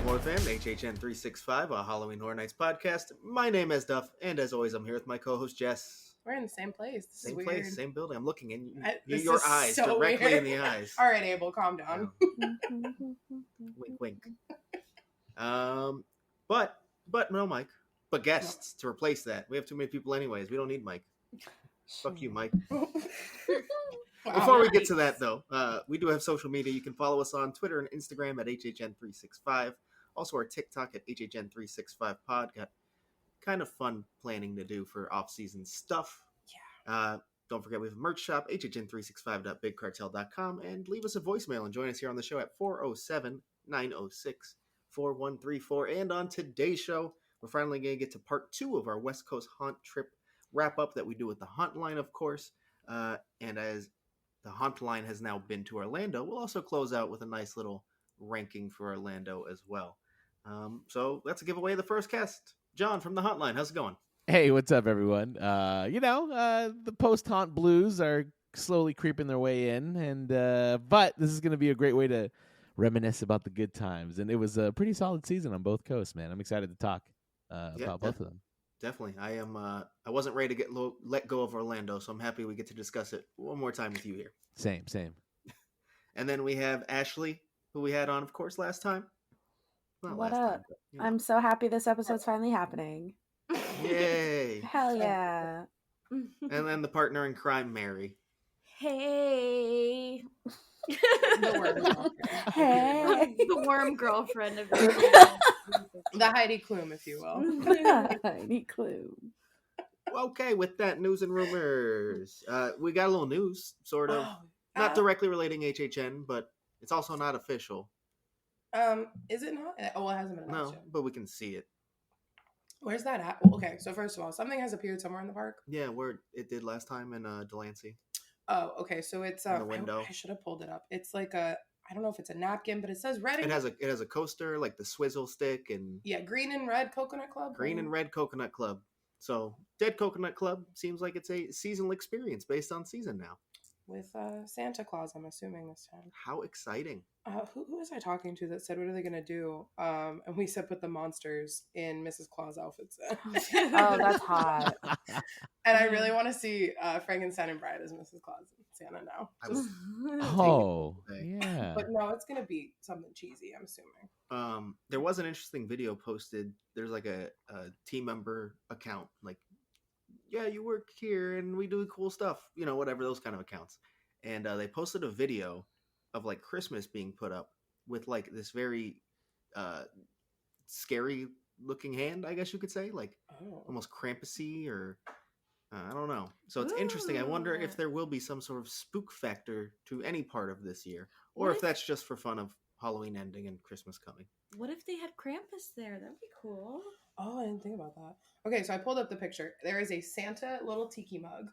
4th and HHN 365, a Halloween Horror Nights podcast. My name is Duff, and as always, I'm here with my co-host Jess. We're in the same place. This Same is weird. place, same building. I'm looking in This your is eyes, so directly weird. in the eyes. All right, Abel, calm down. Wink, wink. But no Mike. But guests to replace that. We have too many people anyways. We don't need Mike. Fuck you, Mike. Wow. Before we get to that, though, we do have social media. You can follow us on Twitter and Instagram at HHN365. Also, our TikTok at HHN365pod. Got kind of fun planning to do for off-season stuff. Yeah. Don't forget, we have a merch shop, hhn365.bigcartel.com, and leave us a voicemail and join us here on the show at 407-906-4134. And on today's show, we're finally going to get to part 2 of our West Coast haunt trip wrap-up that we do with the Haunt Line, of course. And as the Haunt Line has now been to Orlando, we'll also close out with a nice little ranking for Orlando as well. So let's give away the first cast. John from the Haunt Line, how's it going? Hey, what's up, everyone? The post-haunt blues are slowly creeping their way in, and but this is going to be a great way to reminisce about the good times. And it was a pretty solid season on both coasts, man. I'm excited to talk about both of them. Definitely. I am. I wasn't ready to let go of Orlando, so I'm happy we get to discuss it one more time with you here. Same. And then we have Ashley, who we had on, of course, last time. What up? I'm so happy this episode's finally happening. Yay! Hell yeah! And then the partner in crime, Mary. Hey. The worm girl. Hey. The worm girlfriend of The Heidi Klum, if you will. Heidi Klum. Okay, with that news and rumors, we got a little news, sort of. Not directly relating HHN, but it's also not official. Is it not? Oh, it hasn't been announced yet. But we can see it. Where's that at? Well, okay, so first of all, something has appeared somewhere in the park. Yeah, where it did last time in Delancey. Oh, okay, so it's in the window. I should have pulled it up. It's like I don't know if it's a napkin, but it says red. It has a coaster, like the swizzle stick, and green and red coconut club. Green and red coconut club. So Dead Coconut Club seems like it's a seasonal experience based on season now. With Santa Claus, I'm assuming this time. How exciting! Who was I talking to that said, what are they going to do? And we said put the monsters in Mrs. Claus outfits. Oh, that's hot. And I really want to see Frankenstein and Bride as Mrs. Claus and Santa now. Yeah. But no, it's going to be something cheesy, I'm assuming. There was an interesting video posted. There's like a team member account, like, yeah, you work here and we do cool stuff, whatever, those kind of accounts. And they posted a video of like Christmas being put up with like this very scary looking hand, I guess you could say, like almost Krampus-y or I don't know. So it's interesting. I wonder if there will be some sort of spook factor to any part of this year, or if that's just for fun of Halloween ending and Christmas coming. What if they had Krampus there? That'd be cool. Oh, I didn't think about that. Okay, so I pulled up the picture. There is a Santa little tiki mug.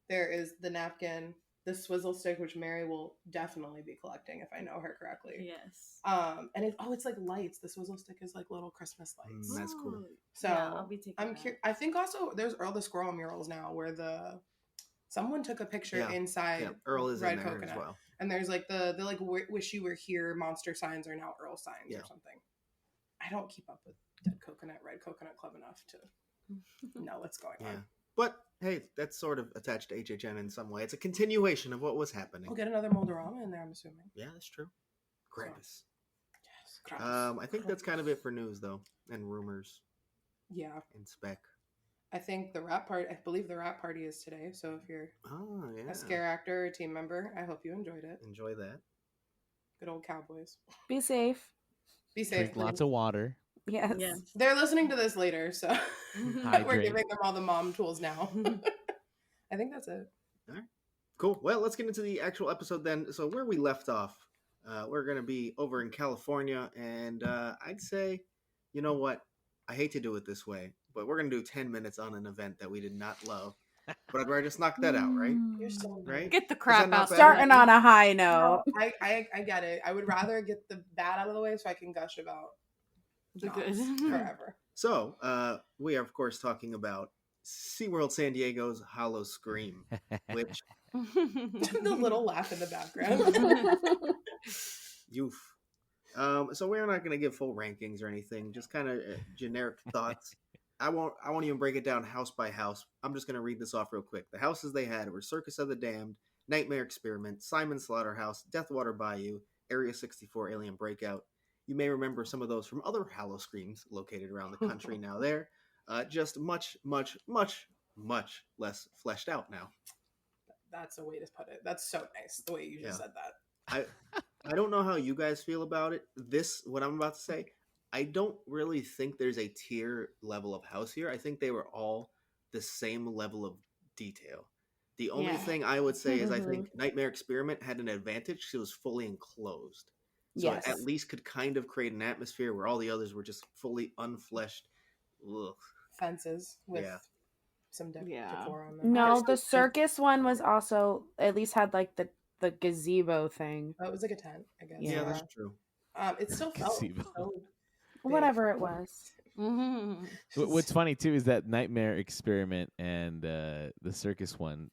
There is the napkin, the swizzle stick, which Mary will definitely be collecting if I know her correctly. Yes. And it's like lights. The swizzle stick is like little Christmas lights. That's cool. So yeah, I'll be taking that. I think also there's Earl the Squirrel murals now where someone took a picture inside. Yeah, Earl is Red in there Coconut. as well. And there's like the like wish you were here monster signs are now Earl signs or something. I don't keep up with Dead Coconut, Red Coconut Club enough to know what's going on. But hey, that's sort of attached to HHN in some way. It's a continuation of what was happening. We'll get another Moldorama in there, I'm assuming. Yeah, that's true. Krampus. Yes, Krampus. I think that's kind of it for news though, and rumors. Yeah. And spec. I think I believe the rap party is today. So if you're a scare actor or a team member, I hope you enjoyed it. Enjoy that. Good old Cowboys. Be safe. Be safe. Drink lots of water. Yes. They're listening to this later, so we're giving them all the mom tools now. I think that's it. All right. Cool. Well, let's get into the actual episode then. So where we left off, we're going to be over in California, and I'd say, you know what? I hate to do it this way, but we're going to do 10 minutes on an event that we did not love. But I'd rather just knock that out, right? You're so right. Get the crap out. Starting on a high note. No, I get it. I would rather get the bad out of the way so I can gush about the good forever. So we are, of course, talking about SeaWorld San Diego's Hollow Scream, which the little laugh in the background. Youth. So we're not going to give full rankings or anything, just kind of generic thoughts. I won't even break it down house by house. I'm just going to read this off real quick. The houses they had were Circus of the Damned, Nightmare Experiment, Simon Slaughterhouse, Deathwater Bayou, Area 64 Alien Breakout. You may remember some of those from other Hallow Screams located around the country now there. Just much, much, much, much less fleshed out now. That's a way to put it. That's so nice, the way you just said that. I don't know how you guys feel about it. What I'm about to say, I don't really think there's a tier level of house here. I think they were all the same level of detail. The only thing I would say is I think Nightmare Experiment had an advantage because it was fully enclosed. So it at least could kind of create an atmosphere where all the others were just fully unfleshed. Ugh. Fences with some decor on them. No, the circus one was also, at least had like the gazebo thing. Oh, it was like a tent, I guess. Yeah, that's true. It still felt so whatever it was. What's funny too is that Nightmare Experiment and the circus one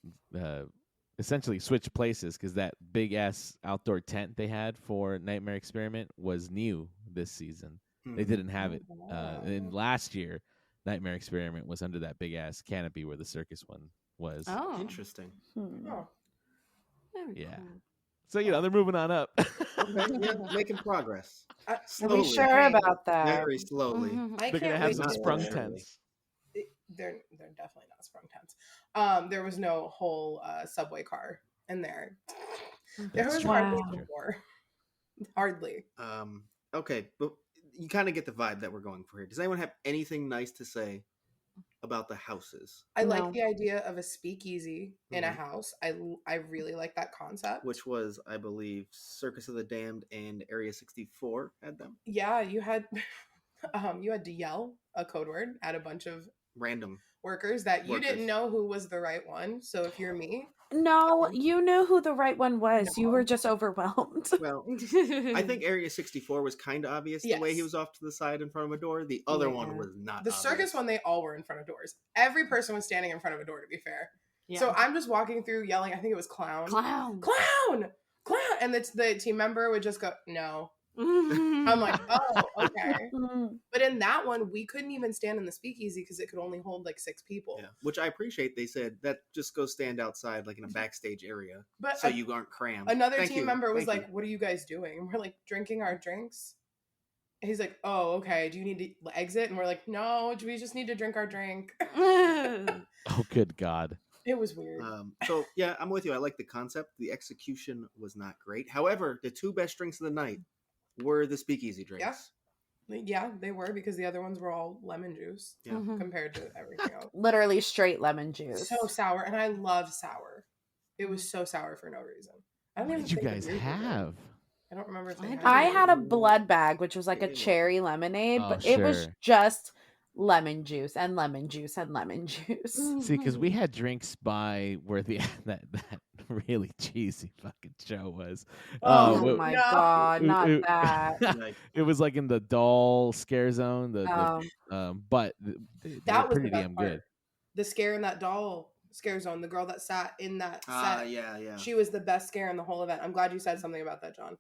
essentially switched places because that big ass outdoor tent they had for Nightmare Experiment was new this season. They didn't have it. And last year, Nightmare Experiment was under that big ass canopy where the circus one was. Oh, interesting. Very Yeah. cool. So they're moving on up. Okay, making progress. Are Slowly. we sure about that? Very slowly. They're gonna have some sprung tents. They're definitely not sprung tents. There was no whole subway car in there. There was hardly before. Hardly. Okay, but you kind of get the vibe that we're going for here. Does anyone have anything nice to say about the houses? I like the idea of a speakeasy in a house. I really like that concept. Which was, I believe, Circus of the Damned and Area 64 had them. Yeah, you had to yell a code word at a bunch of random workers that you didn't know who was the right one. So if you're me, no, you knew who the right one was. No. You were just overwhelmed. Well, I think Area 64 was kind of obvious the way he was off to the side in front of a door. The other one was not. The obvious. Circus one, they all were in front of doors. Every person was standing in front of a door, to be fair. Yeah. So I'm just walking through yelling, I think it was clown. And the team member would just go, no. I'm like, oh, okay. But in that one, we couldn't even stand in the speakeasy because it could only hold like 6 people. Yeah, which I appreciate. They said that just go stand outside, like in a backstage area, but so you aren't crammed. Another team member was like, "What are you guys doing?" And we're like, "Drinking our drinks." And he's like, "Oh, okay. Do you need to exit?" And we're like, "No, we just need to drink our drink." Oh, good God. It was weird. So yeah, I'm with you. I like the concept. The execution was not great. However, the 2 best drinks of the night were the speakeasy drinks. Yeah, they were because the other ones were all lemon juice compared to everything else. Literally straight lemon juice. So sour, and I love sour. It was so sour for no reason. What did you guys have? I don't remember if I had a blood bag, which was like a cherry lemonade, but it was just lemon juice and lemon juice and lemon juice. See, because we had drinks by where that really cheesy fucking show was. Oh my God, not that. It was like in the doll scare zone. But that was pretty damn good. The scare in that doll scare zone. The girl that sat in that set. Yeah. She was the best scare in the whole event. I'm glad you said something about that, John.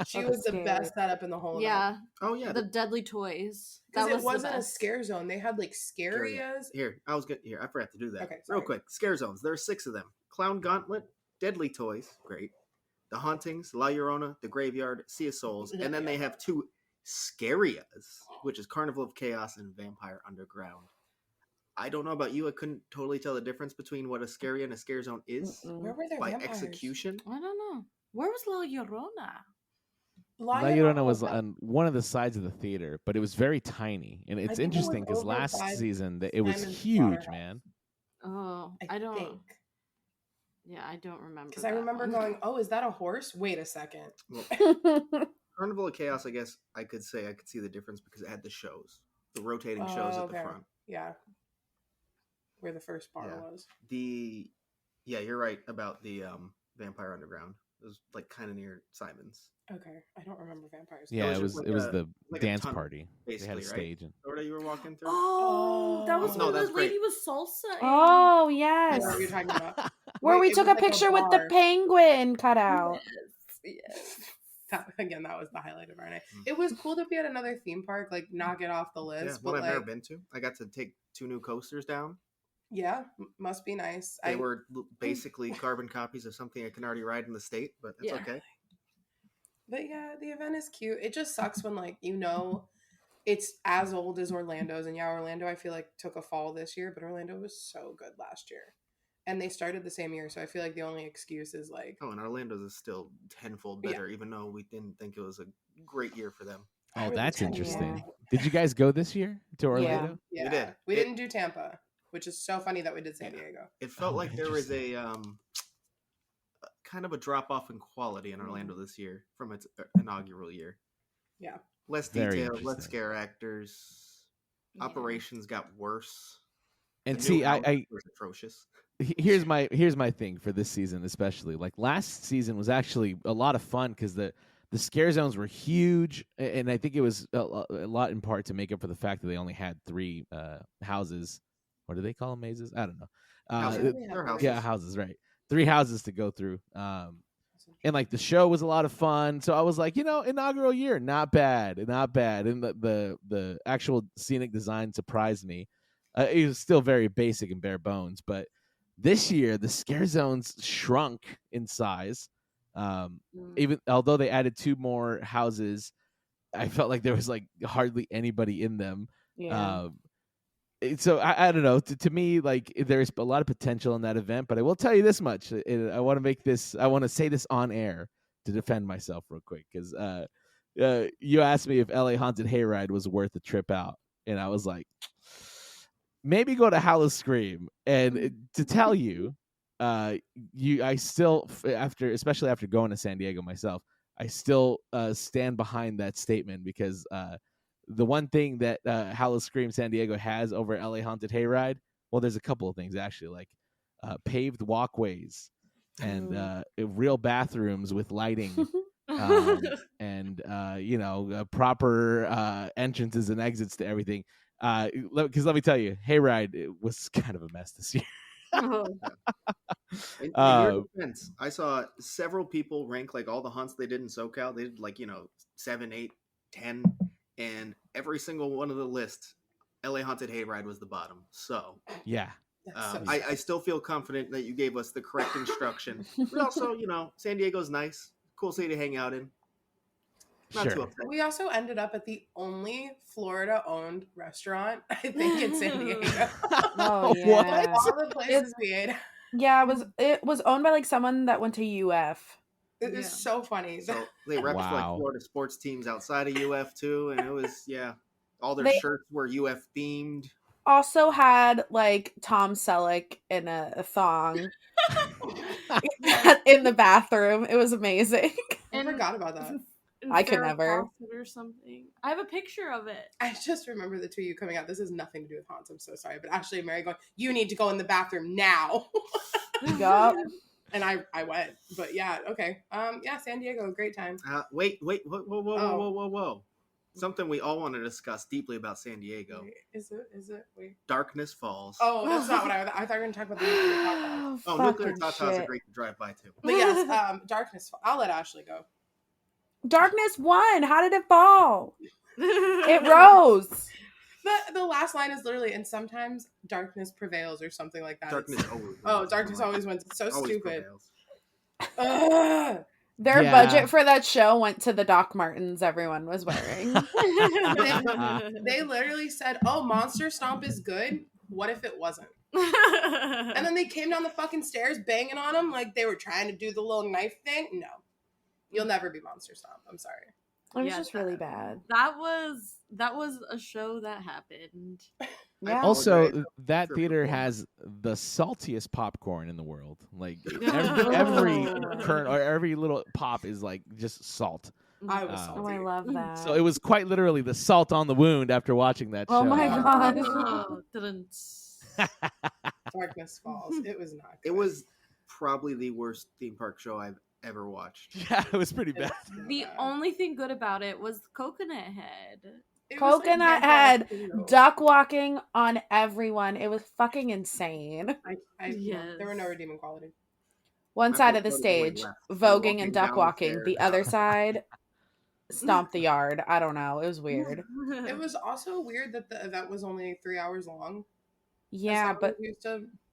She was the best setup in the whole event. Oh yeah, the deadly toys. Because it wasn't a scare zone. They had like scarias. I forgot to do that. Okay, real quick. Scare zones. There are 6 of them. Clown Gauntlet, Deadly Toys, great. The Hauntings, La Llorona, The Graveyard, Sea of Souls, and then they have 2 Scarias, which is Carnival of Chaos and Vampire Underground. I don't know about you. I couldn't totally tell the difference between what a Scaria and a Scare Zone is. Where were their by vampires? execution. I don't know. Where was La Llorona? La Llorona was on one of the sides of the theater, but it was very tiny. And it's interesting because last season it was huge, man. Oh, I don't. Yeah, I don't remember. Because I remember going, "Oh, is that a horse? Wait a second." Well, Carnival of Chaos, I guess I could see the difference because it had the shows, the rotating shows at the front. Yeah, where the first bar was. You're right about the Vampire Underground. It was like kind of near Simon's. Okay, I don't remember vampires. Yeah, it was the dance party. They had a stage. And... Or you were walking through. Oh, that was when the lady was salsa. Oh yes. I know what you're talking about. Where we took a picture with the penguin cut out. Yes. That was the highlight of our night. It was cool to be at another theme park, like knock it off the list. Yeah, but one I've never been to. I got to take 2 new coasters down. Yeah, must be nice. They were basically carbon copies of something I can already ride in the state, but it's okay. But yeah, the event is cute. It just sucks when it's as old as Orlando's, and Orlando I feel like took a fall this year, but Orlando was so good last year. And they started the same year, so I feel like the only excuse is like... Oh, and Orlando's is still tenfold better, even though we didn't think it was a great year for them. Oh, that's interesting. Yeah. Did you guys go this year to Orlando? Yeah. We did. We didn't do Tampa, which is so funny that we did San Diego. It felt like there was a kind of a drop-off in quality in Orlando this year from its inaugural year. Yeah. Less detail, less scare actors. Operations got worse. And see, I was atrocious. Here's my thing for this season, especially. Like last season was actually a lot of fun because the scare zones were huge, and I think it was a lot in part to make up for the fact that they only had 3 houses. What do they call them? Mazes? I don't know. Houses. Yeah, houses, right. 3 houses to go through. And like the show was a lot of fun. So I was like, inaugural year, not bad. And the actual scenic design surprised me. It was still very basic and bare bones, but this year the scare zones shrunk in size. Even although they added 2 more houses, I felt like there was like hardly anybody in them. Yeah. So I don't know. To me, like there's a lot of potential in that event, but I will tell you this much. I want to say this on air to defend myself real quick, because you asked me if LA Haunted Hayride was worth a trip out, and I was like, maybe go to Howl Scream. And to tell you, I still, especially after going to San Diego myself, I still stand behind that statement, because the one thing that Howl Scream San Diego has over LA Haunted Hayride, well, there's a couple of things actually, like paved walkways and real bathrooms with lighting, and proper entrances and exits to everything. Because let me tell you, Hayride, it was kind of a mess this year. In your defense, I saw several people rank like all the haunts they did in SoCal. They did like 7, 8, 10, and every single one of the lists, LA Haunted Hayride was the bottom. So yeah, I still feel confident that you gave us the correct instruction. But also, San Diego's nice, cool city to hang out in. Not too upset. We also ended up at the only Florida-owned restaurant, I think, in San Diego. Oh, yeah. What? All the places we ate. Yeah, it was owned by like someone that went to UF. It was so funny. So they repped like Florida sports teams outside of UF too, and it was all their shirts were UF themed. Also had like Tom Selleck in a thong in the bathroom. It was amazing. I forgot about that. I could never. Or something. I have a picture of it. I just remember the 2 of you coming out. This has nothing to do with haunts. I'm so sorry. But Ashley and Mary going, you need to go in the bathroom now. Yup. And I went. But yeah, okay. San Diego, great time. Wait, whoa. Something we all want to discuss deeply about San Diego. Wait, is it? Wait. Darkness Falls. Oh, that's not what I thought you were going to talk about the Nuclear Tata. Oh, Nuclear Tata is great to drive by too. But yes, Darkness Falls. I'll let Ashley go. Darkness won. How did it fall? It rose. The last line is literally, and sometimes darkness prevails or something like that. Darkness always wins. Oh, darkness always wins. It's so stupid. Their budget for that show went to the Doc Martens everyone was wearing. They literally said, oh, Monster Stomp is good. What if it wasn't? And then they came down the fucking stairs banging on them like they were trying to do the little knife thing. No. You'll never be Monster Stomp. I'm sorry. It was just really bad. That was a show that happened. Yeah. Also, that theater has the saltiest popcorn in the world. Like every little pop is like just salt. I was salty. Oh, I love that. So it was quite literally the salt on the wound after watching that show. Oh my god. Darkness Falls. It was not good. It was probably the worst theme park show I've ever watched. Yeah, it was pretty bad. The only thing good about it was Coconut Head. Coconut Head duck walking on everyone. It was fucking insane. There were no redeeming qualities. One side of the stage, voguing and duck walking. The other side, stomp the yard. I don't know. It was weird. It was also weird that the event was only 3 hours long. Yeah, but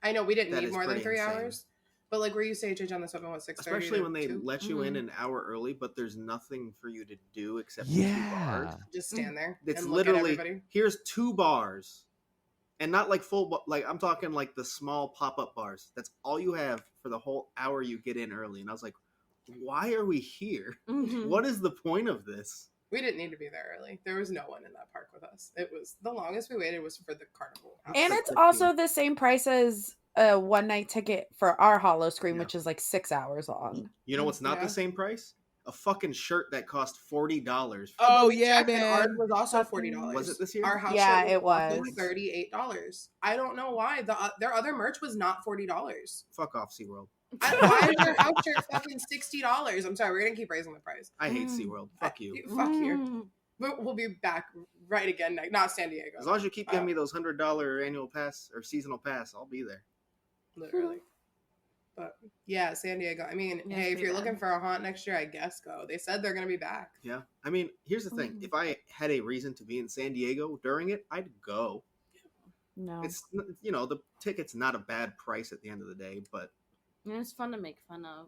I know we didn't That need is more than pretty 3 insane. hours. But like, were you say HHN this open, what, 6:30? Especially when they 2? let you in an hour early, but there's nothing for you to do except 2 Yeah. bars. Just stand there It's and look at literally everybody. here's 2 bars, and not like full. Like I'm talking like the small pop-up bars. That's all you have for the whole hour you get in early. And I was like, why are we here? What is the point of this? We didn't need to be there early. There was no one in that park with us. It was the longest we waited was for the carnival. And like it's 15. also the same price as a one-night ticket for our Hollow Scream, Yeah. which is like 6 hours long. You know what's not Yeah. the same price? A fucking shirt that cost $40. Oh, we yeah, checked and man. ours was also $40. Was it this year? Our house Yeah, shirt it was. also $38. I don't know why their other merch was not $40. Fuck off, SeaWorld. Why is their house shirt fucking $60? I'm sorry, we're gonna keep raising the price. I hate SeaWorld. Fuck you. Fuck you. We'll be back right again. Not San Diego. As long as you keep giving me those $100 annual pass or seasonal pass, I'll be there. Literally. But yeah, San Diego. I mean, Yes, hey, if be you're bad. looking for a haunt next year, I guess go. They said they're gonna be back. Yeah. I mean, here's the thing. If I had a reason to be in San Diego during it, I'd go. No. It's, the ticket's not a bad price at the end of the day, but It's fun to make fun of.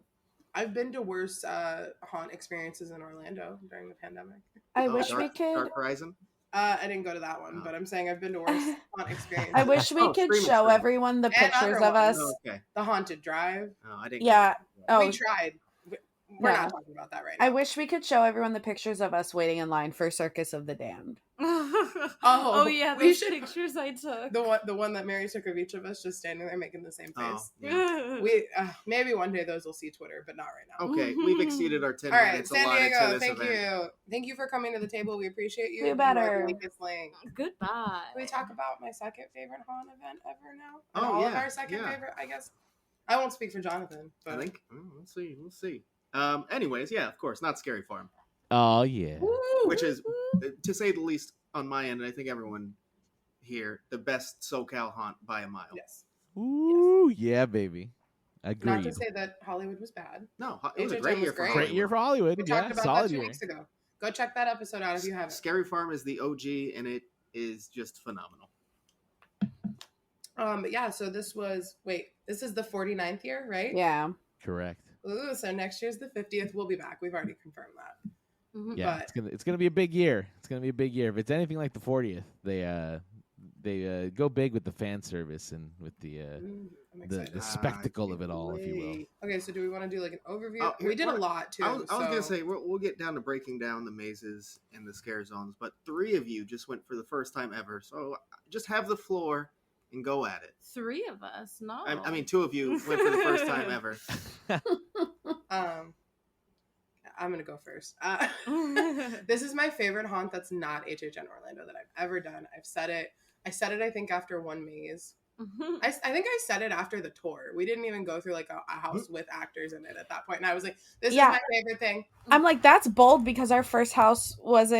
I've been to worse haunt experiences in Orlando during the pandemic. I wish we Dark could. Horizon. I didn't go to that one, but I'm saying I've been to worse haunt experiences. I wish we could Scream show Extreme. everyone the And pictures other of us. Oh, okay. The Haunted Drive. Oh, I didn't. Yeah. Oh, We tried. We're No. not talking about that right now. I wish we could show everyone the pictures of us waiting in line for Circus of the Damned. Oh yeah, we those should- pictures I took. The one that Mary took of each of us just standing there making the same Oh, face. yeah. We maybe one day those will see Twitter, but not right now. Okay, we've exceeded our 10 All right, minutes San allotted Diego, to this thank event. Thank you for coming to the table. We appreciate you. Do better. Like this link. Goodbye. Can we talk about my second favorite haunt event ever now? Oh, And all of yeah, our second yeah. favorite, I guess. I won't speak for Jonathan, but I think. We'll see. Anyways, yeah, of course, not Scary Farm, Oh yeah. which is, to say the least, on my end, and I think everyone here, the best SoCal haunt by a mile. yes. Ooh, yeah, baby. Not Agreed. to say that Hollywood was bad. No, it was a HHN great was year for great. Great year for Hollywood. We Yeah, talked about solid that 2 year. weeks ago. Go check that episode out if you haven't. Scary Farm is the OG, and it is just phenomenal. But yeah, so this is the 49th year, right? Yeah. Correct. Ooh, so next year's the 50th. We'll be back. We've already confirmed that. Yeah, But- it's gonna be a big year. It's gonna be a big year. If it's anything like the 40th, they go big with the fan service and with I'm the excited. spectacle of it all, if you will. Okay, so do we want to do like an overview? Oh, We did a lot too. I was gonna so- say we'll get down to breaking down the mazes and the scare zones, but 3 of you just went for the first time ever, so just have the floor and go at it. 3 of us. No. I mean, 2 of you went for the first time ever. I'm gonna go first. This is my favorite haunt that's not HHN Orlando that I've ever done. I've said it. I said it, I think, after one maze. I think I said it after the tour. We didn't even go through like a house with actors in it at that point. And I was like, this Yeah. is my favorite thing. I'm like, that's bold because our first house was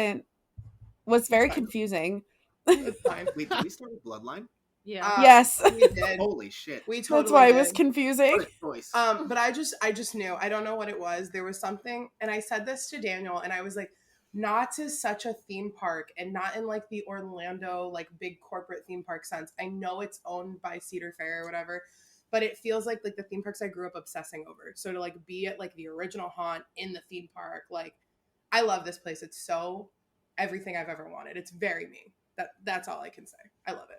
very confusing. It's fine. Wait, did we start with Bloodline? Yeah. Yes. We did. Holy shit! We totally That's why it was did. confusing. What a choice. But I just knew. I don't know what it was. There was something, and I said this to Daniel, and I was like, Knott's is such a theme park, and not in like the Orlando like big corporate theme park sense. I know it's owned by Cedar Fair or whatever, but it feels like the theme parks I grew up obsessing over. So to like be at like the original haunt in the theme park, like I love this place. It's so everything I've ever wanted. It's very me. That's all I can say. I love it.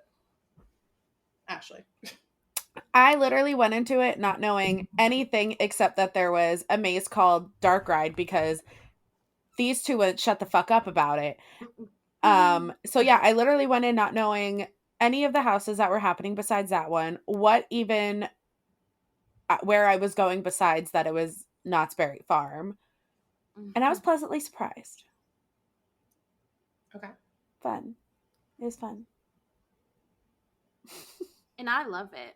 Ashley. I literally went into it not knowing anything except that there was a maze called Dark Ride because these two would shut the fuck up about it. So yeah, I literally went in not knowing any of the houses that were happening besides that one, what even where I was going besides that it was Knott's Berry Farm. And I was pleasantly surprised. Okay. Fun. It was fun. And I love it.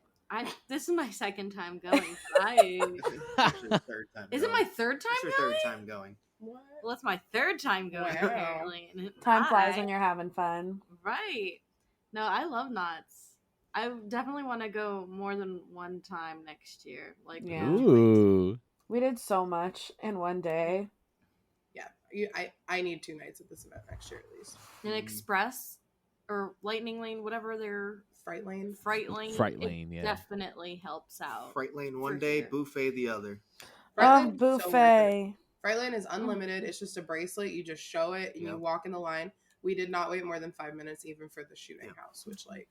This is my second time going. It's actually the third time. Is it my third time It's your going? third time going. What? Well, it's my third time going, Wow. apparently. And Time flies when you're having fun. Right. No, I love Knott's. I definitely want to go more than one time next year. Like, Yeah. Ooh. We did so much in one day. I need 2 nights at this event next year at least. An express or lightning lane, whatever their Fright lane. Fright lane, yeah. Definitely helps out. Fright lane one For day, sure. buffet the other. Fright lane is so worth it. Buffet. Fright lane is unlimited. It's just a bracelet. You just show it and you walk in the line. We did not wait more than 5 minutes even for the shooting house, which like.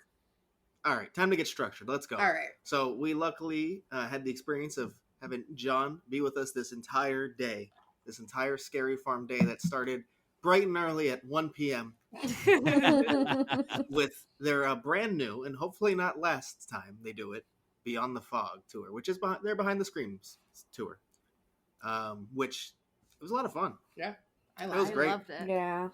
All right, time to get structured. Let's go. All right. So we luckily had the experience of having John be with us this entire day, this entire Scary Farm day that started bright and early at 1 p.m. with their brand new and hopefully not last time they do it, Beyond the Fog tour, which is they're Behind the Screams tour, which it was a lot of fun. Yeah, it was great. Loved it. Yeah.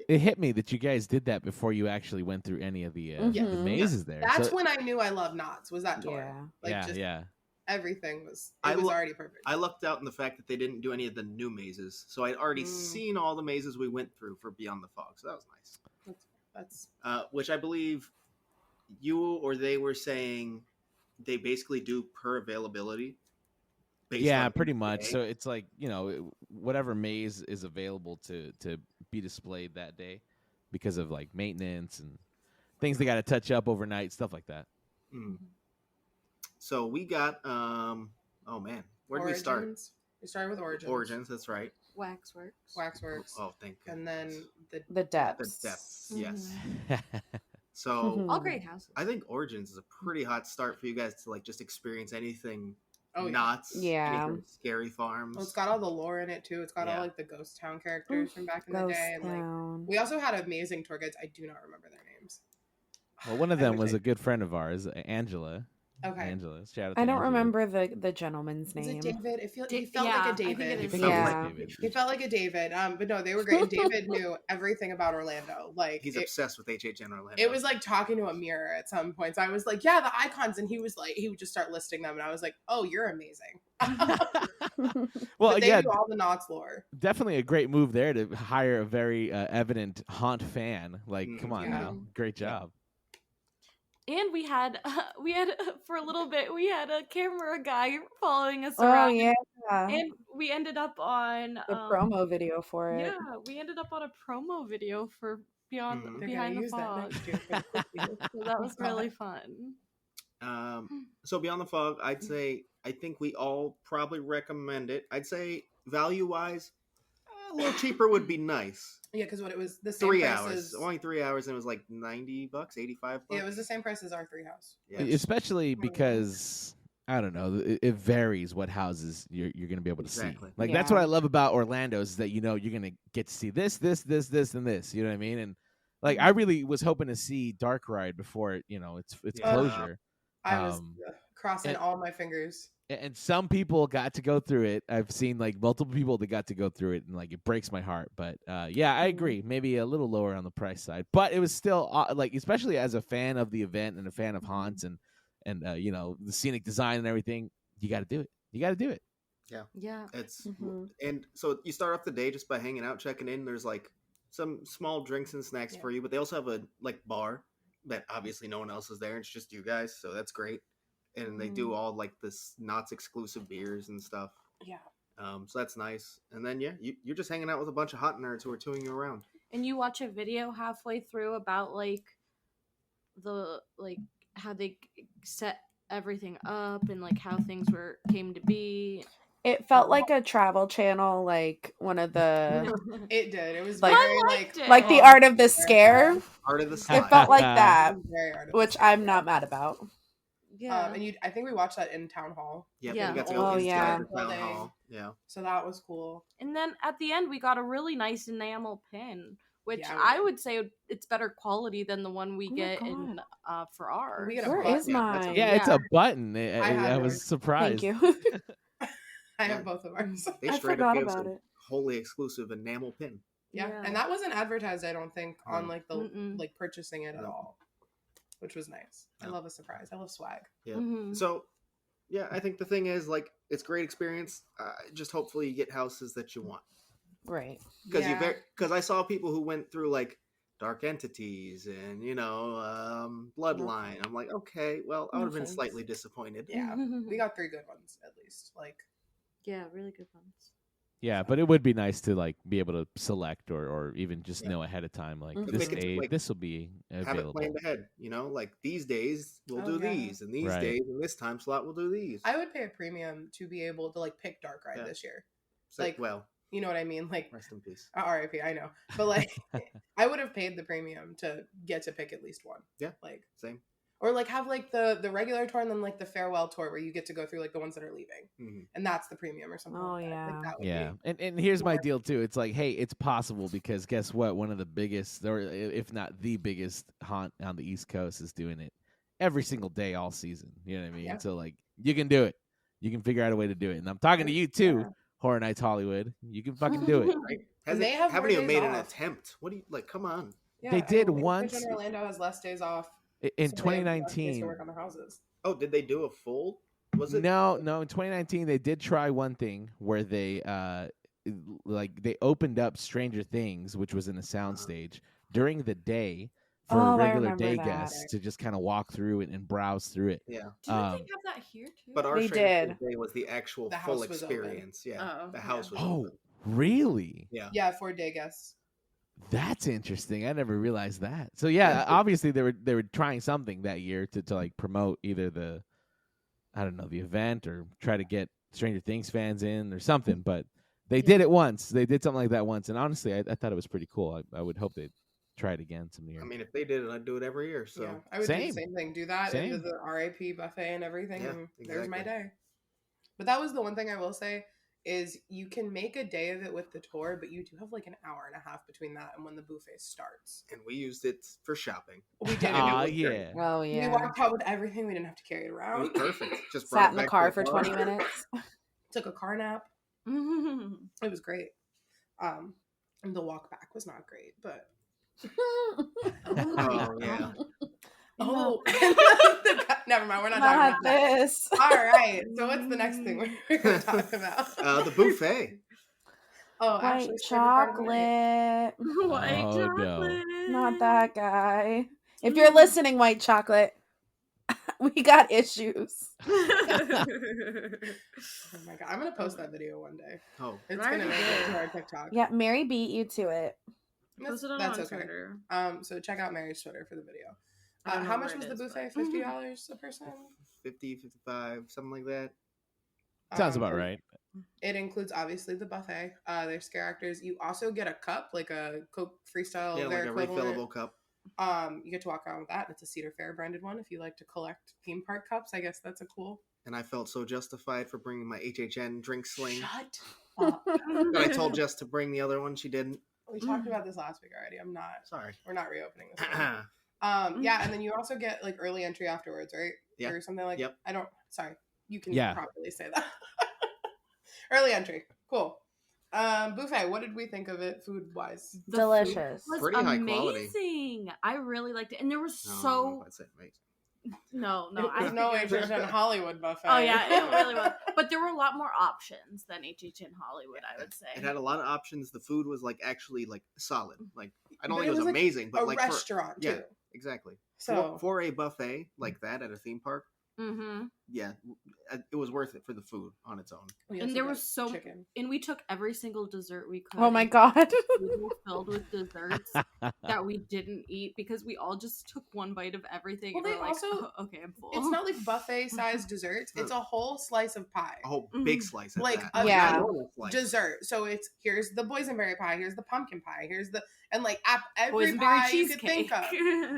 It hit me that you guys did that before you actually went through any of the mazes there. That's when I knew I loved Knott's. Was that tour? Yeah. Like everything was. It was already perfect. I lucked out in the fact that they didn't do any of the new mazes, so I'd already seen all the mazes we went through for Beyond the Fog, so that was nice. That's which I believe you or they were saying they basically do per availability. Yeah, pretty much. So it's like, whatever maze is available to be displayed that day because of like maintenance and things they got to touch up overnight, stuff like that. Mm. So we got, oh man, where did we start? We started with Origins. Origins, that's right. Waxworks. Oh, thank you. And then the depths. The depths, yes. Mm-hmm. So all great houses. I think Origins is a pretty hot start for you guys to like just experience anything. Oh, Knott's, anything Scary Farms. Well, it's got all the lore in it too. It's got all like the ghost town characters from back in the day, and like we also had amazing tour guides. I do not remember their names. Well, one of them was a good friend of ours, Angela. Okay. Angela. Shout out to I don't Angela. remember the gentleman's name. Is it David? He felt like a David. He felt like a David. But no, they were great. And David knew everything about Orlando. Like he's obsessed with HHN Orlando. It was like talking to a mirror at some points. I was like, yeah, the icons, and he would just start listing them, and I was like, oh, you're amazing. Well, they do all the Knott's lore. Definitely a great move there to hire a very evident haunt fan. Like, come on now, great job. And we had for a little bit, we had a camera guy following us around. Oh, yeah. And we ended up on the promo video for it. Yeah, we ended up on a promo video for Behind the Fog. So that was really fun. So Beyond the Fog, I'd say, I think we all probably recommend it. I'd say value-wise, a little cheaper would be nice. Yeah, because it was the same 3 price hours. as... Only 3 hours, and it was like $90, $85. Yeah, it was the same price as our 3 house. Yeah. Especially because, I don't know, it varies what houses you're going to be able to see. Like, that's what I love about Orlando is that, you're going to get to see this, and this. You know what I mean? And, like, I really was hoping to see Dark Ride before, its closure. I was crossing all my fingers. And some people got to go through it. I've seen like multiple people that got to go through it, and like it breaks my heart. But yeah, I agree. Maybe a little lower on the price side, but it was still like, especially as a fan of the event and a fan of haunts and the scenic design and everything, you got to do it. You got to do it. Yeah. It's and so you start off the day just by hanging out, checking in. There's like some small drinks and snacks for you, but they also have a like bar that obviously no one else is there. It's just you guys, so that's great. And they do all like this Knott's exclusive beers and stuff. Yeah. So that's nice. And then you're just hanging out with a bunch of hot nerds who are touring you around. And you watch a video halfway through about like how they set everything up and like how things came to be. It felt like a Travel Channel, like one of the. It did. It was like very like the Art of the Scare. Art of the Slide. It felt like that, which I'm not mad about. Yeah, and I think we watched that in Town Hall. Yeah, we got to go Town Hall. Yeah. So that was cool. And then at the end, we got a really nice enamel pin, which I would say it's better quality than the one we get in for ours. Where is mine? Yeah, it's a button. I was surprised. Thank you. I have both of ours. They straight up gave us a wholly exclusive enamel pin. Yeah, and that wasn't advertised, I don't think, on like the like purchasing it at all, which was nice. I love a surprise. I love swag. Yeah. So, yeah, I think the thing is like it's a great experience. Just hopefully you get houses that you want. Right. Because I saw people who went through like Dark Entities and Bloodline. I'm like, okay, well, I would have been slightly disappointed. Yeah, we got 3 good ones at least. Like. Yeah, really good ones. Yeah, but it would be nice to like be able to select or even just know ahead of time like this Make it day like, this will be have it available. planned ahead. Like these days we'll do these, and these days and this time slot we'll do these. I would pay a premium to be able to like pick Dark Ride this year. So, like, well, you know what I mean? Like, rest in peace. R.I.P. I know, but like, I would have paid the premium to get to pick at least one. Yeah, like same. Or like have like the regular tour and then like the farewell tour where you get to go through like the ones that are leaving, and that's the premium or something. Oh like yeah, that. Like, that would yeah. And here's my deal too. It's like, hey, it's possible because guess what? One of the biggest, or if not the biggest haunt on the East Coast is doing it every single day all season. You know what I mean? Yeah. So like, you can do it. You can figure out a way to do it. And I'm talking to you too, Horror Nights Hollywood. You can fucking do it. Right? Haven't even made off. an attempt. What do you like? Come on. Yeah, they did once. Orlando has less days off. In so 2019, to work on their houses. Oh, did they do a full? Was it? No. In 2019, they did try one thing where they they opened up Stranger Things, which was in a soundstage during the day for regular day guests to just kind of walk through it and browse through it. Yeah. Didn't they have that here too? But our They Stranger did. Things Day was the actual The full house was experience. open. Yeah, the house was Oh, open. really? Yeah. Yeah, 4-day guests. That's interesting. I never realized that. So yeah, obviously they were trying something that year to like promote either the event or try to get Stranger Things fans in or something. But they did it once. They did something like that once, and honestly, I thought it was pretty cool. I would hope they'd try it again some year. I mean, if they did it, I'd do it every year. So yeah, I would do the same thing. Do that into the RIP buffet and everything. Yeah, And exactly. there's my day. But that was the one thing I will say is you can make a day of it with the tour, but you do have like an hour and a half between that and when the buffet starts. And we used it for shopping. We did. Oh it. yeah. Oh yeah. We walked out with everything. We didn't have to carry it It was around. perfect. Just Sat in the car for 20 minutes. Took a car nap. It was great. And the walk back was not great, but Oh yeah. oh, never mind. We're not Not talking about that. this. All right. So what's the next thing we're going to talk about? The buffet. Oh, White Ashley's favorite part of the night. chocolate. White Oh, no. chocolate. Not that guy. If you're listening, white chocolate, we got issues. Oh my god, I'm gonna post that video one day. Oh, It's Right. gonna make it to our TikTok. Yeah, Mary beat you to it. Post it on That's okay. Twitter. So check out Mary's Twitter for the video. I don't know How where much it was the is, buffet? but- $50 a person. 50, 55, something like that. Sounds about right. It includes obviously the buffet. There's scare actors. You also get a cup, like a Coke Freestyle. Yeah, their like a equivalent. refillable cup. You get to walk around with that. It's a Cedar Fair branded one. If you like to collect theme park cups, I guess that's a cool. And I felt so justified for bringing my HHN drink sling. Shut up. But I told Jess to bring the other one. She didn't. We talked about this last week already. Sorry. We're not reopening this one. Yeah, and then you also get like early entry afterwards, right? Yeah. Or something like. Yep. Sorry, you can Yeah. properly say that. Early entry, cool. Buffet. What did we think of it, food wise? The Delicious. food was Pretty high quality. amazing. I really liked it, and there was No, so I'd say amazing. no. I There's no think it was- HHN Hollywood buffet. Oh yeah, it really was. But there were a lot more options than HHN Hollywood, I would say. It had a lot of options. The food was like actually like solid. Like I don't But think it was like, amazing, but a like restaurant yeah. too. exactly. So For a buffet like that at a theme park, Mm-hmm. yeah, it was worth it for the food on its own. we And also there got was so, chicken. and we took every single dessert we could. Oh my and god. we were filled with desserts that we didn't eat because we all just took one bite of everything. Well, and they we're like, also- "Oh, okay, I'm full. It's not like buffet sized desserts. It's a whole slice of pie. A whole big slice. At Like, that. yeah. Not a normal slice. Dessert. So it's here's the boysenberry pie, here's the pumpkin pie, here's the every Boysenberry pie you could cheesecake. think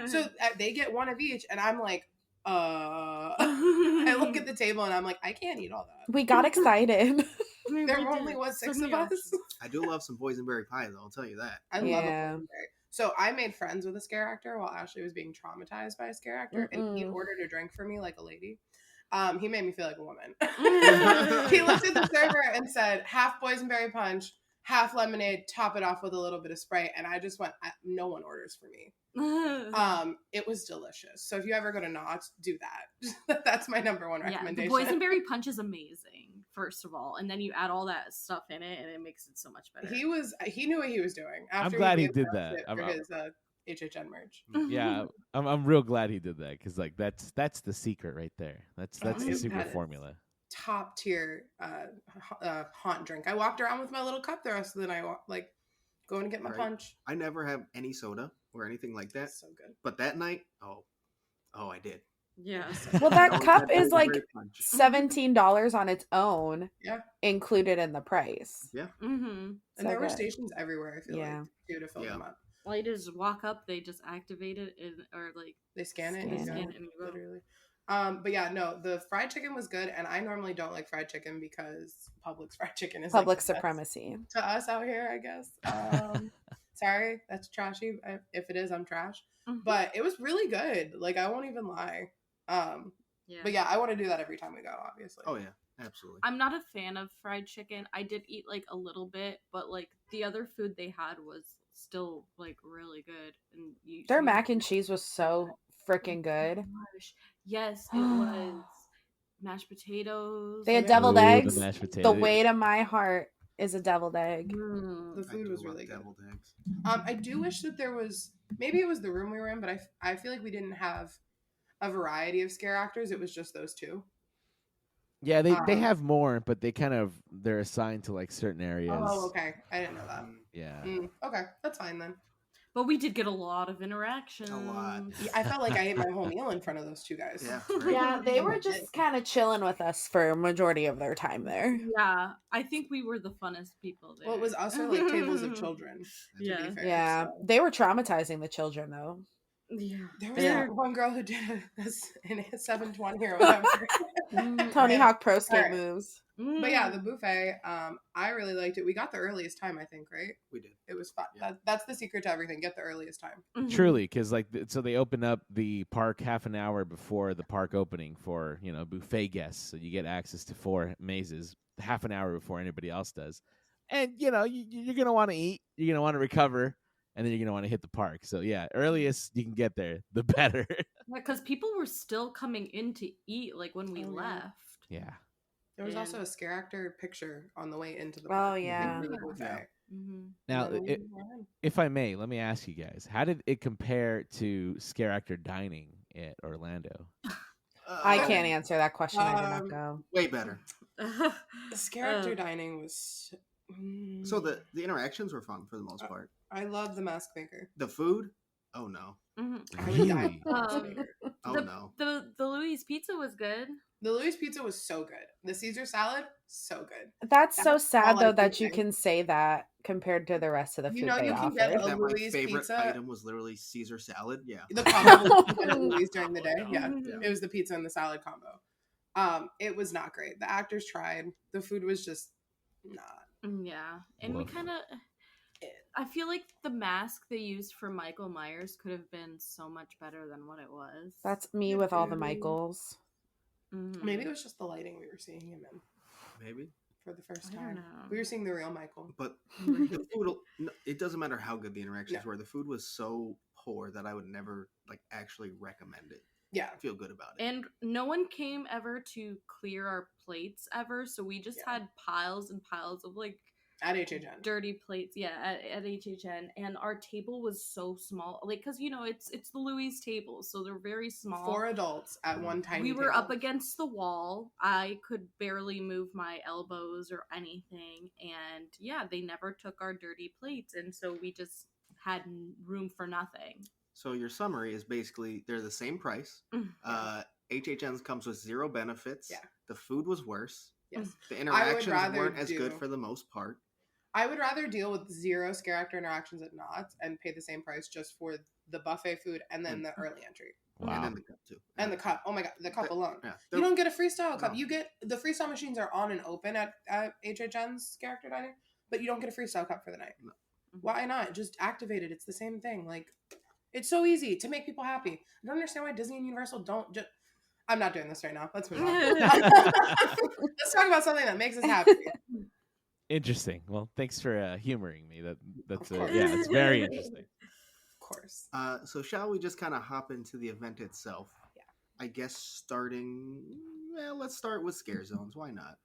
of. So they get one of each, and I'm like, I look at the table and I'm like, I can't eat all that. We got excited. There were only what, 6 of us? I do love some boysenberry pie, though. I'll tell you that. I love a Yeah. boysenberry. So I made friends with a scare actor while Ashley was being traumatized by a scare actor, and he ordered a drink for me like a lady. He made me feel like a woman. He looked at the server and said, half boysenberry punch, half lemonade, top it off with a little bit of Sprite. And I just went, no one orders for me. It was delicious. So if you ever go to Knott, do that. That's my number one Yeah, the recommendation. boysenberry punch is amazing, first of all, and then you add all that stuff in it, and it makes it so much better. He knew what he was doing. After glad he gave did us that. it for his HHN merch. Yeah, I'm real glad he did that because like that's the secret right there. That's the Oh, secret that is- formula. top tier haunt drink. I walked around with my little cup the rest of the night, like going to get my punch. I never have any soda or anything like that. So good. But that night, I did. Yeah. Well, that cup is like $17 on its own. Yeah. Included in the price. Yeah. Mm-hmm. And there were stations everywhere, I feel like, too, to fill them up. Well, you just walk up, they just activate it, or like they scan it, and literally. But yeah, no, the fried chicken was good, and I normally don't like fried chicken because Publix fried chicken is public supremacy to us out here, I guess. Sorry, that's trashy. If it is, I'm trash. Mm-hmm. But it was really good. Like, I won't even lie. But yeah, I want to do that every time we go, obviously. Oh yeah, absolutely. I'm not a fan of fried chicken. I did eat like a little bit, but like the other food they had was still like really good. And their mac and cheese was so freaking good. Oh gosh. Yes, it was. Mashed potatoes. They had deviled eggs. The way to my heart is a deviled egg. The food was really good. Deviled eggs. I do wish that there was, maybe it was the room we were in, but I feel like we didn't have a variety of scare actors. It was just those two. Yeah, they have more, but they're assigned to like certain areas. Oh, okay. I didn't know that. Yeah. Okay, that's fine then. But we did get a lot of interaction. A lot. Yeah, I felt like I ate my whole meal in front of those two guys. Yeah, yeah, they were just kind of chilling with us for a majority of their time there. Yeah, I think we were the funnest people there. Well, it was also like tables of children. Yeah. Fair, yeah. So. They were traumatizing the children though. Yeah. There was one girl who did this in a 720 or whatever. Tony Hawk Pro Skate moves. But yeah, the buffet, I really liked it. We got the earliest time, I think, right? We did. It was fun. Yeah. That's the secret to everything. Get the earliest time. Truly, because like so they open up the park half an hour before the park opening for buffet guests, so you get access to 4 mazes half an hour before anybody else does, and you're gonna want to eat, you're gonna want to recover. And then you're going to want to hit the park. So, yeah, earliest you can get there, the better. Because people were still coming in to eat, like, when we left. Yeah. There was also a scare actor picture on the way into the park. Oh, yeah. Now, if I may, let me ask you guys, how did it compare to scare actor dining at Orlando? I can't answer that question. I did not go. Way better. The scare actor dining was... So the interactions were fun for the most part. I love the mask maker. The food? Oh no. Really? No. The Louis pizza was good. The Louis pizza was so good. The Caesar salad, so good. That's so sad though that you can say that compared to the rest of the food you they can offer. get a my Louis favorite pizza. item was literally Caesar salad. Yeah. The combo at Louis during the day. Yeah. It was the pizza and the salad combo. It was not great. The actors tried. The food was just not. Yeah, and we kind of, I feel like the mask they used for Michael Myers could have been so much better than what it was. That's me with all the Michaels. Maybe it was just the lighting we were seeing him in. Maybe. For the first time. We were seeing the real Michael. But the food, it doesn't matter how good the interactions were. The food was so poor that I would never actually recommend it. Yeah. Feel good about it. And no one came ever to clear our plates ever, so we just had piles and piles of at HHN dirty plates. Yeah, at HHN, and our table was so small, because it's the Louis table, so they're very small. 4 adults at one tiny. We were table. up against the wall. I could barely move my elbows or anything, and they never took our dirty plates, and so we just had room for nothing. So your summary is basically they're the same price. HHN's comes with 0 benefits. Yeah. The food was worse. Yes. The interactions weren't as good for the most part. I would rather deal with 0 scare actor interactions at Knott's and pay the same price just for the buffet food and then the early entry. Wow. And then the cup too. And the cup. Oh my god, the cup alone. Yeah. You don't get a freestyle cup. You get the freestyle machines are on and open at HHN's scare actor dining, but you don't get a freestyle cup for the night. No. Why not? Just activate it. It's the same thing. It's so easy to make people happy. I don't understand why Disney and Universal don't just... I'm not doing this right now. Let's move on. Let's talk about something that makes us happy. Interesting. Well, thanks for humoring me. That's it's very interesting. Of course. So shall we just kind of hop into the event itself? Yeah. I guess let's start with scare zones. Why not?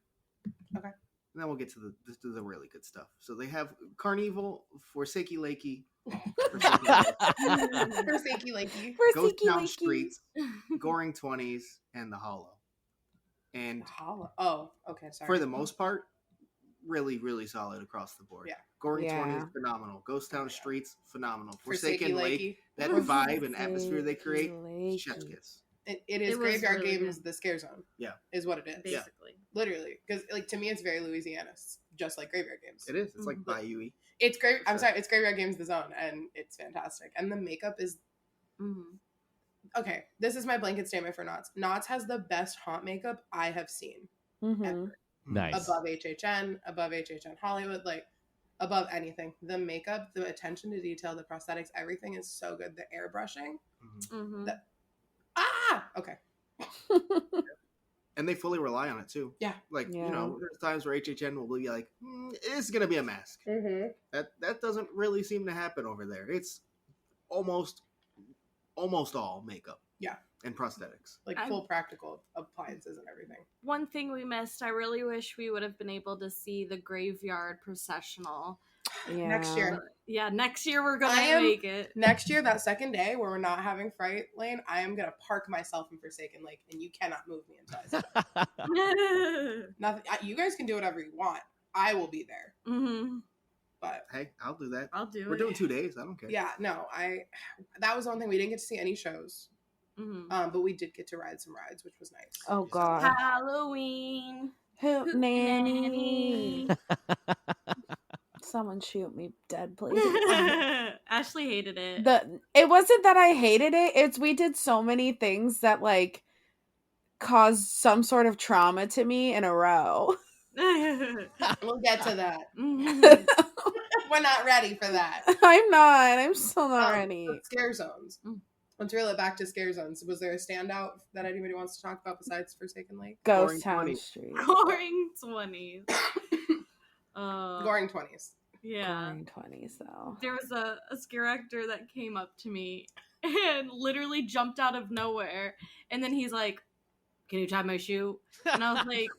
Okay. And then we'll get to the really good stuff. So they have Carnival, Forsakey Lakey, Forsakey Lakey, Ghost Town Streets, Goring 20s, and the Hollow. And Howl. Oh, okay, sorry. for the most part, really, really solid across the board. Yeah. Goring Yeah. 20 is phenomenal. Ghost Town Streets, phenomenal. Forsaken Forsaken Lake, Lakey. that vibe and atmosphere they create, Lakey. chef's kiss. It is It was Graveyard really Games, good. the scare zone. Yeah. Is what it is. Basically. Literally. Because, like, to me, it's very Louisiana. It's just like Graveyard Games. It is. It's like Mhm. Bayou-y. It's great. I'm sorry. It's Graveyard Games, the zone. And it's fantastic. And the makeup is... Mm-hmm. Okay. This is my blanket statement for Knott's. Knott's has the best haunt makeup I have seen. Mm-hmm. Ever. Nice. Above HHN, above HHN Hollywood, like above anything. The makeup, the attention to detail, the prosthetics, everything is so good. The airbrushing. Mm-hmm. Okay. And they fully rely on it too. Yeah. Like, Yeah. you know, there's times where HHN will be like, it's going to be a mask. Mm-hmm. That doesn't really seem to happen over there. It's almost all makeup. Yeah. And prosthetics. Like full practical appliances and everything. One thing we missed, I really wish we would have been able to see the graveyard processional. Yeah. Next year. Yeah, next year we're gonna make it. Next year, that second day where we're not having Fright Lane, I am gonna park myself in Forsaken Lake, and you cannot move me until I say nothing. You guys can do whatever you want. I will be there. Mm-hmm. But Hey, I'll do that. I'll do We're it. doing 2 days. I don't care. yeah, no, that was the one thing we didn't get to see any shows. Mm-hmm. But we did get to ride some rides, which was nice. Oh God. Halloween. Hoot nanny. Someone shoot me dead, please. Ashley hated it. It wasn't that I hated it. It's we did so many things that like caused some sort of trauma to me in a row. We'll get to that. Mhm. We're not ready for that. I'm not. I'm still not ready. But scare zones. Mm. Let's reel it back to scare zones. Was there a standout that anybody wants to talk about besides Forsaken Lake? Ghost Goring Town 20. Street. Goring 20s. Goring 20s. Yeah. Goring 20s though. There was a scare actor that came up to me and literally jumped out of nowhere. And then he's like, "Can you tie my shoe?" And I was like,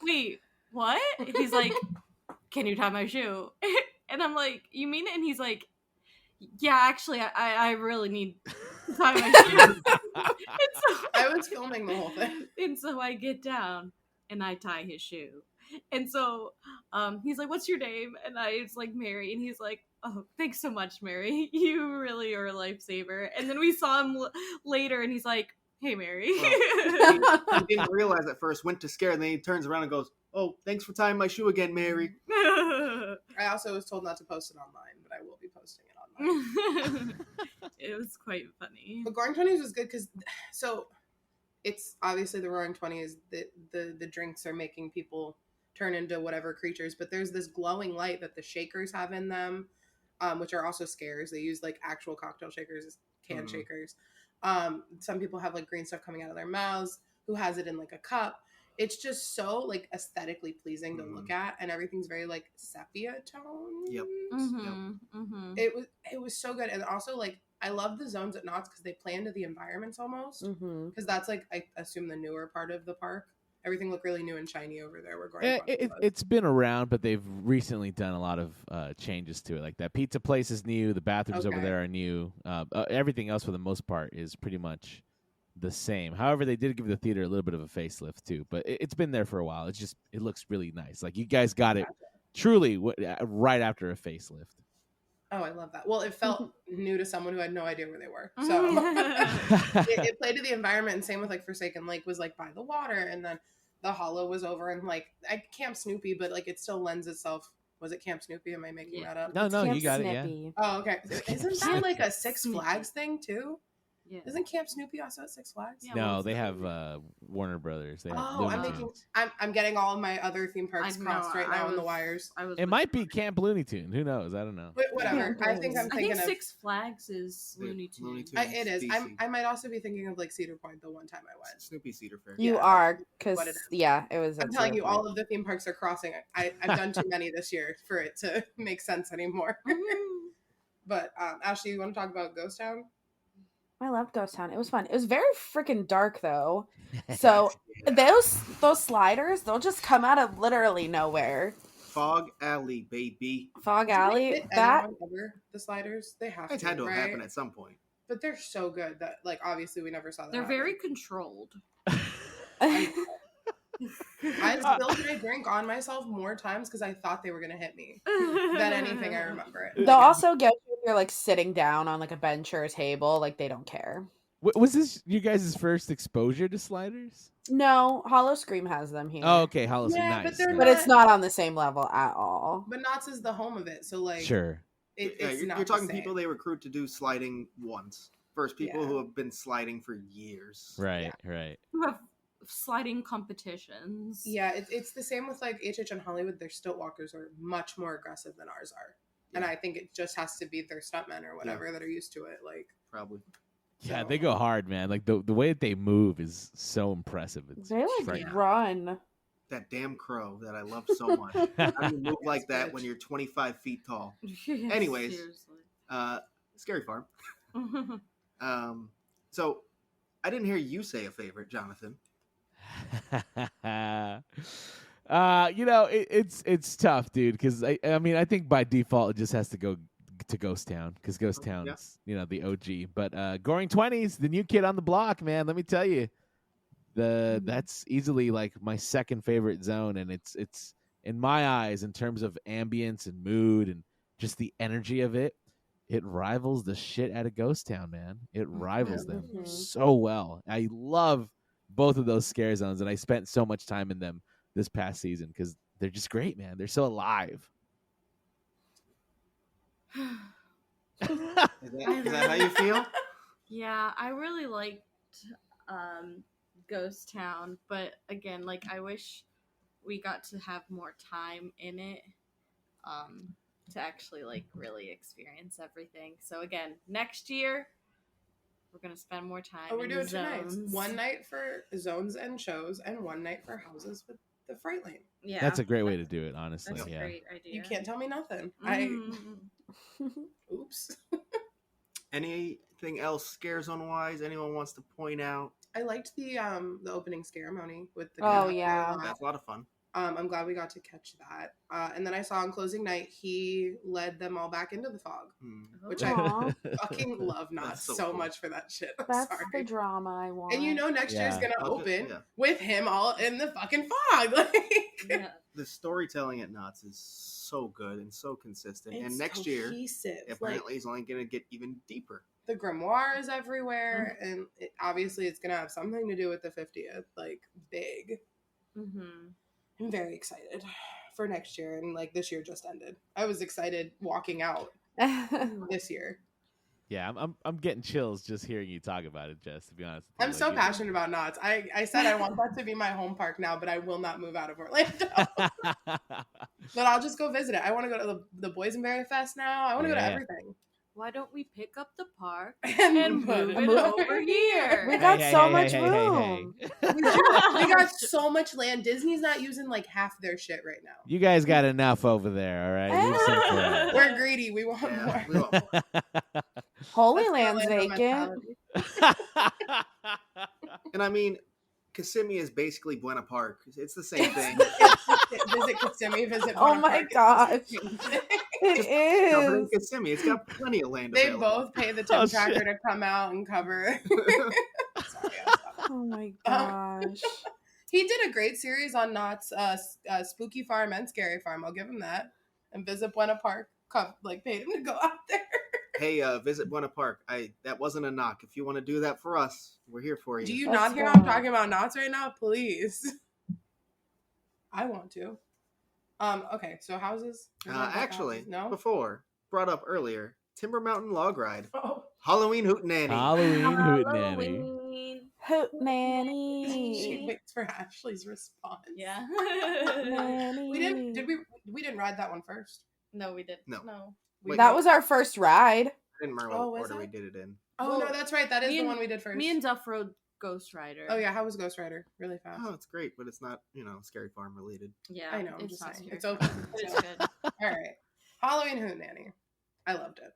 "Wait, what?" He's like, "Can you tie my shoe?" And I'm like, "You mean it?" And he's like, "Yeah, actually, I really need to tie my shoe." I was filming the whole thing. And so I get down and I tie his shoe. And so he's like, "What's your name?" And I was like, "Mary." And he's like, "Oh, thanks so much, Mary. You really are a lifesaver." And then we saw him later and he's like, "Hey, Mary." He didn't realize at first, went to scare, and then he turns around and goes, "Oh, thanks for tying my shoe again, Mary." I also was told not to post it online, but I will be posting it online. It was quite funny. But Goring 20s was good because, so it's obviously the Roaring 20s. The drinks are making people turn into whatever creatures, but there's this glowing light that the shakers have in them, which are also scares. They use like actual cocktail shakers, can shakers. Some people have like green stuff coming out of their mouths. Who has it in like a cup? It's just so like aesthetically pleasing to look at, and everything's very like sepia tones. Yep. It was so good, and also like I love the zones at Knott's because they play into the environments almost. Because that's like I assume the newer part of the park. Everything looked really new and shiny over there. We're going. It's been around, but they've recently done a lot of changes to it. Like that pizza place is new. The bathrooms over there are new. Everything else, for the most part, is pretty much the same. However, they did give the theater a little bit of a facelift too. But it's been there for a while. It looks really nice. Like you guys got it truly right after a facelift. Oh, I love that. Well, it felt new to someone who had no idea where they were. So it played to the environment, and same with like Forsaken Lake was like by the water, and then the Hollow was over and like Camp Snoopy, but like it still lends itself. Was it Camp Snoopy? Am I making that up? No, Camp you got Snippy. it. Yeah. Oh, okay. Isn't that like a Six Flags thing too? Yeah. Isn't Camp Snoopy also at Six Flags? Yeah, No, what's they the have movie? Warner Brothers. They have Oh, Looney Tunes. I'm getting all of my other theme parks I know, crossed right I now on the was- wires. I was It might be Camp Looney Tune. Who knows? I don't know. But whatever. Yeah, I think I'm I thinking think of. Six Flags is Looney Tunes. Looney Tunes. It is. DC. I might also be thinking of like Cedar Point the one time I went. Snoopy Cedar Fair. You Yeah, are, because what it is. it was. I'm at telling Cedar you, all Point. of the theme parks are crossing. I've done too many this year for it to make sense anymore. But Ashley, you want to talk about Ghost Town? I loved Ghost Town. It was fun. It was very freaking dark though. So those sliders, they'll just come out of literally nowhere. Fog Alley, baby. Fog Did they Alley, hit that anyone ever, the sliders, they have It's to, had to have right? happened at some point. But they're so good that like obviously we never saw that. They're happen. very controlled. I spilled my drink on myself more times because I thought they were gonna hit me than anything I remember it. They'll also get you if you're like sitting down on like a bench or a table. Like they don't care. Was this you guys' first exposure to sliders? No, Hollow Scream has them here. Oh, okay, Hollow's Yeah, nice. but they're But it's not on the same level at all. But Knott's is the home of it, so like Sure. it's you're not talking the same. people they recruit to do sliding once. First, people who have been sliding for years. Right, right. Who have sliding competitions. Yeah, it's the same with like HHN Hollywood. Their stilt walkers are much more aggressive than ours are. Yeah. And I think it just has to be their stuntmen or whatever that are used to it. Like Probably. Yeah, So- they go hard, man. Like the way that they move is so impressive. It's They like frightening. run. That damn crow that I love so much. How do you move like that when you're 25 feet tall? Anyways, Seriously. Scary Farm. So I didn't hear you say a favorite, Jonathan. It's tough, dude. Because I mean, I think by default it just has to go to Ghost Town because Ghost Town's the OG. But Goring 20s, the new kid on the block, man. Let me tell you, that's easily like my second favorite zone, and it's in my eyes in terms of ambience and mood and just the energy of it. It rivals the shit out of Ghost Town, man. It rivals them so well. I love both of those scare zones, and I spent so much time in them this past season because they're just great, man. They're so alive. Is that how you feel? Yeah, I really liked Ghost Town, but again, like I wish we got to have more time in it to actually like really experience everything. So again, next year we're gonna spend more time. we're in doing the 2 nights. zones. 1 night for zones and shows, and 1 night for houses with the freight lane. Yeah, That's a great way to do it, honestly. That's a Yeah. great idea. You can't tell me nothing. Oops. Anything else scare zone wise? Anyone wants to point out? I liked the opening ceremony with the Oh, conductor yeah. and all That's a lot of fun. I'm glad we got to catch that. And then I saw on closing night, he led them all back into the fog, which Aw. I fucking love Knott That's so so cool. much for that shit. I'm That's sorry. the drama I want. And you know next year's Yeah. gonna open Yeah. with him all in the fucking fog. Like Yeah. The storytelling at Knott's is so good and so consistent. it's and next year, cohesive. apparently, is only going to get even deeper. The grimoire is everywhere, and obviously it's gonna have something to do with the 50th. Like big. Mm-hmm. I'm very excited for next year, and like this year just ended. I was excited walking out this year. Yeah, I'm getting chills just hearing you talk about it, Jess, to be honest with you. I'm Like, so passionate about Knott's. I said I want that to be my home park now, but I will not move out of Orlando. But I'll just go visit it. I want to go to the Boysenberry Fest now. I want to go to Yeah. everything. Why don't we pick up the park And and put move it it over here? We got so much room. We got so much land. Disney's not using like half their shit right now. You guys got enough over there, all right? Leave some for us. We're greedy. We want Yeah, more. we want more. Holy That's Land's Orlando vacant. mentality. And I mean, Kissimmee is basically Buena Park. It's the same thing. Visit Kissimmee. Visit. Oh Buena my Park. gosh. Cover It in is. Kissimmee. It's got plenty of land They available. both pay the Oh, tip tracker shit. to come out and cover. Sorry, I'll stop. Oh my gosh. He did a great series on Knott's Spooky Farm and Scary Farm. I'll give him that. And Visit Buena Park paid him to go out there. Hey, visit Buena Park. That wasn't a knock. If you want to do that for us, we're here for you. Do you Let's not hear go. I'm talking about Knott's right now? Please. I want to. Okay, so houses? Actually, Houses? No? before brought up earlier, Timber Mountain Log Ride, Oh. Halloween Hootenanny. Halloween Hootenanny. Halloween. Hoot She nanny. waits for Ashley's response. Yeah. Nanny. We didn't ride that one first. No, we didn't. No. We Wait, That was our first ride. I didn't remember Oh, what was order we it? did it in. Oh Well, no, that's right. That is me the and- one we did first. Me and Duff rode Ghost Rider. Oh yeah, how was Ghost Rider? Really fast. Oh, it's great, but it's not, Scary Farm related. Yeah, I know. I'm it's just not saying. scary. It's open. But it's So- good. All right. Halloween Hootenanny. I loved it.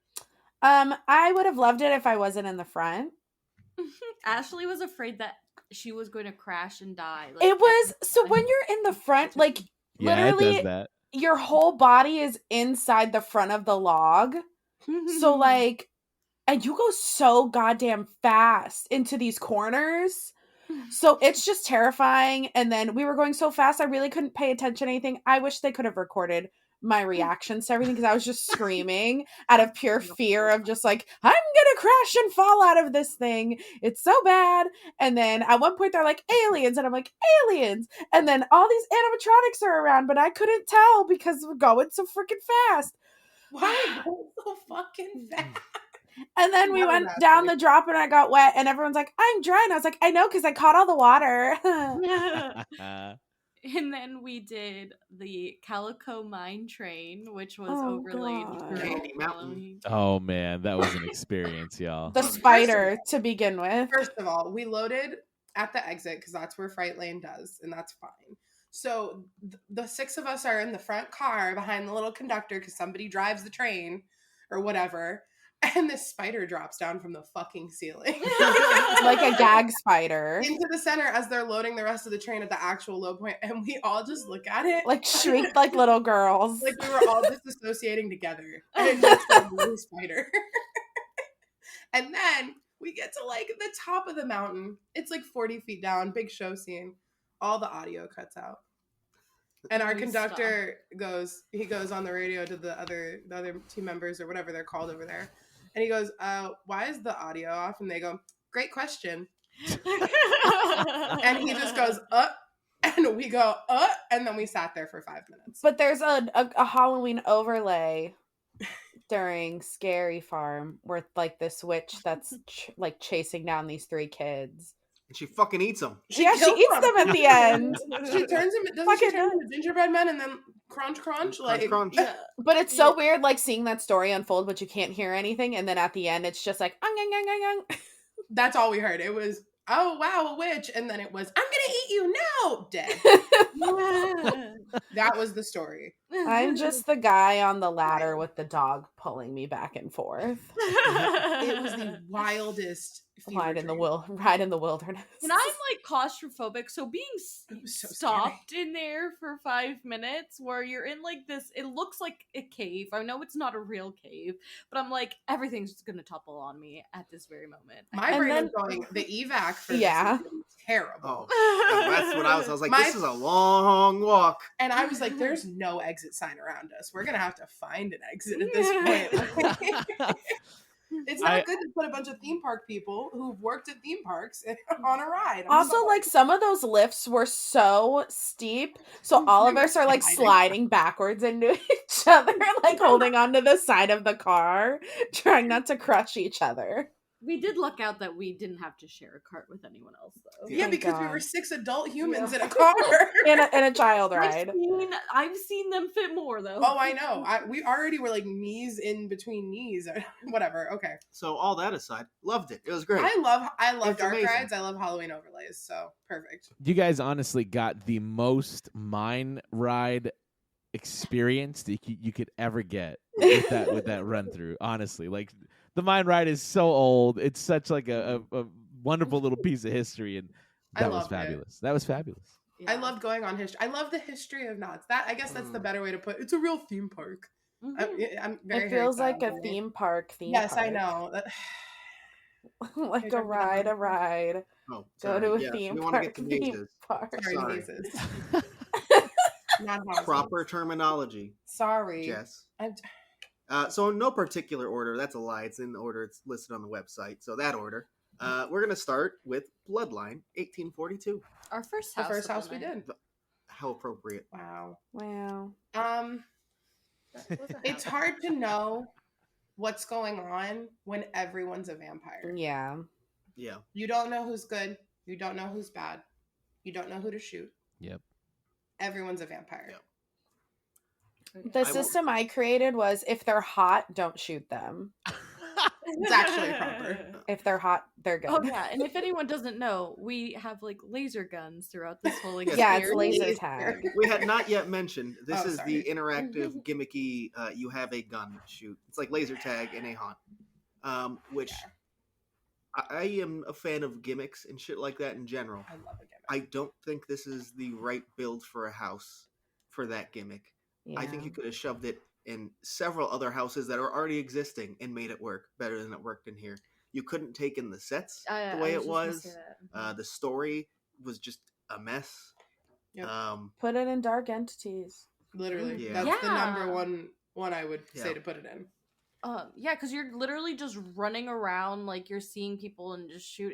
I would have loved it if I wasn't in the front. Ashley was afraid that she was going to crash and die. It was so when you're in the front, like Yeah, it literally does that. your whole body is inside the front of the log. So like and you go so goddamn fast into these corners. So it's just terrifying. And then we were going so fast, I really couldn't pay attention to anything. I wish they could have recorded my reactions to everything because I was just screaming out of pure fear of just like, I'm gonna crash and fall out of this thing. It's so bad. And then at one point they're like, aliens. And I'm like, aliens. And then all these animatronics are around, but I couldn't tell because we're going so freaking fast. Why go so fucking fast? And then we went down the drop and I got wet and everyone's like, I'm dry. And I was like, I know because I caught all the water. And then we did the Calico Mine Train, which was Oh, overlaid God. for Candy Mountain. Halloween. Oh man, that was an experience, y'all. The spider to begin with. First of all, we loaded at the exit because that's where Fright Lane does, and that's fine. So the 6 of us are in the front car behind the little conductor because somebody drives the train or whatever. And this spider drops down from the fucking ceiling. Like a gag spider. Into the center as they're loading the rest of the train at the actual low point. And we all just look at it. Like shrieked like little girls. Like we were all disassociating together. And it just said blue spider. And then we get to like the top of the mountain. It's like 40 feet down, big show scene. All the audio cuts out. And our conductor goes on the radio to the other team members or whatever they're called over there. And he goes, why is the audio off? And they go, great question. And he just goes, and we go, and then we sat there for 5 minutes. But there's a Halloween overlay during Scary Farm where like this witch that's like chasing down these 3 kids. And she fucking eats them. She eats them at the end. She turns him, doesn't she turn into gingerbread men and then crunch, like crunch. Yeah. But it's so weird, like seeing that story unfold, but you can't hear anything, and then at the end, it's just like, That's all we heard. It was, oh wow, a witch, and then it was, I'm gonna eat you now, dead. That was the story. I'm just the guy on the ladder with the dog pulling me back and forth. It was the wildest Ride in the wilderness. And I'm like claustrophobic, so being so stopped in there for 5 minutes where you're in like this, it looks like a cave. I know it's not a real cave, but I'm like, everything's just gonna topple on me at this very moment. My brain was going, the evac for this is terrible. Oh, that's what I was like, this is a long walk. And I was like, there's no exit sign around us. We're gonna have to find an exit at this point. It's not good to put a bunch of theme park people who've worked at theme parks on a ride. Also, like some of those lifts were so steep, so all of us are like sliding backwards into each other, like holding onto the side of the car, trying not to crush each other. We did luck out that we didn't have to share a cart with anyone else, though. Yeah, because we were 6 adult humans in a car. in a child ride. I've seen them fit more, though. Oh, I know. We already were like knees in between knees. Whatever. Okay. So all that aside, loved it. It was great. I love It's dark amazing. rides. I love Halloween overlays. So perfect. You guys honestly got the most mine ride experience that you could ever get with that run through. Honestly, like the mine ride is so old. It's such like a wonderful little piece of history, and that was fabulous. That was fabulous. Yeah. I loved going on history. I love the history of Knott's. I guess that's the better way to put it. It's a real theme park. Mm-hmm. I'm very. It feels like a theme park. Yes, I know. Like a ride. Oh, go to a yes, theme we park. want to get to mazes. Sorry, mazes. Not Proper terminology. Sorry, Jess. So in no particular order. That's a lie. It's in the order it's listed on the website. So that order. We're gonna start with Bloodline, 1842. Our first the house. first house we did. How appropriate. Wow. It's hard to know what's going on when everyone's a vampire. Yeah. Yeah. You don't know who's good. You don't know who's bad. You don't know who to shoot. Yep. Everyone's a vampire. Yep. The system I created was if they're hot, don't shoot them. It's actually proper. If they're hot, they're good. Oh yeah, and if anyone doesn't know, we have like laser guns throughout this whole experience. Yeah, it's laser tag. We had not yet mentioned this is sorry. the interactive gimmicky. You have a gun shoot. It's like laser tag in a haunt, which I am a fan of gimmicks and shit like that in general. I love a gimmick. I don't think this is the right build for a house for that gimmick. Yeah. I think you could have shoved it in several other houses that are already existing and made it work better than it worked in here. You couldn't take in the sets I the way was it just gonna was. say that. The story was just a mess. Yep. Put it in Dark Entities. Literally, Yeah. that's the Yeah. number one I would say Yeah. to put it in. Yeah, because you're literally just running around, like you're seeing people and just shoot.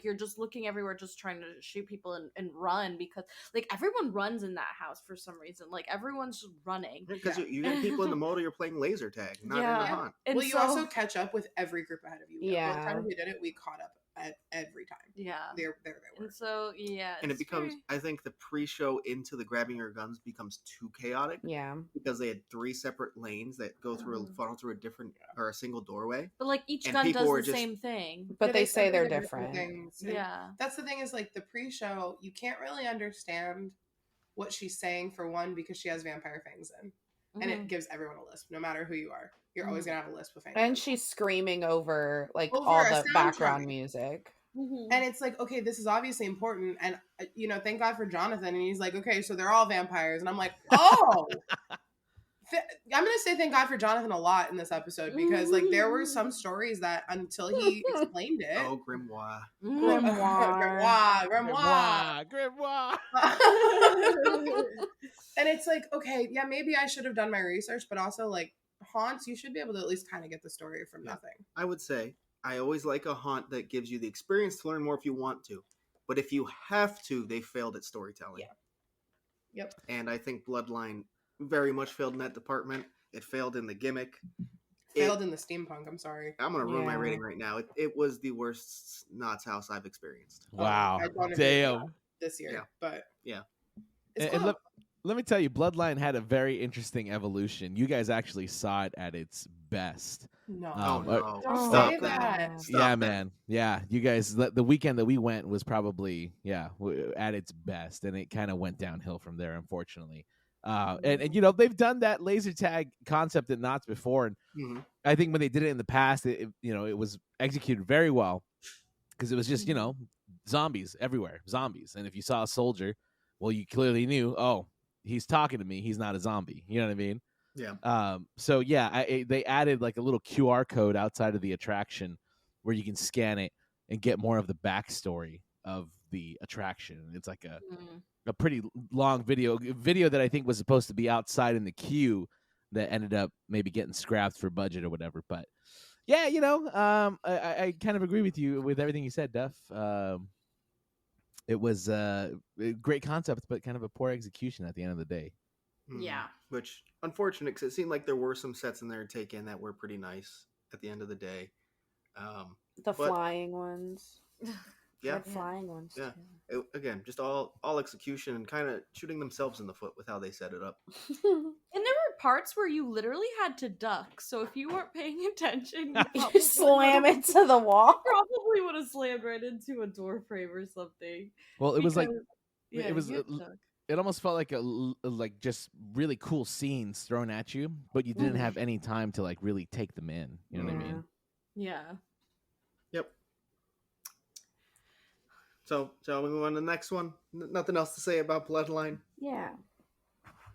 You're just looking everywhere, just trying to shoot people and run, because like everyone runs in that house for some reason. Like everyone's just running. Because Yeah. you get people in the motor, you're playing laser tag, not in the Yeah. haunt. And Well, you so- also catch up with every group ahead of you. Yeah. Both times we did it, we caught up at every time. Yeah. There they were. And so yeah, And it it's becomes, very- I think the pre-show into the grabbing your guns becomes too chaotic Yeah. because they had 3 separate lanes that go through funnel through a different or a single doorway. But like each and gun people does were the just- same thing. But Yeah, they say said they're did different. things, and Yeah. that's the thing is like the pre-show, you can't really understand what she's saying for one because she has vampire fangs in, and Mhm. it gives everyone a lisp, no matter who you are. You're always gonna have a lisp with fangs. And she's screaming over like Over all a the background soundtrack. music. Mhm. And it's like, okay, this is obviously important, and thank God for Jonathan. And he's like, okay, so they're all vampires, and I'm like, oh. I'm gonna say thank God for Jonathan a lot in this episode because like there were some stories that until he explained it, Oh, Grimoire. Mhm. Grimoire. Grimoire. And it's like, okay, yeah, maybe I should have done my research, but also like haunts, you should be able to at least kind of get the story from Yeah. nothing. I would say I always like a haunt that gives you the experience to learn more if you want to. But if you have to, they failed at storytelling. Yeah. Yep. And I think Bloodline very much failed in that department. It failed in the gimmick. Failed in the steampunk. I'm sorry. I'm going to ruin my Yeah. rating right now. It was the worst Knott's house I've experienced. Wow. I don't agree with Damn. this year, Yeah. but Yeah. it's And cool. let me tell you, Bloodline had a very interesting evolution. You guys actually saw it at its best. No, Oh, no. don't Stop say that. Stop yeah, that. man. Yeah, you guys. The weekend that we went was probably at its best, and it kind of went downhill from there, unfortunately. And they've done that laser tag concept at Knott's before, and Mhm. I think when they did it in the past, it was executed very well because it was just zombies everywhere, zombies, and if you saw a soldier, well, you clearly knew, oh, he's talking to me, he's not a zombie. You know what I mean? Yeah. So yeah, they added like a little QR code outside of the attraction where you can scan it and get more of the backstory of the attraction. It's like Mhm. a pretty long video that I think was supposed to be outside in the queue that ended up maybe getting scrapped for budget or whatever. But yeah, I kind of agree with you with everything you said, Duff. It was a great concept, but kind of a poor execution at the end of the day. Mhm. Yeah. Which, unfortunate, because it seemed like there were some sets in there to take in that were pretty nice at the end of the day. The But- flying ones. Yeah. The flying ones. Yeah. too. Again, just all execution and kind of shooting themselves in the foot with how they set it up. And there were parts where you literally had to duck. So if you weren't paying attention, You slam into the wall. probably would have slammed right into a door frame or something. Well, it was like Because- yeah, it was you had to duck. it almost felt like like just really cool scenes thrown at you, but you didn't have any time to like really take them in. You know what I mean? Yeah. Yep. So, shall we move on to the next one? Nothing else to say about Bloodline. Yeah.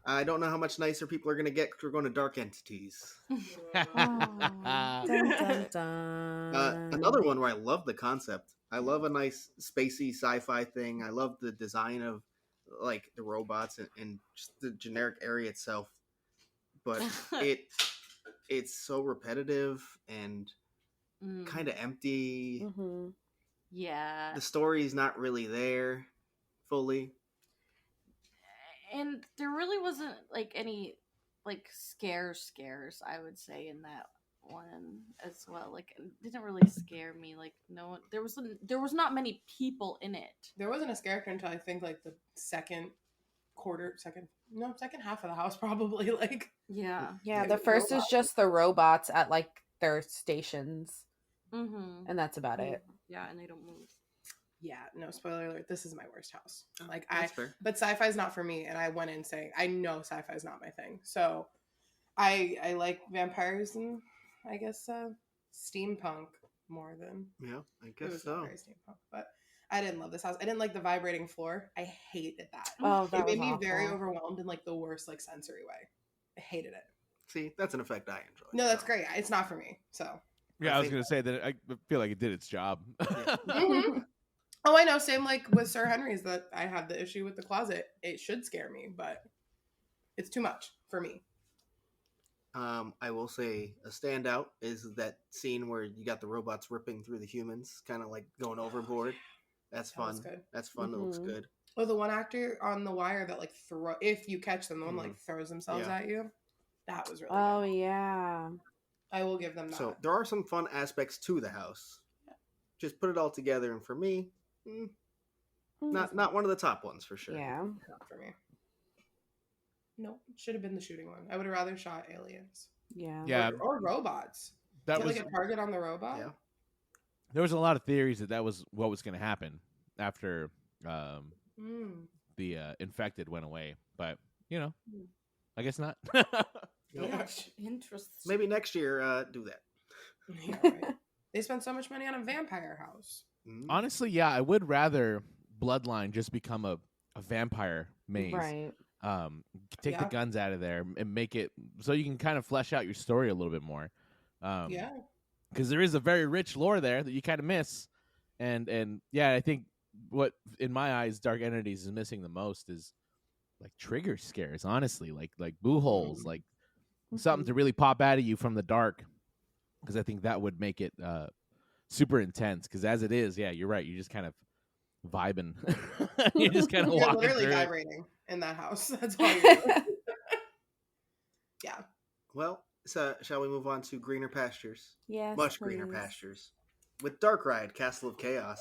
I don't know how much nicer people are going to get because we're going to Dark Entities. Dun, dun, dun. Another one where I love the concept. I love a nice spacey sci-fi thing. I love the design of like the robots and just the generic area itself. But it's so repetitive and Mm, kind of empty. Mhm. yeah. The story's not really there fully. And there really wasn't like any like scares, I would say, in that one as well. Like it didn't really scare me. Like no one, there was not many people in it. There wasn't a scare until I think like the second half of the house probably. Like Yeah. Yeah, It the was first is robots. just the robots at like their stations, Mm-hmm. and that's about it. Yeah, and they don't move. yeah, no spoiler alert. This is my worst house. Like That's fair. but sci-fi is not for me, and I went in saying I know sci-fi is not my thing. So I like vampires and I guess steampunk more than Yeah, I it guess was not so. very steampunk. But I didn't love this house. I didn't like the vibrating floor. I hated that. Oh, that It made was me very awful. overwhelmed in like the worst like sensory way. I hated it. See, that's an effect I enjoy. No, that's so. great. It's not for me. So Yeah, I was gonna say that I feel like it did its job. Yeah. Mm-hmm. Oh, I know. Same like with Sir Henry's that I had the issue with the closet. It should scare me, but it's too much for me. I will say a standout is that scene where you got the robots ripping through the humans, kind of like going overboard. That's That was fun. good. That's fun. It looks good. Oh, the one actor on The Wire that like if you catch them, the one like throws themselves at you. That was really good. Oh yeah. I will give them that. So there are some fun aspects to the house. Yeah. Just put it all together, and for me, not one of the top ones for sure. Yeah. Not for me. No, should have been the shooting one. I would have rather shot aliens. Yeah. Yeah. Or robots. That Get was like a target on the robot. Yeah. There was a lot of theories that was what was going to happen after the infected went away, but I guess not. Yeah. Interesting. Maybe next year, do that. Yeah, right. They spent so much money on a vampire house. Honestly, yeah, I would rather Bloodline just become a vampire maze. Right. Take the guns out of there and make it so you can kind of flesh out your story a little bit more. Yeah. Because there is a very rich lore there that you kind of miss. And yeah, I think what, in my eyes, Dark Entities is missing the most is like trigger scares, honestly, like boo holes, like something to really pop out of you from the dark. Because I think that would make it super intense. Because as it is, yeah, you're right. You're just kind of vibing. You're just kind of You're walking literally through it. vibrating in that house. That's all you're doing. Yeah. Well, so shall we move on to greener pastures? Yes. Much greener pastures. With Dark Ride, Castle of Chaos.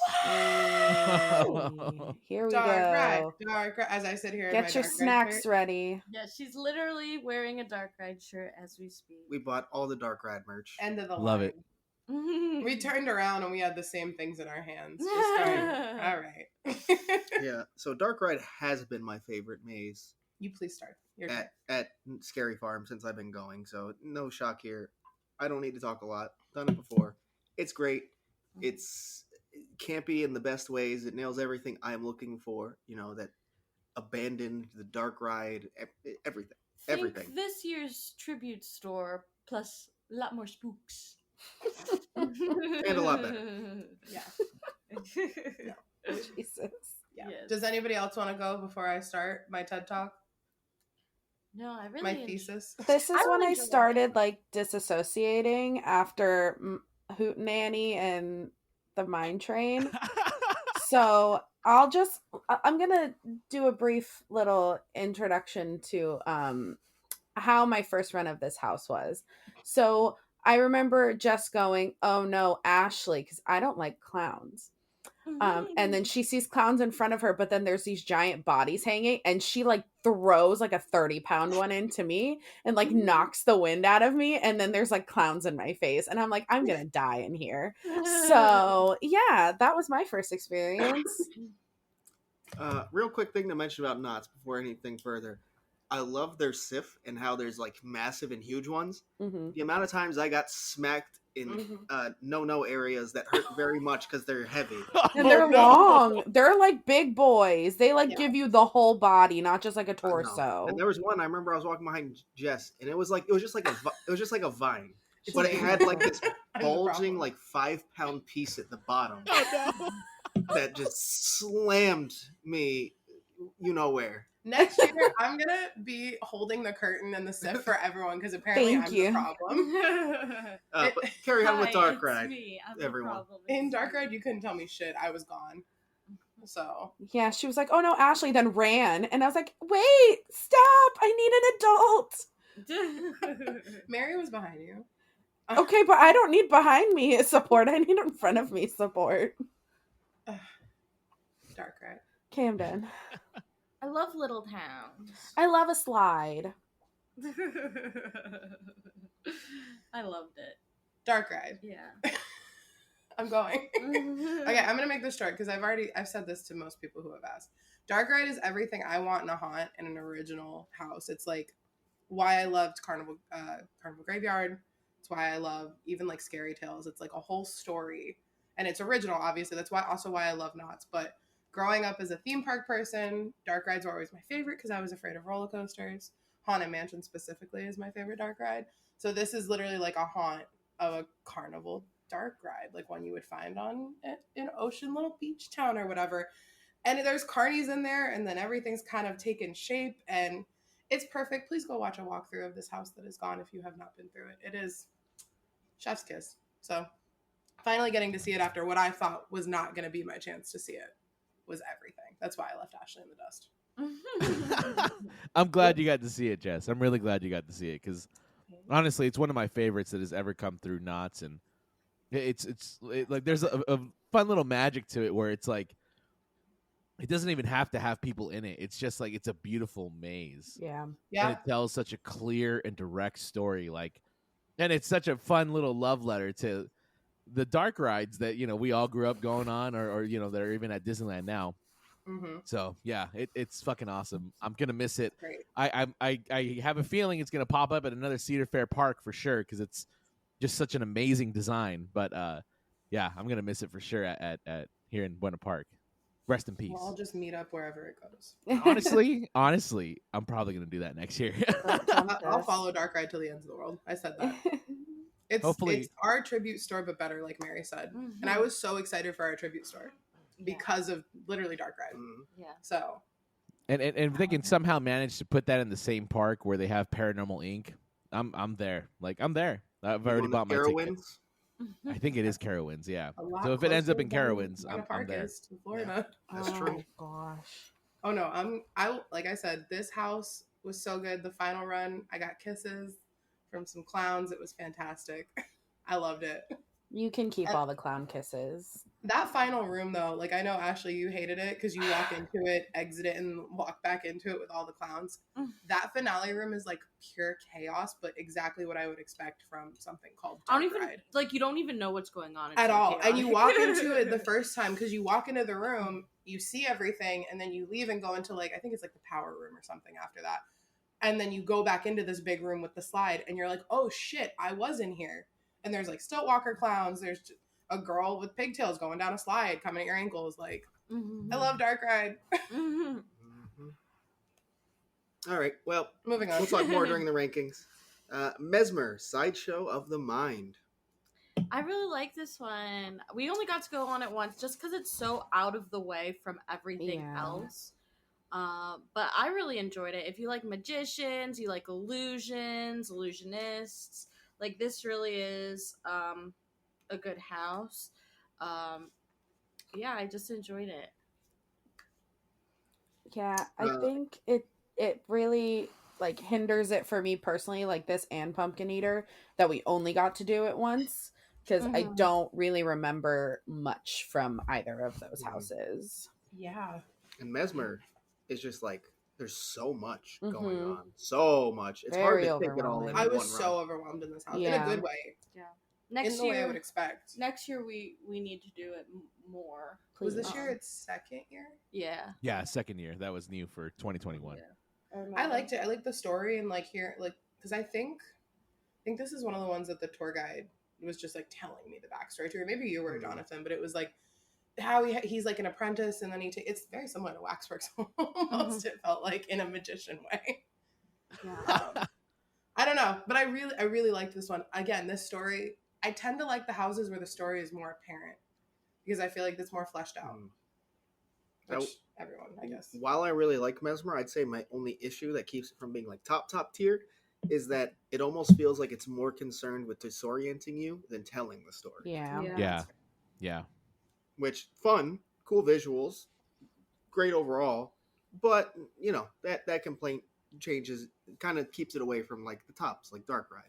Here we Dark go. Ride. As I sit here. Get your snacks ready. Yeah, she's literally wearing a Dark Ride shirt as we speak. We bought all the Dark Ride merch. End of the Love line. it. We turned around and we had the same things in our hands. Just going, all right. Yeah, so Dark Ride has been my favorite maze You please start. at Scary Farm since I've been going, so no shock here. I don't need to talk a lot. Done it before. It's great. It's campy in the best ways. It nails everything I'm looking for. That abandoned, the Dark Ride, everything. Everything. This year's tribute store plus a lot more spooks. And a lot better. Yeah. Jesus. Yeah. Yes. Does anybody else want to go before I start my TED Talk? No, I really My thesis? This is I when really I enjoy started like disassociating after Hootenanny and the Mine Train. So I'm gonna do a brief little introduction to how my first run of this house was. So I remember just going, "Oh no, Ashley," because I don't like clowns. And then she sees clowns in front of her, but then there's these giant bodies hanging, and she like throws like a 30-pound one into me and like knocks the wind out of me, and then there's like clowns in my face, and I'm like, I'm gonna die in here. So yeah, that was my first experience. Real quick thing to mention about Knotts before anything further. I love their SIF and how there's like massive and huge ones. Mm-hmm. The amount of times I got smacked in no areas that hurt very much because they're heavy. And they're long. They're like big boys. They like give you the whole body, not just like a torso. And there was one I remember I was walking behind Jess, and it was just like a vine, but it had like this bulging like 5-pound piece at the bottom that just slammed me, where. Next year, I'm going to be holding the curtain and the SIF for everyone because apparently I'm the problem. But carry on with Dark It's Ride, me. I'm the everyone. problem. In Dark Ride, you couldn't tell me shit. I was gone. So. Yeah, she was like, "Oh no, Ashley," then ran. And I was like, "Wait, stop. I need an adult." Mary was behind you. Okay, but I don't need behind me support. I need in front of me support. Dark Ride. Camden. I love little towns. I love a slide. I loved it. Dark Ride. Yeah. I'm going. Okay, I'm gonna make this short because I've said this to most people who have asked. Dark Ride is everything I want in a haunt in an original house. It's like why I loved Carnival Graveyard. It's why I love even like Scary Tales. It's like a whole story, and it's original. Obviously, that's why I love Knotts. But growing up as a theme park person, Dark Rides were always my favorite because I was afraid of roller coasters. Haunted Mansion specifically is my favorite Dark Ride. So this is literally like a haunt of a carnival dark ride, like one you would find on an ocean little beach town or whatever. And there's carnies in there, and then everything's kind of taken shape, and it's perfect. Please go watch a walkthrough of this house that is gone if you have not been through it. It is chef's kiss. So finally getting to see it after what I thought was not going to be my chance to see it was everything. That's why I left Ashley in the dust. I'm glad you got to see it, Jess. I'm really glad you got to see it because honestly, it's one of my favorites that has ever come through Knott's, and it's like there's a fun little magic to it where it's like it doesn't even have to have people in it. It's just like it's a beautiful maze. Yeah. Yeah. And it tells such a clear and direct story, like, and it's such a fun little love letter to the dark rides that we all grew up going on, or that are even at Disneyland now. Mm-hmm. So yeah, it's fucking awesome. I'm gonna miss it. Great. I have a feeling it's gonna pop up at another Cedar Fair park for sure because it's just such an amazing design. But yeah, I'm gonna miss it for sure at here in Buena Park. Rest in peace. Well, I'll just meet up wherever it goes. Honestly, I'm probably gonna do that next year. I'll follow Dark Ride till the ends of the world. I said that. Hopefully. It's our tribute store, but better, like Mary said. Mm-hmm. And I was so excited for our tribute store because of literally Dark Ride. Yeah. So. And if they can somehow manage to put that in the same park where they have Paranormal Inc., I'm there. Like I'm there. I've already bought my ticket. I think it is Carowinds, yeah. So if it ends up in Carowinds, I'm there. To Florida. Yeah, that's true. Gosh. Oh no, I like I said, this house was so good. The final run, I got kisses from some clowns. It was fantastic. I loved it. You can keep all the clown kisses. That final room though, like I know Ashley, you hated it because you walk into it, exit it, and walk back into it with all the clowns. That finale room is like pure chaos, but exactly what I would expect from something called Dark Ride. You don't even know what's going on. It's At so all. chaotic. And you walk into it the first time because you walk into the room, you see everything, and then you leave and go into like I think it's like the power room or something after that. And then you go back into this big room with the slide, and you're like, oh shit, I was in here. And there's like stilt walker clowns. There's a girl with pigtails going down a slide, coming at your ankles. Like, I love Dark Ride. All right. Well, moving on. We'll talk more during the rankings. Mesmer, Sideshow of the Mind. I really like this one. We only got to go on it once just because it's so out of the way from everything else. But I really enjoyed it. If you like magicians, you like illusions, illusionists, like this really is a good house. Yeah, I just enjoyed it. Yeah, I think it really like hinders it for me personally, like this and Pumpkin Eater, that we only got to do it once because I don't really remember much from either of those houses. Yeah. And Mesmer is just like there's so much going on. So much. It's hard to take it all in. I was so overwhelmed in this house. In a good way. Yeah. Next in the year, way I would expect. Next year we need to do it more. Please. Was this year its second year? Yeah. Yeah, second year. That was new for 2021. Yeah. I liked it. I liked the story and like here, like because I think this is one of the ones that the tour guide was just like telling me the backstory to, or maybe you were Jonathan, but it was like how he's like an apprentice and then it's very similar to Waxworks almost. It felt like in a magician way. Yeah. I don't know, but I really liked this one. Again, this story, I tend to like the houses where the story is more apparent because I feel like it's more fleshed out. Which everyone, I guess. While I really like Mesmer, I'd say my only issue that keeps it from being like top tier is that it almost feels like it's more concerned with disorienting you than telling the story. Yeah. Which fun, cool visuals, great overall, but that complaint changes, kind of keeps it away from like the tops, like Dark Ride.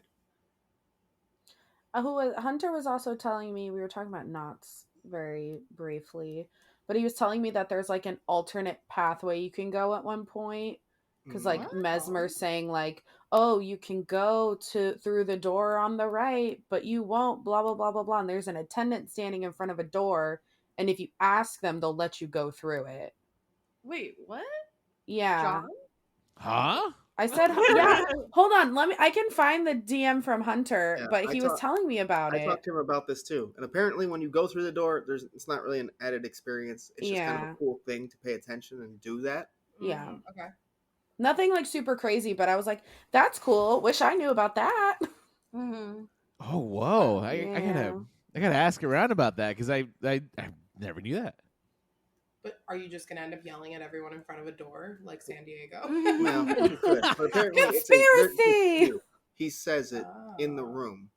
Hunter was also telling me, we were talking about Knott's very briefly, but he was telling me that there's like an alternate pathway you can go at one point. Because like Mesmer's saying like, oh, you can go through the door on the right, but you won't, blah, blah, blah, blah, blah. And there's an attendant standing in front of a door. And if you ask them, they'll let you go through it. Wait, what? Yeah. John? Huh? I said, yeah, hold on. I can find the DM from Hunter, but he was telling me about it. I talked to him about this too. And apparently when you go through the door, it's not really an added experience. It's just kind of a cool thing to pay attention and do that. Yeah. Okay. Nothing like super crazy, but I was like, that's cool. Wish I knew about that. Oh, whoa! I Yeah. gotta ask around about that because I never knew that. But are you just gonna end up yelling at everyone in front of a door like San Diego? Well, you could, but apparently it's Conspiracy! he says it in the Oh. room.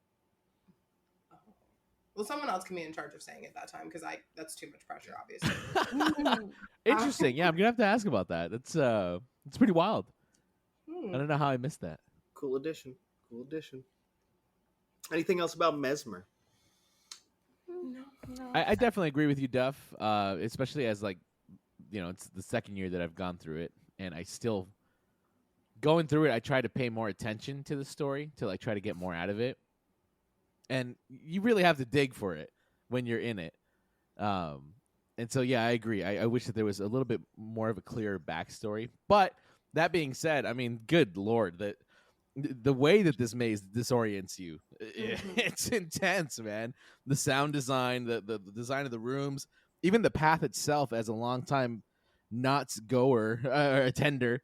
Well, someone else can be in charge of saying it that time because that's too much pressure, obviously. Interesting. Yeah, I'm gonna have to ask about that. It's pretty wild. I don't know how I missed that. Cool addition. Cool addition. Anything else about Mesmer? No. I definitely agree with you, Duff. Especially as it's the second year that I've gone through it, and I still going through it. I try to pay more attention to the story to try to get more out of it, and you really have to dig for it when you're in it. And so yeah, I agree. I wish that there was a little bit more of a clearer backstory. But that being said, I mean, good Lord, the way that this maze disorients you, it's intense, man. The sound design, the design of the rooms, even the path itself. As a longtime Knott's goer or attender,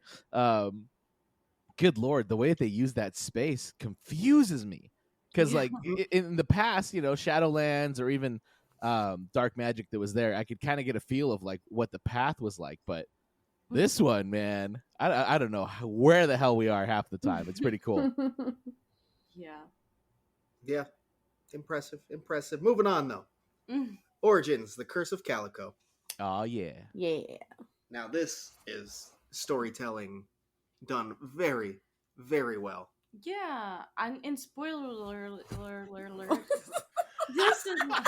good Lord, the way that they use that space confuses me. Because in the past, Shadowlands or even Dark Magic that was there, I could kind of get a feel of what the path was like, but this one, man, I don't know where the hell we are half the time. It's pretty cool. Yeah. Impressive. Moving on, though. Origins, The Curse of Calico. Oh, yeah. Yeah. Now, this is storytelling done very, very well. Yeah, I'm in spoiler alert. This is my...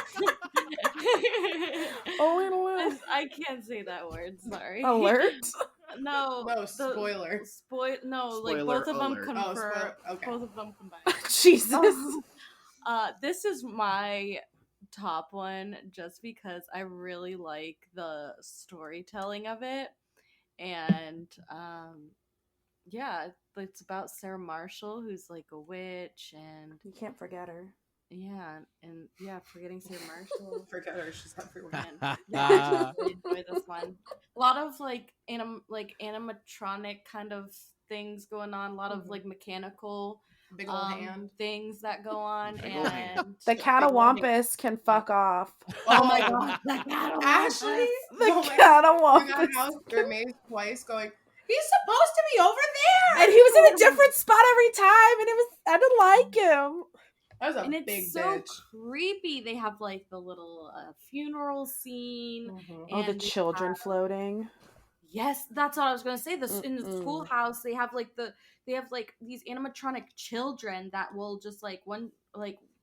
I can't say that word. Sorry. Alert? No, spoiler. Spoiler both of them alert. confirm. Okay. Both of them combined. Jesus. This is my top one just because I really like the storytelling of it, and yeah, it's about Sarah Marshall, who's like a witch, and You can't forget her. forgetting Sarah Marshall. Forget her, she's everywhere. Man, I really enjoy this one. A lot of animatronic kind of things going on. A lot of mechanical Big old hand things that go on, Big ol' hand. and The Catawampus can fuck off. oh my god, the Catawampus. Ashley, The that Catawampus. house they're amazed twice going, he's supposed to be over there, And he was in a different spot every time, and I didn't like him. That was a and big it's so bitch. creepy. They have the little funeral scene. Oh, the and they children have- floating. Yes, that's what I was gonna say. This in the schoolhouse, they have these animatronic children that will just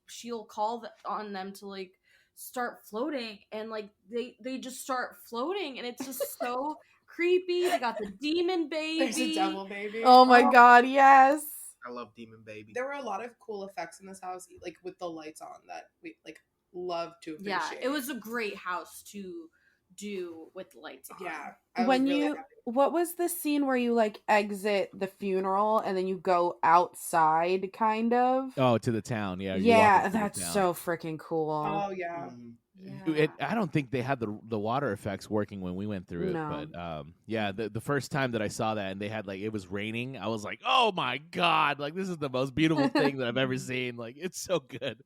she'll call on them to start floating, and they just start floating, and it's just so creepy. They got the demon baby. There's a devil baby. Oh my god, yes. I love Demon Baby. There were a lot of cool effects in this house, with the lights on, that we love to appreciate. Yeah, it was a great house to do with the lights on. Yeah. What was the scene where you exit the funeral and then you go outside, kind of? Oh, to the town, yeah. Yeah, that's so freaking cool. Oh yeah. I don't think they had the water effects working when we went through it, No. but the first time that I saw that and they had it was raining, I was like, oh my god, this is the most beautiful thing that I've ever seen. It's so good.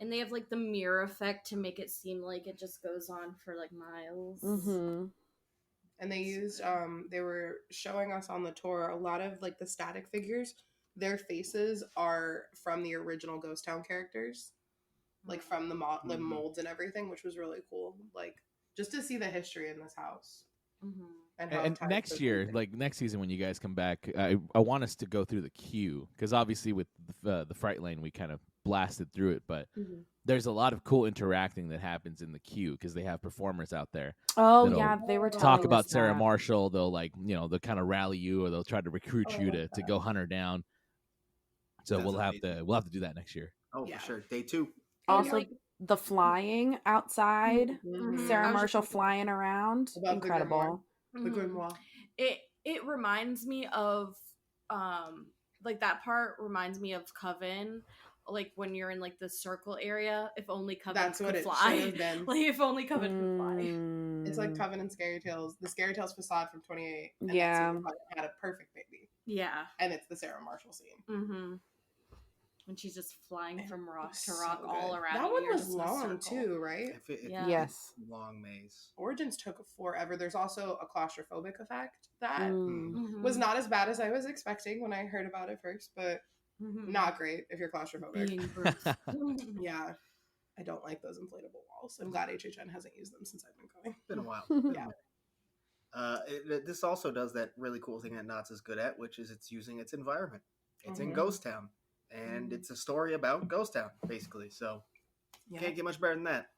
And they have the mirror effect to make it seem like it just goes on for miles. Mm-hmm. And they used they were showing us on the tour a lot of the static figures. Their faces are from the original Ghost Town characters, from the molds and everything, which was really cool. Just to see the history in this house. And next year, next season when you guys come back, I want us to go through the queue, because obviously with the Fright Lane we kind of blasted through it, but there's a lot of cool interacting that happens in the queue because they have performers out there. Oh yeah, they were talk about Sarah Marshall. They'll they'll kind of rally you, or they'll try to recruit you to go hunt her down. So That's we'll have to do that next year. Oh, for sure. Day 2. Also, the flying outside, Sarah Marshall just flying around, incredible. The grimoire. It reminds me of that part reminds me of Coven, when you're in the circle area. If only Coven could fly. Should have been. If only Coven could fly. It's like Coven and Scary Tales. The Scary Tales facade from 28. And Yeah. had a perfect baby. Yeah. And it's the Sarah Marshall scene. when she's just flying from rock to So rock all good. around. That you. one You're was just in a long circle. too, right? Yeah. Yes. Long maze. Origins took forever. There's also a claustrophobic effect that Mhm. was not as bad as I was expecting when I heard about it first, but not great if you're claustrophobic. Being Bruce. Yeah. I don't like those inflatable walls. I'm glad HHN hasn't used them since I've been going. It's been a while. Yeah. This also does that really cool thing that Knott's is good at, which is it's using its environment. It's in Mhm. Ghost Town, and it's a story about Ghost Town, basically. So Yeah. can't get much better than that.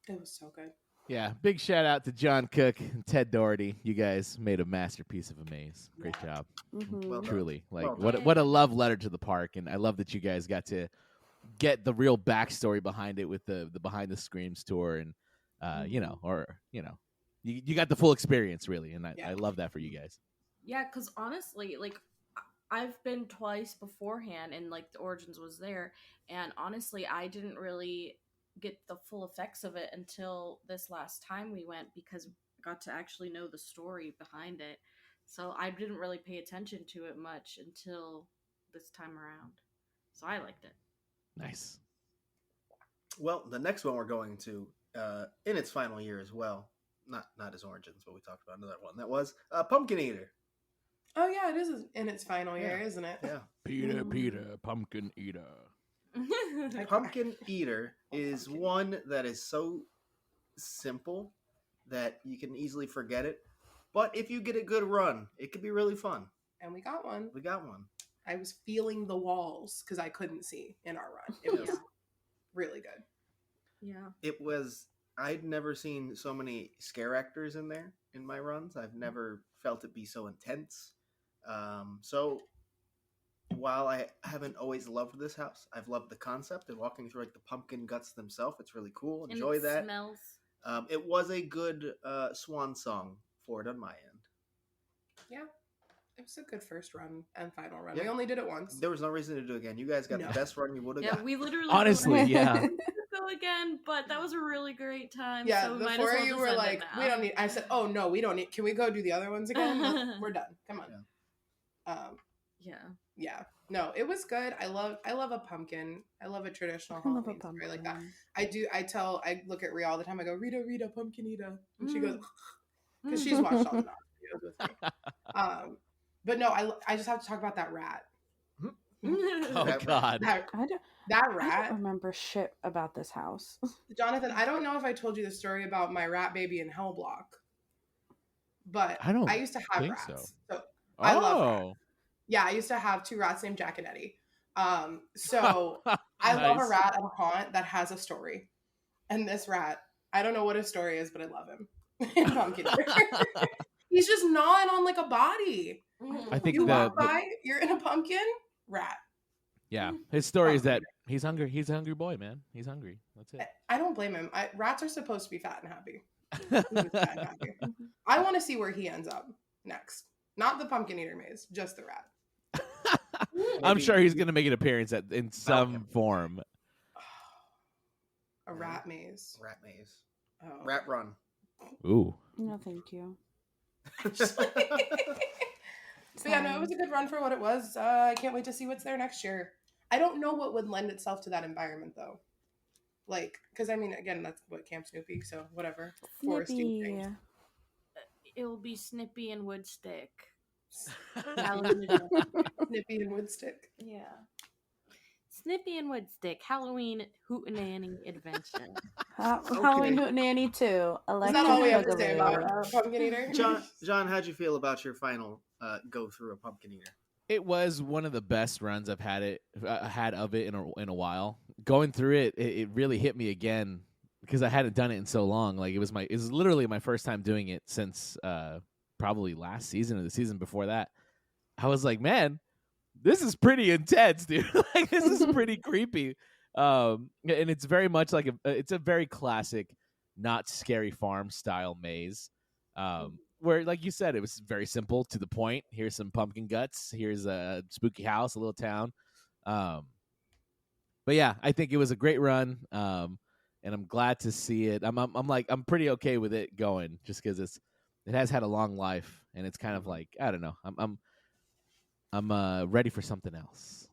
It was so good. Yeah, big shout out to John Cook and Ted Doherty. You guys made a masterpiece of a maze. Great job. Well done. Truly. Like Well what a love letter to the park, and I love that you guys got to get the real backstory behind it with the behind the screams tour, and you got the full experience really, and I love that for you guys. Yeah, because honestly, like I've been twice beforehand, and like the Origins was there, and honestly, I didn't really get the full effects of it until this last time we went, because I got to actually know the story behind it. So I didn't really pay attention to it much until this time around. So I liked it. Nice. Well, the next one we're going to, in its final year as well, not as Origins, but we talked about another one. That was Pumpkin Eater. Oh yeah, it is in its final year, isn't it? Yeah. Peter, Pumpkin Eater. Pumpkin Eater is one that is so simple that you can easily forget it. But if you get a good run, it could be really fun. And we got one. We got one. I was feeling the walls because I couldn't see in our run. It was really good. Yeah. It was. I'd never seen so many scare actors in there in my runs. I've never felt it be so intense. So while I haven't always loved this house, I've loved the concept and walking through like the pumpkin guts themselves. It's really cool. Enjoy and it that. Smells. It was a good swan song for it on my end. Yeah. It was a good first run and final run. Yeah. We only did it once. There was no reason to do it again. You guys got the best run you would have Yeah, got. we literally Honestly, yeah. go again, but that was a really great time. Yeah, so we the might four as well of you just were end it like, now. we don't need. I said, oh no, we don't need. Can we go do the other ones again? No, we're done. Come on. Yeah. No, it was good. I love a pumpkin. I love a traditional Halloween story like that. I look at Rhea all the time. I go, Rita, pumpkin eater, and she goes, because she's watched all the Knott videos with me. But no, I just have to talk about that rat. Oh God. That I rat. don't remember shit about this house. Jonathan, I don't know if I told you the story about my rat baby in Hell Block, but I used to have rats. So I love rats. Yeah, I used to have 2 rats named Jack and Eddie. So I love a rat at a haunt that has a story. And this rat, I don't know what his story is, but I love him. Pumpkin Eater. He's just gnawing on like a body. I think you walk by, you're in a pumpkin, rat. Yeah, his story is that he's hungry. He's a hungry boy, man. He's hungry. That's it. I don't blame him. Rats are supposed to be fat and happy. Fat and happy. I want to see where he ends up next. Not the Pumpkin Eater maze, just the rat. I'm sure he's going to make an appearance in some form. A rat maze. Rat maze. Oh. Rat run. Ooh. No, thank you. But yeah, no, it was a good run for what it was. I can't wait to see what's there next year. I don't know what would lend itself to that environment though. Like, because I mean, again, that's what Camp Snoopy, so whatever. Foresty thing. It will be Snippy and Woodstick. Snippy and Woodstick. Yeah. Snippy and Woodstick, Halloween Hootenanny Adventure. Halloween Hootenanny 2. Is that all we have to say about Pumpkin Eater? John, how'd you feel about your final go through a Pumpkin Eater? It was one of the best runs I've had of it in a while. Going through it really hit me again because I hadn't done it in so long. Like it was literally my first time doing it since probably last season or the season before that. I was like, man, this is pretty intense, dude. Like this is pretty creepy. And it's very much like it's a very classic, not scary farm style maze. Where, like you said, it was very simple to the point. Here's some pumpkin guts. Here's a spooky house, a little town. But yeah, I think it was a great run. And I'm glad to see it. I'm pretty okay with it going just because it has had a long life and it's kind of like, I don't know. I'm ready for something else.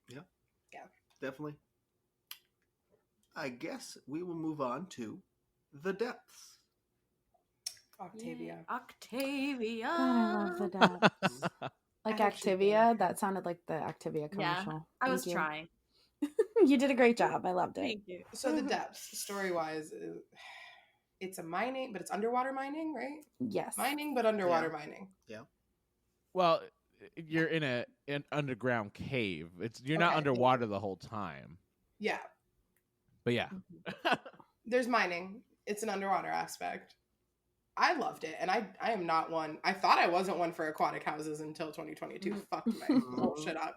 Yeah. Yeah. definitely. I guess we will move on to the depths. Octavia. Yay. Octavia. God, I love the depths. Like I hope she's Activia. That sounded like the Activia Yeah, commercial. I was Thank you. trying. You did a great job. I loved it. Thank you. So the depths, story-wise, it's a mining, but it's underwater mining, right? Yes. Mining, but underwater mining. Yeah. Well, you're in an underground cave. You're not Okay. underwater the whole time. Yeah. But yeah. There's mining. It's an underwater aspect. I loved it, and I am not one. I thought I wasn't one for aquatic houses until 2022 fucked my whole shit up.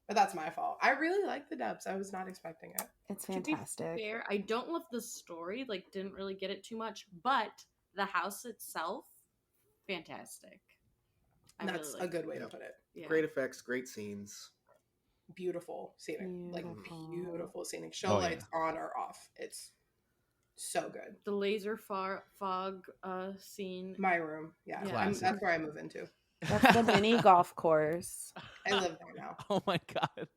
But that's my fault. I really like the depths. I was not expecting it. It's To be fantastic. fair, I don't love the story. Like, didn't really get it too much, but the house itself, fantastic. And that's a good way to put it. Yeah. Great effects, great scenes. Beautiful scenic. Like, Beautiful. beautiful scenic. Show lights on or off. It's so good. The laser fog scene. My room. Yeah. Yeah. That's where I move into. That's the mini golf course. I live there now. Oh my god.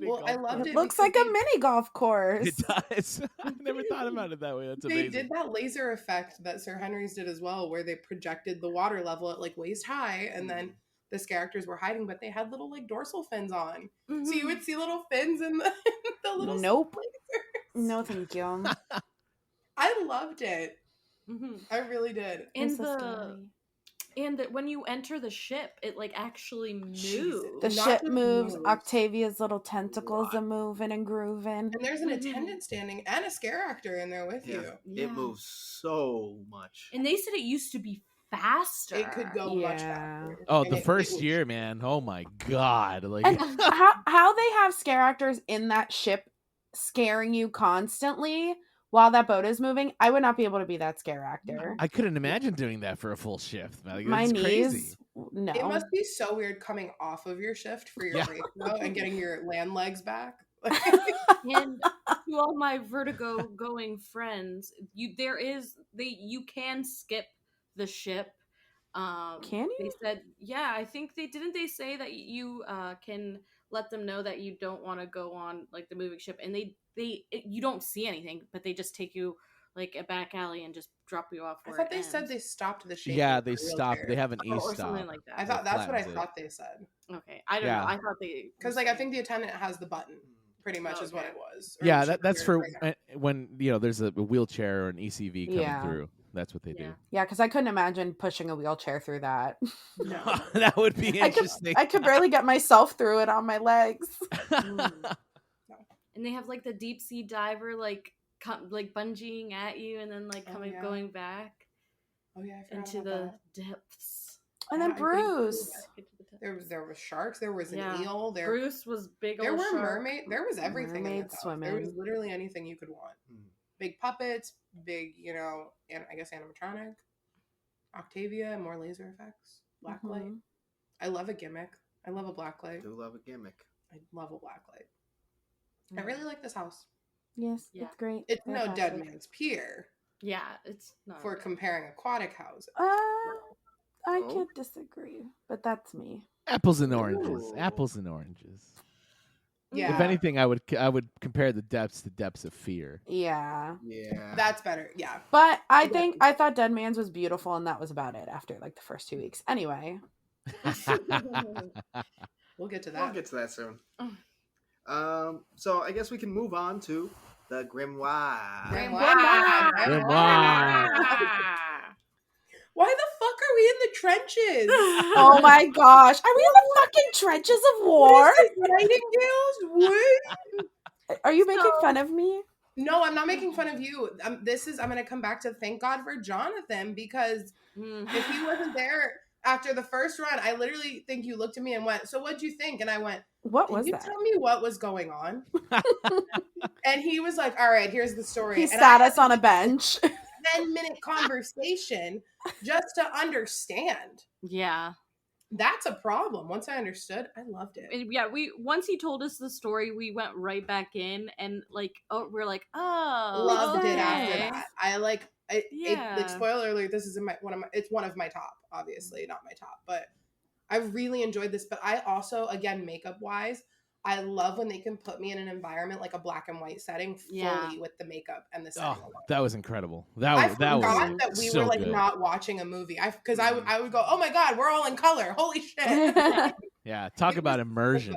Well, I loved It it. looks because like a mini golf course. It does. I never thought about it that way. That's They amazing. did that laser effect that Sir Henry's did as well, where they projected the water level at like waist high, and then the characters were hiding, but they had little like dorsal fins on, so you would see little fins in the, the little. Nope. lasers. No, thank you. I loved it. Mm-hmm. I really did. And It's so scary. when you enter the ship, it like actually moves. Jesus. The Not ship just moves. moves. Octavia's little tentacles are moving and grooving. And there's an attendant standing and a scare actor in there with you. Yeah. It moves so much. And they said it used to be faster. It could go much Yeah. faster. Oh, And the it first was- year, man. Oh my god. Like And how they have scare actors in that ship scaring you constantly while that boat is moving, I would not be able to be that scare actor. I couldn't imagine doing that for a full shift. Like, My that's knees, crazy. no. It must be so weird coming off of your shift for your Yeah. break though, and getting your land legs back. And to all my vertigo going friends, you can skip the ship. Can you? They said, yeah, I think they say that you can let them know that you don't want to go on like the moving ship, and you don't see anything, but they just take you like a back alley and just drop you off. I Where thought it they said ends. they stopped the shape. Yeah, they stopped. They have an or e-stop. something like that. I thought that's what I flattens it. thought they said. Okay, I don't Yeah. know. I thought they Because like I think the attendant has the button. Pretty much is what Okay. it was. Or Yeah, it should that's be for right now. when there's a wheelchair or an ECV coming Yeah. through. That's what they Yeah. Yeah, because I couldn't imagine pushing a wheelchair through that. No. do. That would be interesting. I could barely get myself through it on my legs. And they have like the deep sea diver like like bungeeing at you and then like Oh, coming yeah. going back Oh yeah, I forgot into about the that. depths. And then Yeah, I think Bruce. There was sharks. There was an Yeah. eel. There Bruce was big. there old were shark. mermaid. There was everything. in Mermaids this house. There was swimming. literally anything you could want. Big puppets, big and I guess animatronic. Octavia, more laser effects. Blacklight. Mhm. I love a gimmick. I love a blacklight. I do love a gimmick. I love a blacklight. I really like this house. Yes, Yeah. it's great. It's no Dead Fantastic. Man's Pier Yeah, it's not for comparing aquatic houses. I Oh. can't disagree, but that's me. Apples and oranges. Ooh. Apples and oranges. Yeah, If anything, I would compare the depths to depths of fear. Yeah. Yeah. that's better. Yeah, But I thought Dead Man's was beautiful, and that was about it after like the first 2 weeks. Anyway, we'll get to We'll that. get to that soon. So I guess we can move on to the Grimoire. Grimoire. Grimoire. Why the fuck are we in the trenches? oh my gosh, are we in the fucking trenches of war? What is this, Nightingales? What? Are you making So- fun of me? No, I'm not making fun of you. I'm going to come back to thank God for Jonathan, because if he wasn't there after the first run, I literally think you looked at me and went, "So what'd you think?" And I went, What "Did was you that? tell me what was going on?" And he was like, "All right, here's the story." He And sat I us on a bench. 10-minute conversation just to understand. Yeah. That's a problem. Once I understood, I loved it. And yeah, once he told us the story, we went right back in and like we're like, oh, Loved it after okay. that. I like it, Yeah. like spoiler alert, this is it's one of my top, obviously not my top, but I really enjoyed this. But I also, again, makeup wise, I love when they can put me in an environment like a black and white setting fully with the makeup and the setting alone. That was incredible. I that forgot was that we so were like good. not watching a movie. Because I would go, oh my god, we're all in color. Holy shit. Yeah, talk about immersion.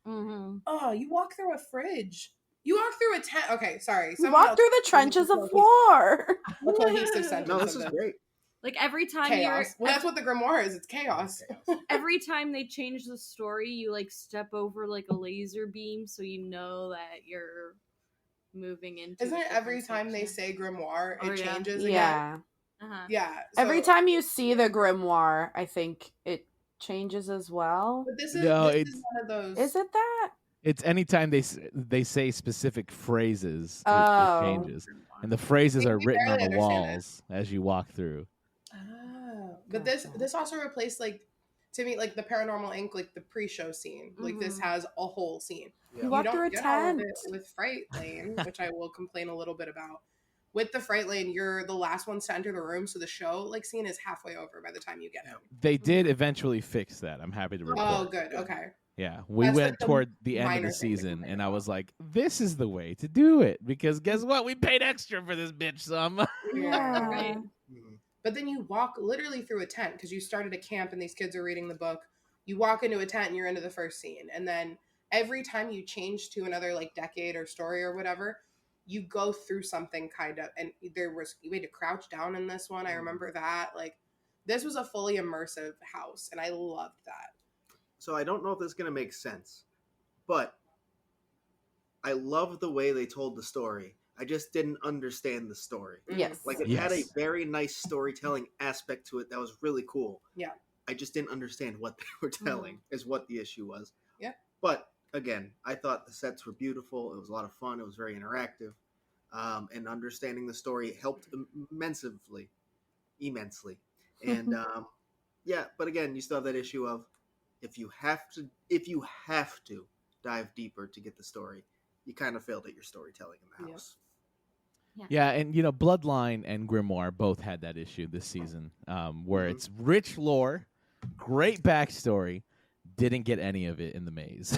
Mm-hmm. Oh, you walk through a fridge. You walk through a tent. Okay, sorry. You walk through the trenches of war. A cohesive sentence. No, this is great. Like every time chaos. Well, that's what the grimoire is. It's chaos. Every time they change the story, you like step over like a laser beam, so you know that you're moving into. Isn't it every time they say grimoire, it changes? Yeah. Uh-huh. Yeah. So, every time you see the grimoire, I think it changes as well. But this is one of those. Is it that? It's anytime they say specific phrases, it changes, and the phrases are written on the walls as you walk through. Oh, but this also replaced to me the Paranormal Inc. like the pre-show scene. Like this has a whole scene. Yeah. You walk through a tent with Fright Lane, which I will complain a little bit about. With the Fright Lane, you're the last ones to enter the room, so the show scene is halfway over by the time you get in. They did eventually fix that. I'm happy to report. Oh, good. Okay. Yeah, we went toward the end of the season, and I was like, "This is the way to do it." Because guess what? We paid extra for this bitch, so I'm right. But then you walk literally through a tent because you started a camp and these kids are reading the book. You walk into a tent and you're into the first scene. And then every time you change to another decade or story or whatever, you go through something kind of. And you had to crouch down in this one. I remember that. This was a fully immersive house and I loved that. So I don't know if this is going to make sense, but I love the way they told the story. I just didn't understand the story. Yes. It had a very nice storytelling aspect to it that was really cool. Yeah. I just didn't understand what they were telling is what the issue was. Yeah. But again, I thought the sets were beautiful. It was a lot of fun. It was very interactive. And understanding the story helped immensely. And but again, you still have that issue of if you have to dive deeper to get the story, you kind of failed at your storytelling in the house. Yeah, and Bloodline and Grimoire both had that issue this season, where it's rich lore, great backstory, didn't get any of it in the maze.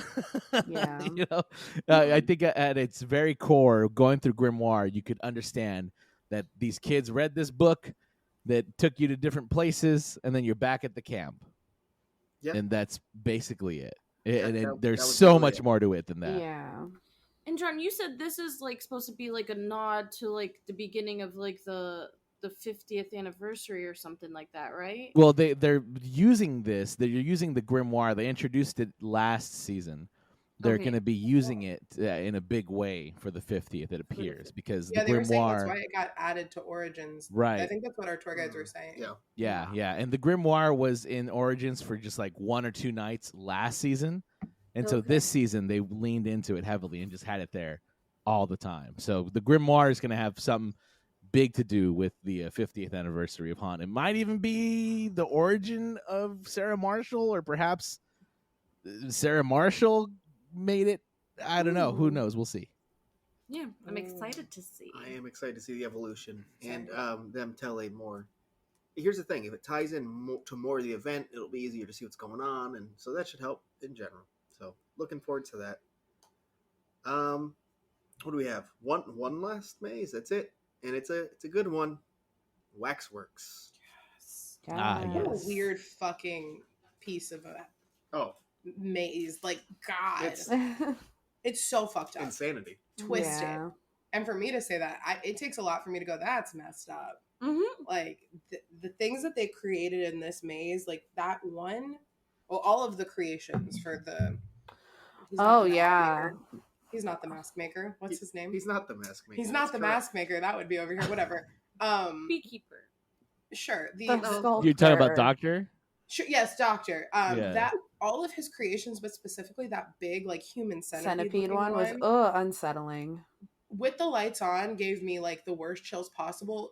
Yeah, I think at its very core, going through Grimoire, you could understand that these kids read this book that took you to different places, and then you're back at the camp. Yep. And that's basically it. And there's so much more to it than that. Yeah. And John, you said this is supposed to be a nod to the beginning of the 50th anniversary or something like that, right? Well, they're using this. They're using the grimoire. They introduced it last season. They're going to be using it in a big way for the 50th. It appears because the grimoire. Were saying that's why it got added to Origins. Right. I think that's what our tour guides were saying. Yeah. And the grimoire was in Origins for just 1 or 2 nights last season. And so this season, they leaned into it heavily and just had it there all the time. So the grimoire is going to have something big to do with the 50th anniversary of Haunt. It might even be the origin of Sarah Marshall, or perhaps Sarah Marshall made it. I don't know. Who knows? We'll see. Yeah, I'm excited to see. I am excited to see the evolution and them tell a more. Here's the thing: if it ties in to more of the event, it'll be easier to see what's going on, and so that should help in general. So looking forward to that. What do we have? One last maze. That's it, and it's a good one. Waxworks. Yes. Yes. What a weird fucking piece of maze. God, it's so fucked up. Insanity. Twisted. Yeah. And for me to say that, it takes a lot for me to go, that's messed up. Mm-hmm. The things that they created in this maze, that one. Well, all of the creations for the. He's not the mask maker. What's his name? He's not the mask maker. He's not the mask maker. That would be over here. Whatever. Beekeeper. Sure. You're talking about Doctor? Sure. Yes, Doctor. That all of his creations, but specifically that big human centipede one was unsettling. With the lights on, gave me the worst chills possible.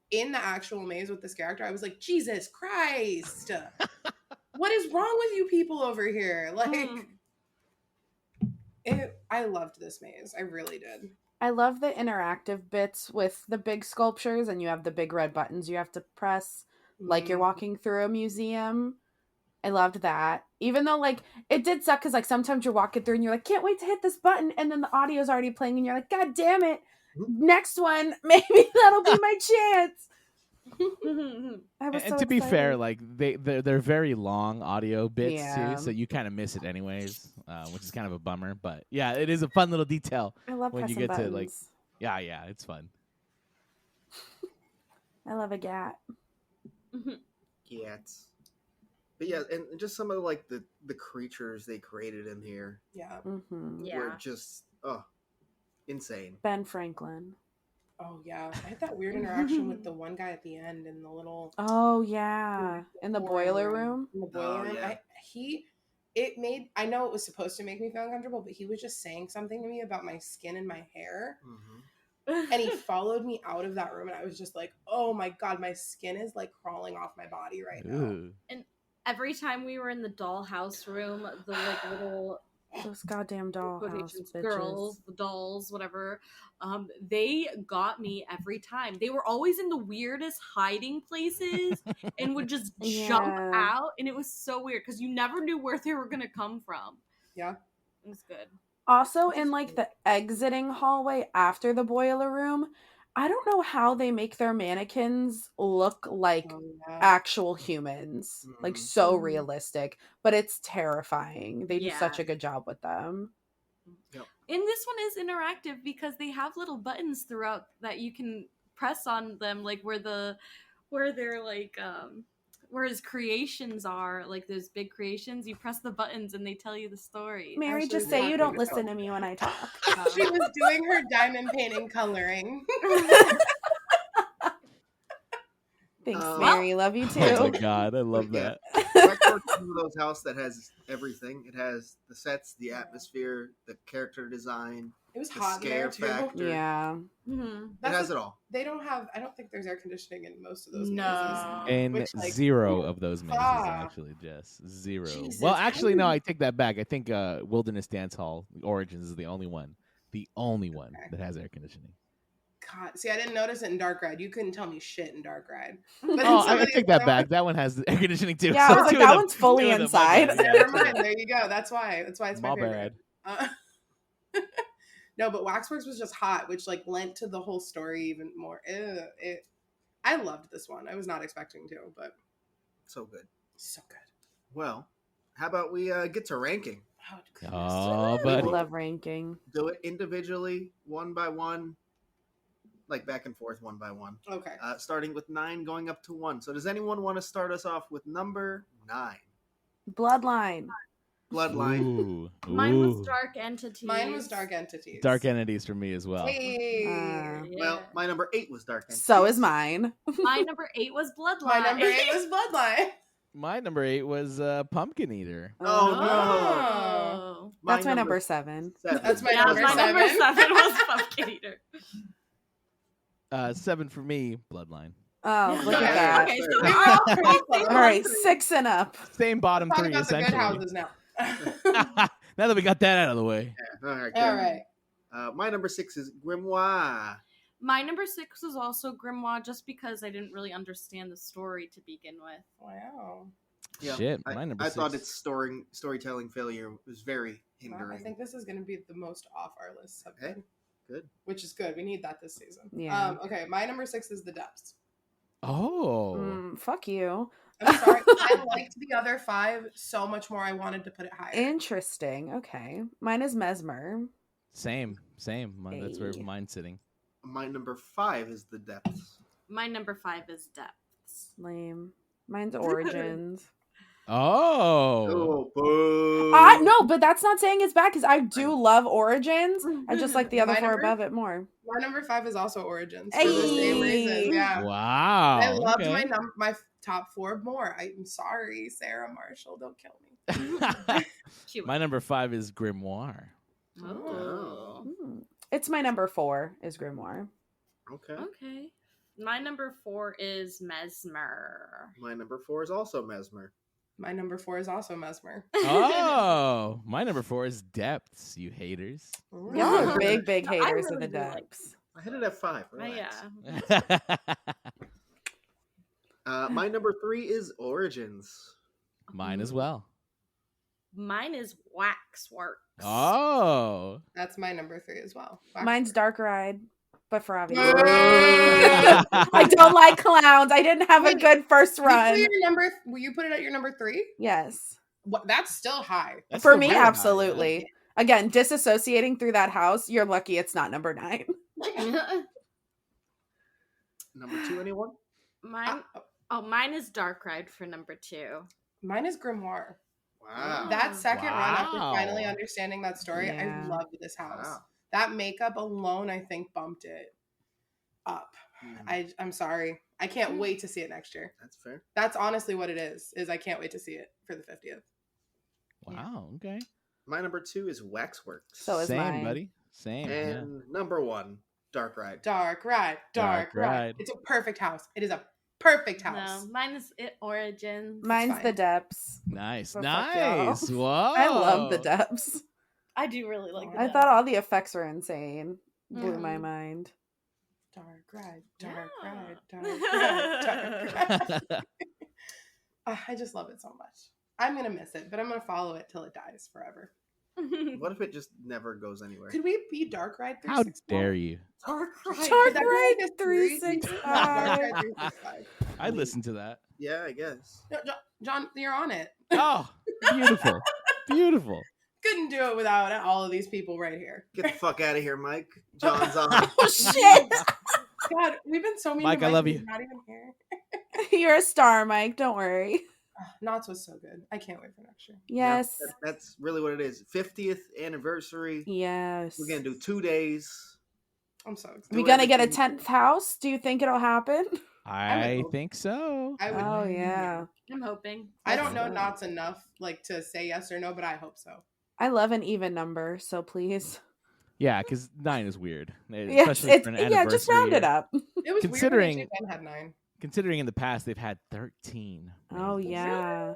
In the actual maze with this character, I was like, Jesus Christ. What is wrong with you people over here? I loved this maze. I really did. I love the interactive bits with the big sculptures, and you have the big red buttons you have to press, like you're walking through a museum. I loved that. Even though, like, it did suck because, like, sometimes you're walking through and you're like, can't wait to hit this button. And then the audio's already playing and you're like, God damn it. Next one. Maybe that'll be my chance. I was And so to be excited. fair, like they're very long audio bits Yeah. too, so you kind of miss it anyways, which is kind of a bummer. But yeah, it is a fun little detail I love when you pressing get buttons. to like, yeah, it's fun. I love a gat. Cats. But yeah, and just some of like the creatures they created in here Yeah. Mm-hmm. Yeah. were just insane. Ben Franklin. Oh yeah, I had that weird interaction with the one guy at the end in the little. Oh yeah, in the boiler room. In the boiler room, yeah. I know it was supposed to make me feel uncomfortable, but he was just saying something to me about my skin and my hair, and he followed me out of that room, and I was just like, oh my god, my skin is like crawling off my body right now. Ooh. And every time we were in the dollhouse room, the like little Those goddamn dollhouse quotations, bitches. girls, the dolls, whatever, they got me every time. They were always in the weirdest hiding places and would just jump Yeah. out, and it was so weird because you never knew where they were gonna come from. Yeah. It was good. Also, in like the exiting hallway after the boiler room, I don't know how they make their mannequins look like Oh, yeah. actual humans, like so Mhm. realistic, but it's terrifying. They do Yeah. such a good job with them. And this one is interactive because they have little buttons throughout that you can press on them, like where they're like where his creations are, like those big creations. You press the buttons and they tell you the story. Mary, Actually, just say you talking don't to listen myself. to me when I talk. She was doing her diamond painting coloring. Thanks, Well- Mary. Love you Oh my too. god, I love Yeah. that. Blackboard's one of those houses that has everything. It has the sets, the atmosphere, the character design, It was the hot in there scare too. factor. Yeah. Mm-hmm. It That's has what- it all. They don't have. I don't think there's air conditioning in most of those No. mazes. And Which, like, 0 of those mazes, ah. actually, Jess. 0. Jesus, Well, how actually, do no, you- I take that back. I think Wilderness Dance Hall Origins is the only one. The only one Okay. that has air conditioning. God, see, I didn't notice it in Dark Ride. You couldn't tell me shit in Dark Ride. But in Oh, some I of the take that other back. ones- That one has air conditioning too. Yeah, I So was like, two that of one's fully two of them, inside. my bad, yeah. Never mind. There you go. That's why. That's why it's my My favorite. bad. No, but Waxworks was just hot, which like lent to the whole story even more. I loved this one. I was not expecting to, but So good. so good. Well, how about we get to ranking? Oh, goodness. Oh, I buddy. love ranking. Do it individually, one by one, like back and forth, one by one. Okay. Starting with 9, going up to 1. So does anyone want to start us off with number 9? Bloodline. Bloodline. Ooh. Mine was Ooh. Dark Entities. Mine was Dark Entities. Dark Entities for me as well. Hey. Uh, Well, my number 8 was Dark Entities. So is mine. My number 8 was Bloodline. My number 8 was Bloodline. My number 8 was Pumpkin Eater. Oh, no. Oh. That's my number 7. 7. That's my Yeah, number my number 7. 7 was Pumpkin Eater. 7 for me, Bloodline. Oh, look Yeah, at that. Okay, so We we're were all all pretty close. All right, 6 and up. Same bottom Talk 3, about the good essentially. houses now. Now that we got that out of the way. All right. Good. All right. My number 6 is Grimoire. My number 6 was also Grimoire, just because I didn't really understand the story to begin with. Wow. Yeah, Shit, my number I 6. thought its storytelling failure was very Well, hindering. I think this is going to be the most off our list. Okay, good. Which is good. We need that this season. Yeah. Okay, my number 6 is The Depths. Oh. Fuck you. I'm sorry. I liked the other 5 so much more. I wanted to put it higher. Interesting. Okay. Mine is Mesmer. Same. That's where Hey. mine's sitting. My number 5 is The Depths. My number 5 is Depths. Lame. Mine's Origins. Oh. boo. No, but that's not saying it's bad because I do love Origins. I just like the other My 4 number- above it more. My number 5 is also Origins. For the same Hey. reason. Yeah. Wow. I loved okay. my top 4 more. I'm sorry, Sarah Marshall. Don't kill me. Cute. My number 5 is Grimoire. Oh. It's my number 4 is Grimoire. Okay. Okay. My number 4 is Mesmer. My number 4 is also Mesmer. My number 4 is also Mesmer. Oh, my number 4 is Depths, you haters. Y'all are big I haters really of the do like depths. I had it at 5. Oh, Relax. yeah. My number 3 is Origins. Mine as well. Mine is Waxworks. Oh. That's my number 3 as well. Mine's Dark Ride, but for obvious Wait. reasons. I don't like clowns. I didn't have a good first run. Will you put it at your number 3? Yes. What? That's still high. That's For still me, very high, absolutely. yeah. Again, disassociating through that house, you're lucky it's not number 9. Number 2, anyone? Mine is Dark Ride for number 2. Mine is Grimoire. Wow. That second run after Wow. finally understanding that story, Yeah. I loved this house. Wow. That makeup alone, I think, bumped it up. I'm sorry. I can't wait to see it next year. That's fair. That's honestly what it is I can't wait to see it for the 50th. Wow. Okay. My number 2 is Waxworks. So is Same, mine. buddy. Same. And number 1, Dark Ride. Dark Ride. Dark Ride. It's a perfect house. It is a perfect house. No, mine is It Origins. Mine's fine. the Depths. Nice. But fuck y'all. Nice. Whoa. I love the Depths. I do really like I that. thought all the effects were insane. Blew my Mhm. mind. Dark Ride. Dark Yeah. Ride. Dark Ride. Dark Ride. I just love it so much. I'm going to miss it, but I'm going to follow it till it dies forever. What if it just never goes anywhere? Could we be Dark Ride How 365? dare you? Dark Ride. Dark Could that be Ride like a series? 365. Dark Ride 365. I'd listen to that. Yeah, I guess. No, John, you're on it. Oh, beautiful. Beautiful. Couldn't do it without all of these people right here. Get the fuck out of here, Mike. John's on. Oh, shit. God, we've been so mean Mike, to I Mike, love he's you. Not even here. You're a star, Mike. Don't worry. Knott's was so good. I can't wait for next year. Yes. That's really what it is. 50th anniversary. Yes. We're going to do 2 days. I'm so excited. We do gonna get a everything. 10th house? Do you think it'll happen? I hope. think so. I would. Oh, yeah. I'm hoping. I don't know That's- Knott's enough like to say yes or no, but I hope so. I love an even number, so please. Yeah, because 9 is weird. Yes, Especially it's for an yeah, just anniversary round year. it up. It was Considering- weird when HHN had 9. Considering in the past they've had 13. Oh mazes. yeah.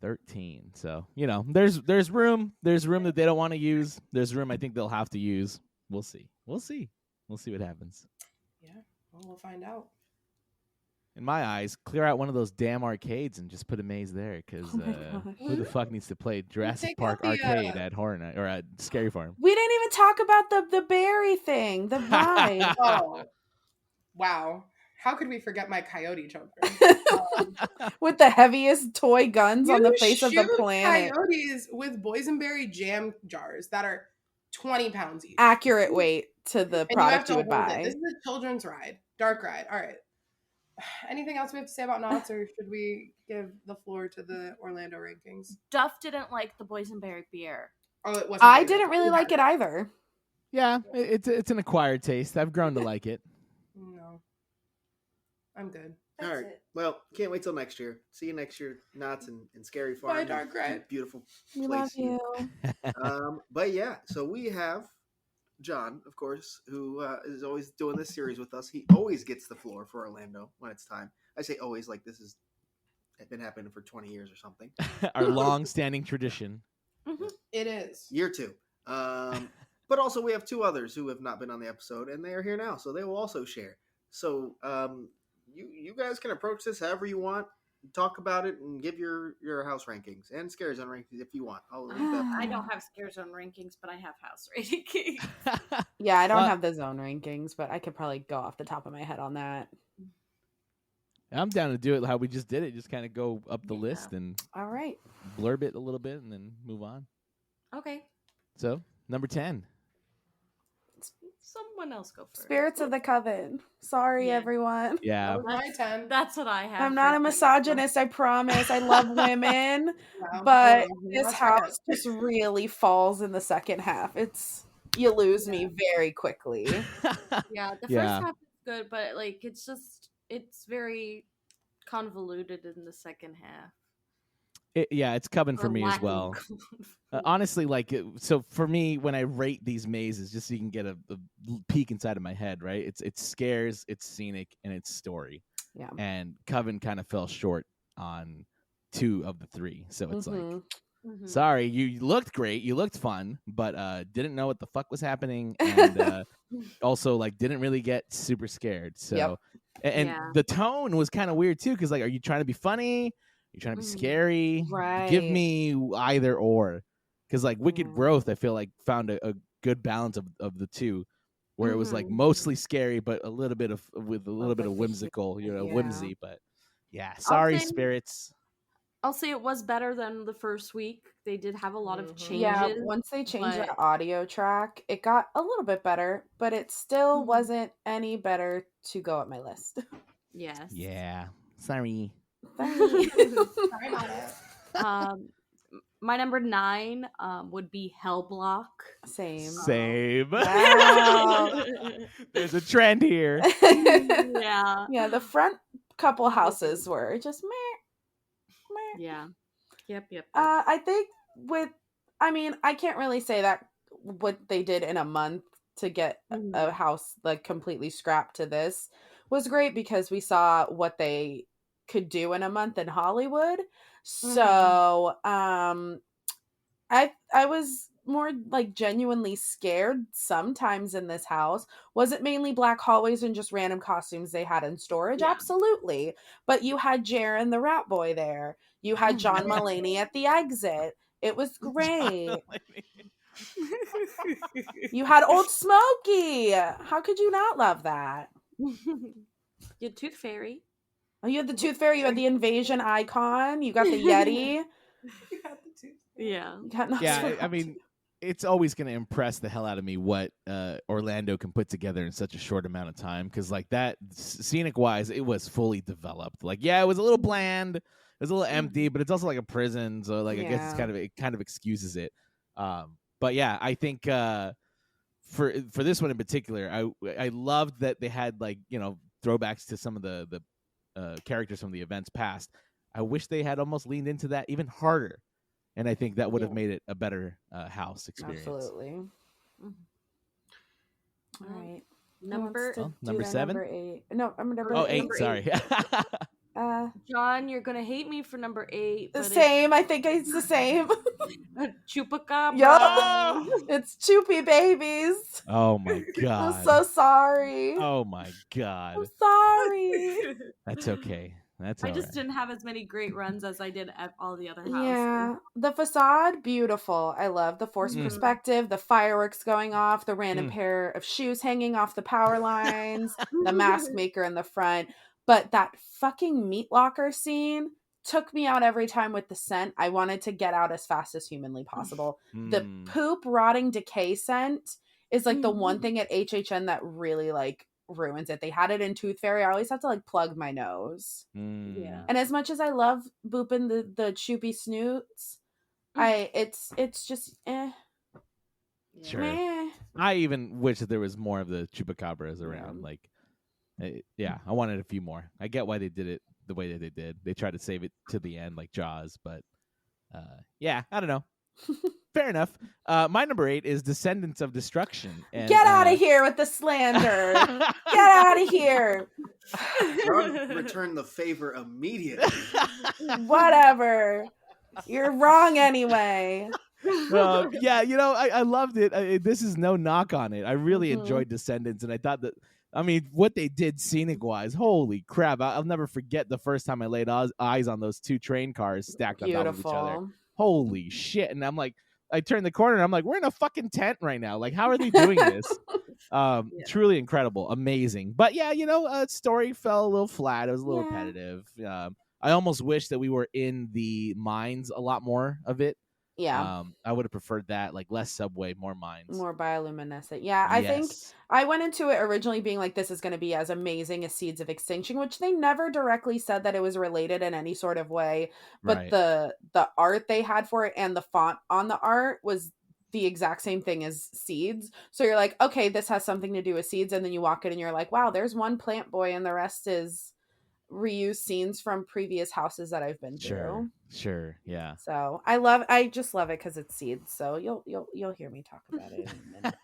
13. So, there's room. There's room that they don't want to use. There's room I think they'll have to use. We'll see. We'll see what happens. Yeah, well, we'll find out. In my eyes, clear out one of those damn arcades and just put a maze there, because Oh my gosh. who the fuck needs to play Jurassic Take Park out the, arcade at Horror Night or at Scary Farm? We didn't even talk about the berry thing, the ride. Oh, wow. How could we forget my coyote children? With the heaviest toy guns on the You face of the shoot planet. Coyotes with boysenberry jam jars that are 20 pounds each. Accurate weight to the And you have product to you would hold it. buy. This is a children's ride. Dark ride. All right. Anything else we have to say about Knott's, or should we give the floor to the Orlando rankings? Duff didn't like the boysenberry beer. Oh, it wasn't. I good. didn't really like it either. Yeah, it's an acquired taste. I've grown to like it. No. I'm good. All right. Well, can't wait till next year. See you next year. Knott's and Scary Farm. Bye, Dark Ride. Beautiful We place. love you. But yeah, so we have John, of course, who is always doing this series with us. He always gets the floor for Orlando when it's time. I say always, like this has been happening for 20 years or something. Our long-standing tradition. It is. Year 2. But also we have 2 others who have not been on the episode, and they are here now, so they will also share. So you guys can approach this however you want. Talk about it and give your house rankings and Scare Zone rankings if you want. I'll leave that. I don't have Scare Zone rankings, but I have house rankings. Yeah, I don't Well- have the zone rankings, but I could probably go off the top of my head on that. I'm down to do it how we just did it. Just kind of go up the Yeah. list and All right. blurb it a little bit and then move on. Okay. So, number 10. Someone else go first. Spirits of the Coven. Sorry, Yeah. everyone. Yeah. That was my 10. That's what I have. I'm not a for- misogynist, I promise. I love women, Wow. but Oh, this that's house just really falls in the second half. You lose me very quickly. Yeah, the Yeah. first half is good, but like it's very convoluted in the second half. It's Coven for Or me as lacking well. convolution. Honestly, so for me, when I rate these mazes, just so you can get a peek inside of my head, right? It's scares, it's scenic, and it's story. Yeah. And Coven kind of fell short on 2 of the 3. So it's like, Mhm. Mhm. sorry, you looked great, you looked fun, but didn't know what the fuck was happening, and also like didn't really get super scared. So, Yep. and Yeah. the tone was kind of weird too, because like, are you trying to be funny? You're trying to be scary. Right. Give me either or. Because like Wicked Growth, I feel like found a good balance of the two, where it was like mostly scary, but a little bit of whimsical, whimsy. But yeah, sorry, spirits. I'll say it was better than the first week. They did have a lot of changes. Yeah, once they changed the audio track, it got a little bit better, but it still wasn't any better to go up my list. Yes. Yeah. Sorry. Sorry. Sorry about it. My number 9 would be Hell Block. Same. Wow. There's a trend here. Yeah. Yeah, the front couple houses were just meh. Yeah. Yep. I think I can't really say that what they did in a month to get a house like completely scrapped to this was great, because we saw what they could do in a month in Hollywood. So I was more like genuinely scared sometimes in this house. Was it mainly black hallways and just random costumes they had in storage? Yeah. Absolutely. But you had Jaren the rat boy there. You had John Mulaney at the exit. It was great. You had Old Smokey. How could you not love that? You had Tooth Fairy. Oh, you had the Tooth Fairy. You had the Invasion Icon. You got the Yeti. Yeah. Yeah, I mean, it's always going to impress the hell out of me what Orlando can put together in such a short amount of time. Because, like, that, scenic-wise, it was fully developed. Like, yeah, it was a little bland. It was a little empty, but it's also like a prison. So, like, I guess it kind of excuses it. But, yeah, I think for this one in particular, I loved that they had, like, throwbacks to some of the characters from the events past. I wish they had almost leaned into that even harder. And I think that would have made it a better house experience. Absolutely. All right. Number 7? Number 8. No, I'm number 8. Oh, 8, sorry. John, you're going to hate me for number 8. The same. I think it's the same. Chupacabra. Yup. It's Choopy Babies. Oh, my God. I'm so sorry. Oh, my God. I'm sorry. That's okay. I just didn't have as many great runs as I did at all the other houses. Yeah. The facade, beautiful. I love the forced perspective, the fireworks going off, the random pair of shoes hanging off the power lines, the mask maker in the front. But that fucking meat locker scene took me out every time with the scent. I wanted to get out as fast as humanly possible. The poop, rotting, decay scent is like the one thing at HHN that really like ruins it. They had it in Tooth Fairy. I always have to like plug my nose. Yeah. And as much as I love booping the choopy snoots, it's just Sure. meh. I even wish that there was more of the chupacabras around. Like, I wanted a few more. I get why they did it the way that they did. They tried to save it to the end, like Jaws, but I don't know. Fair enough. My number 8 is Descendants of Destruction. And, get out of here with the slander. Get out of here. Return the favor immediately. Whatever. You're wrong anyway. I loved it. This is no knock on it. I really enjoyed Descendants, and I thought that, what they did scenic-wise, holy crap. I'll never forget the first time I laid eyes on those 2 train cars stacked on top of each other. Holy shit. And I'm like, I turned the corner and I'm like, we're in a fucking tent right now. Like, how are they doing this? Truly incredible. Amazing. But story fell a little flat. It was a little repetitive. I almost wish that we were in the mines a lot more of it. Yeah. I would have preferred that, like less subway, more mines. More bioluminescent. Yeah, I think I went into it originally being like, this is going to be as amazing as Seeds of Extinction, which they never directly said that it was related in any sort of way. But the art they had for it and the font on the art was the exact same thing as Seeds. So you're like, okay, this has something to do with Seeds. And then you walk in and you're like, wow, there's one plant boy and the rest is reuse scenes from previous houses that I've been through. Sure, yeah. So I just love it because it's Seeds. So you'll hear me talk about it in a minute.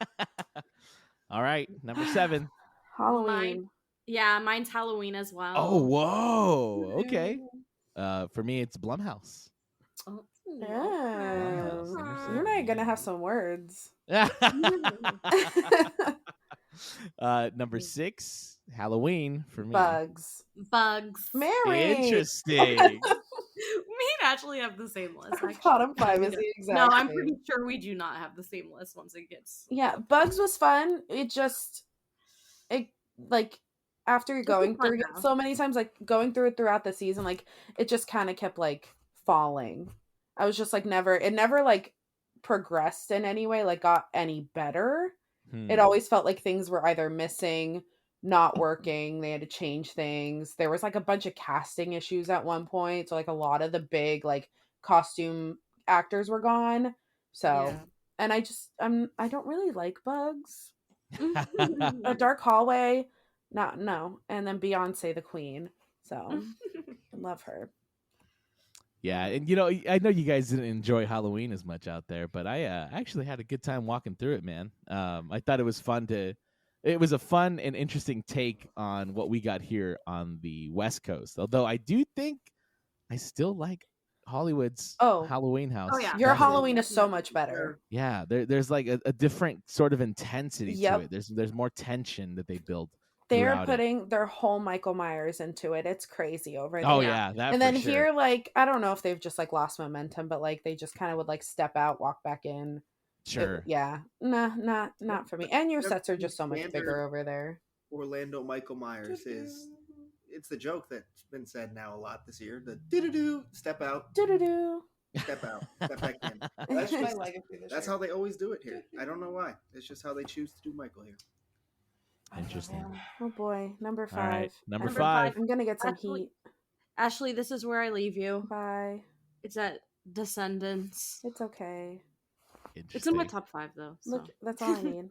All right, number 7. Halloween. Mine's Halloween as well. Oh, whoa. Okay. For me, it's Blumhouse. Oh. You're not gonna have some words. Number 6, Halloween for me. Bugs. Bugs. Mary. Interesting. actually have the same list. Our bottom 5 is the exact No, I'm same. pretty sure we do not have the same list once it gets. Yeah, Bugs was fun. It like after you're going through it so many times, like going through it throughout the season, like it just kind of kept like falling. I was just like it never like progressed in any way, like got any better. It always felt like things were either missing, not working, they had to change things. There was like a bunch of casting issues at one point, so like a lot of the big like costume actors were gone. So and I don't really like Bugs. A dark hallway, no. And then Beyonce the Queen. So I love her. Yeah, and you know, I know you guys didn't enjoy Halloween as much out there, but I actually had a good time walking through it, man. I thought it was it was a fun and interesting take on what we got here on the West Coast. Although I do think I still like Hollywood's Halloween house. Oh, yeah. Your Halloween is so much better. Yeah, there's like a different sort of intensity to it. There's more tension that they build. They're putting their whole Michael Myers into it. It's crazy over there. Oh yeah, that. And then sure. here, like, I don't know if they've just like lost momentum, but like they just kind of would like step out, walk back in. Sure. Not for me. And your sets are just so much bigger over there. Orlando Michael Myers it's the joke that's been said now a lot this year. The do-do-do, step out. Do-do-do. Step out. Step back in. That's how they always do it here. I don't know why. It's just how they choose to do Michael here. Interesting. Oh boy, number 5. All right, number 5. I'm gonna get some heat. Ashley, this is where I leave you. Bye. It's at Descendants. It's okay. It's in my top 5 though. So. Look, that's all I need.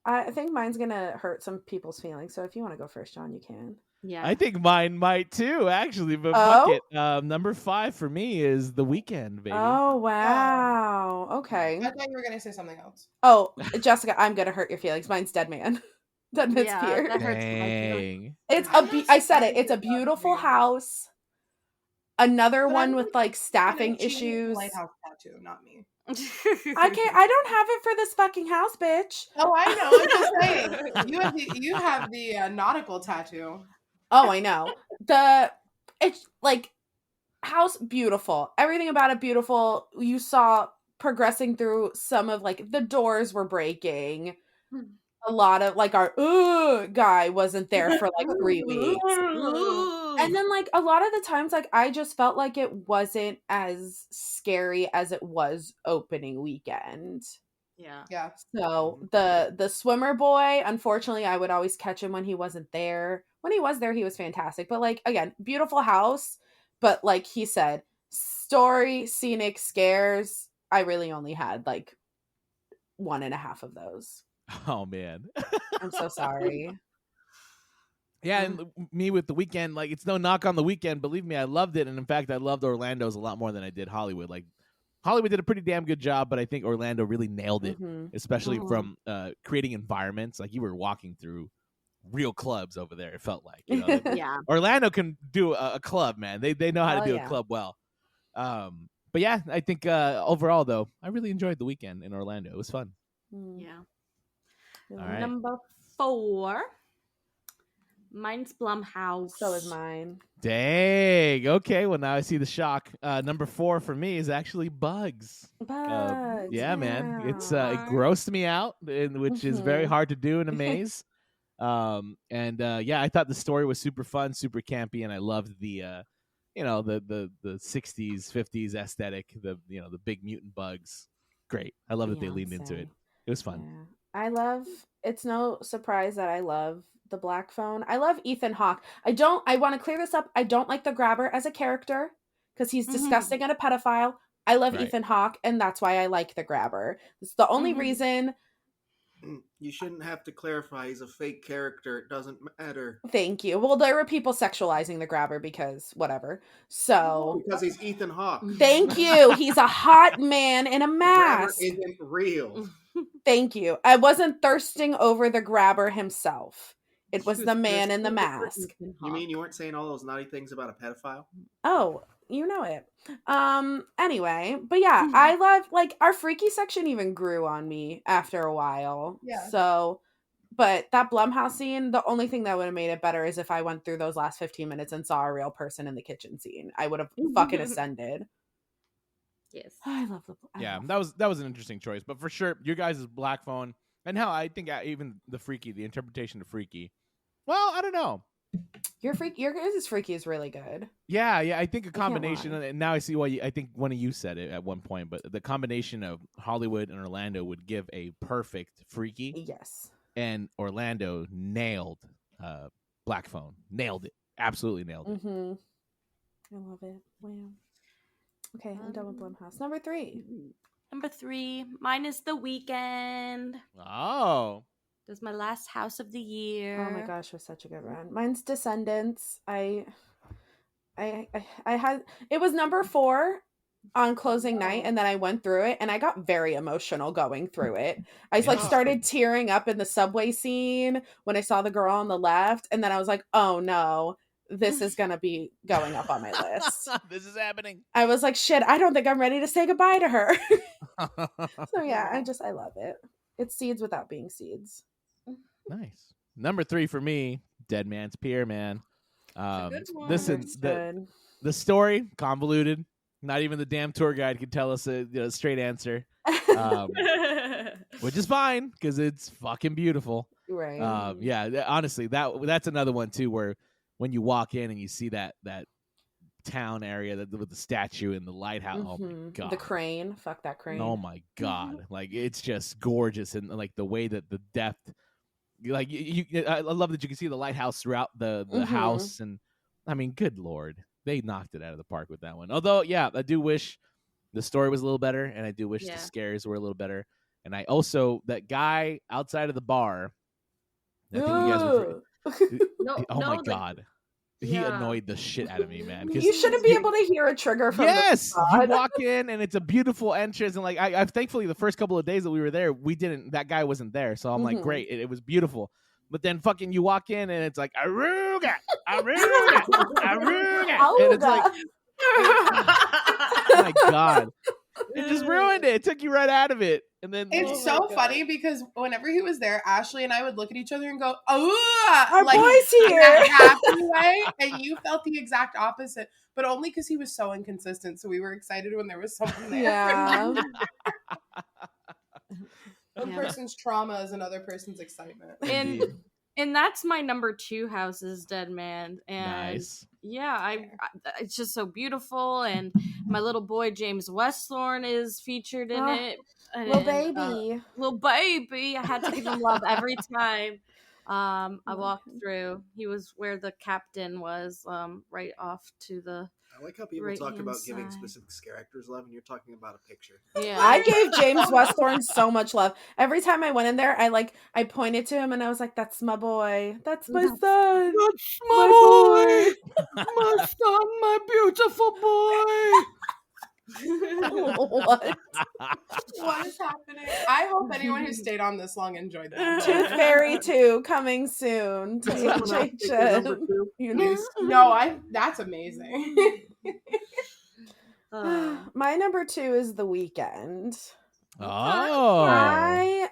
I think mine's gonna hurt some people's feelings. So if you want to go first, John, you can. Yeah, I think mine might too, actually. But fuck it. Number 5 for me is The Weeknd, baby. Oh wow. Okay. I thought you were gonna say something else. Oh, Jessica, I'm gonna hurt your feelings. Mine's Dead Man. Dead Man's Pier. That hurts. Dang. It's I said it. It's a beautiful house. Another one with like staffing issues. Lighthouse tattoo, not me. I don't have it for this fucking house, bitch. Oh, I know. I'm just saying. You have the nautical tattoo. Oh, I know. It's like house beautiful. Everything about it beautiful. You saw progressing through some of like the doors were breaking. A lot of like our guy wasn't there for like 3 weeks. And then like a lot of the times like I just felt like it wasn't as scary as it was opening weekend. Yeah. So the swimmer boy, unfortunately I would always catch him when he wasn't there. When he was there, he was fantastic. But like again, beautiful house. But like he said, story, scenic, scares. I really only had like 1.5 of those. Oh man. I'm so sorry. Yeah, and me with The Weeknd, like it's no knock on The Weeknd. Believe me, I loved it, and in fact, I loved Orlando's a lot more than I did Hollywood. Like Hollywood did a pretty damn good job, but I think Orlando really nailed it, especially from creating environments. Like you were walking through real clubs over there. It felt like, you know, yeah. Orlando can do a club, man. They know how to do a club well. But yeah, I think overall though, I really enjoyed The Weeknd in Orlando. It was fun. Yeah. All right. Number 4. Mine's Blumhouse. So is mine. Dang. Okay. Well, now I see the shock. Number 4 for me is actually Bugs. Bugs. Yeah, man. It's it grossed me out, which is very hard to do in a maze. Yeah, I thought the story was super fun, super campy, and I loved the the 60s, 50s aesthetic. The big mutant bugs. Great. I love that they leaned into it. It was fun. Yeah. It's no surprise that I love the Black Phone. I love Ethan Hawke. I want to clear this up. I don't like the Grabber as a character because he's disgusting and a pedophile. I love Ethan Hawke, and that's why I like the Grabber. It's the only reason. You shouldn't have to clarify he's a fake character. It doesn't matter. Thank you. Well, there were people sexualizing the Grabber because whatever. So because he's Ethan Hawke. Thank you. He's a hot man in a mask. The Grabber isn't real. Thank you. I wasn't thirsting over the Grabber himself. It was the man in the mask. You mean you weren't saying all those naughty things about a pedophile? Oh, you know it. Anyway, but yeah, I love like our freaky section even grew on me after a while. Yeah. So But that Blumhouse scene, the only thing that would have made it better is if I went through those last 15 minutes and saw a real person in the kitchen scene. I would have fucking ascended. Yes. I love the. That was an interesting choice, but for sure, your guys' Black Phone and how I think even the interpretation of Freaky. Well, I don't know. Your guys' Freaky is really good. Yeah. I think a combination, and now I see why. I think one of you said it at one point, but the combination of Hollywood and Orlando would give a perfect Freaky. Yes. And Orlando nailed Black Phone. Nailed it. Absolutely nailed it. Mm-hmm. I love it. Wow. Okay, I'm done with Blumhouse. Number 3. Number 3, mine is The Weeknd. Oh. This is my last house of the year. Oh my gosh, it was such a good run. Mine's Descendants. I had, it was number 4 on closing night, and then I went through it and I got very emotional going through it. I like started tearing up in the subway scene when I saw the girl on the left, and then I was like, oh no, this is gonna be going up on my list. This is happening. I was like, shit, I don't think I'm ready to say goodbye to her. So yeah, I love it. It's seeds without being seeds. Nice. Number 3 for me, Dead Man's Pier, man. Listen, the story convoluted. Not even the damn tour guide could tell us a straight answer, which is fine because it's fucking beautiful. Right. Yeah. Honestly, that's another one too, where when you walk in and you see that town area with the statue and the lighthouse. Mm-hmm. Oh my god. The crane. Fuck that crane. Oh my god. Like it's just gorgeous, and like the way that the depth. Like I love that you can see the lighthouse throughout the house, and I mean, good lord, they knocked it out of the park with that one. Although, yeah, I do wish the story was a little better, and I do wish the scares were a little better. And I also that guy outside of the bar. I think you guys were. Oh my god. He annoyed the shit out of me, man. You shouldn't be able to hear a trigger from you walk in and it's a beautiful entrance, and like I thankfully the first couple of days that we were there, that guy wasn't there, so I'm like, great, it was beautiful. But then fucking you walk in and it's like Aruga, Aruga, Aruga, and it's like, oh my god, it just ruined it. It took you right out of it. And then it's so funny because whenever he was there, Ashley and I would look at each other and go, "Oh, our like, boy's here!" In a happy way, and you felt the exact opposite, but only because he was so inconsistent. So we were excited when there was someone there. Yeah. One person's trauma is another person's excitement. And that's my number 2 house is Dead Man. And nice. Yeah, it's just so beautiful. And my little boy James Westthorne is featured in it. Little baby. Little baby. I had to give him love every time I walked through. He was where the captain was, right off to the I like how people talk about giving specific scare actors love, and you're talking about a picture. Yeah, I gave James Westthorne so much love. Every time I went in there, I pointed to him and I was like, "That's my boy. That's my son. That's my boy. My son, my beautiful boy." What is happening? I hope anyone who stayed on this long enjoyed that. Tooth Fairy 2 coming soon to HHN. That's amazing. My number 2 is The Weeknd. Oh. I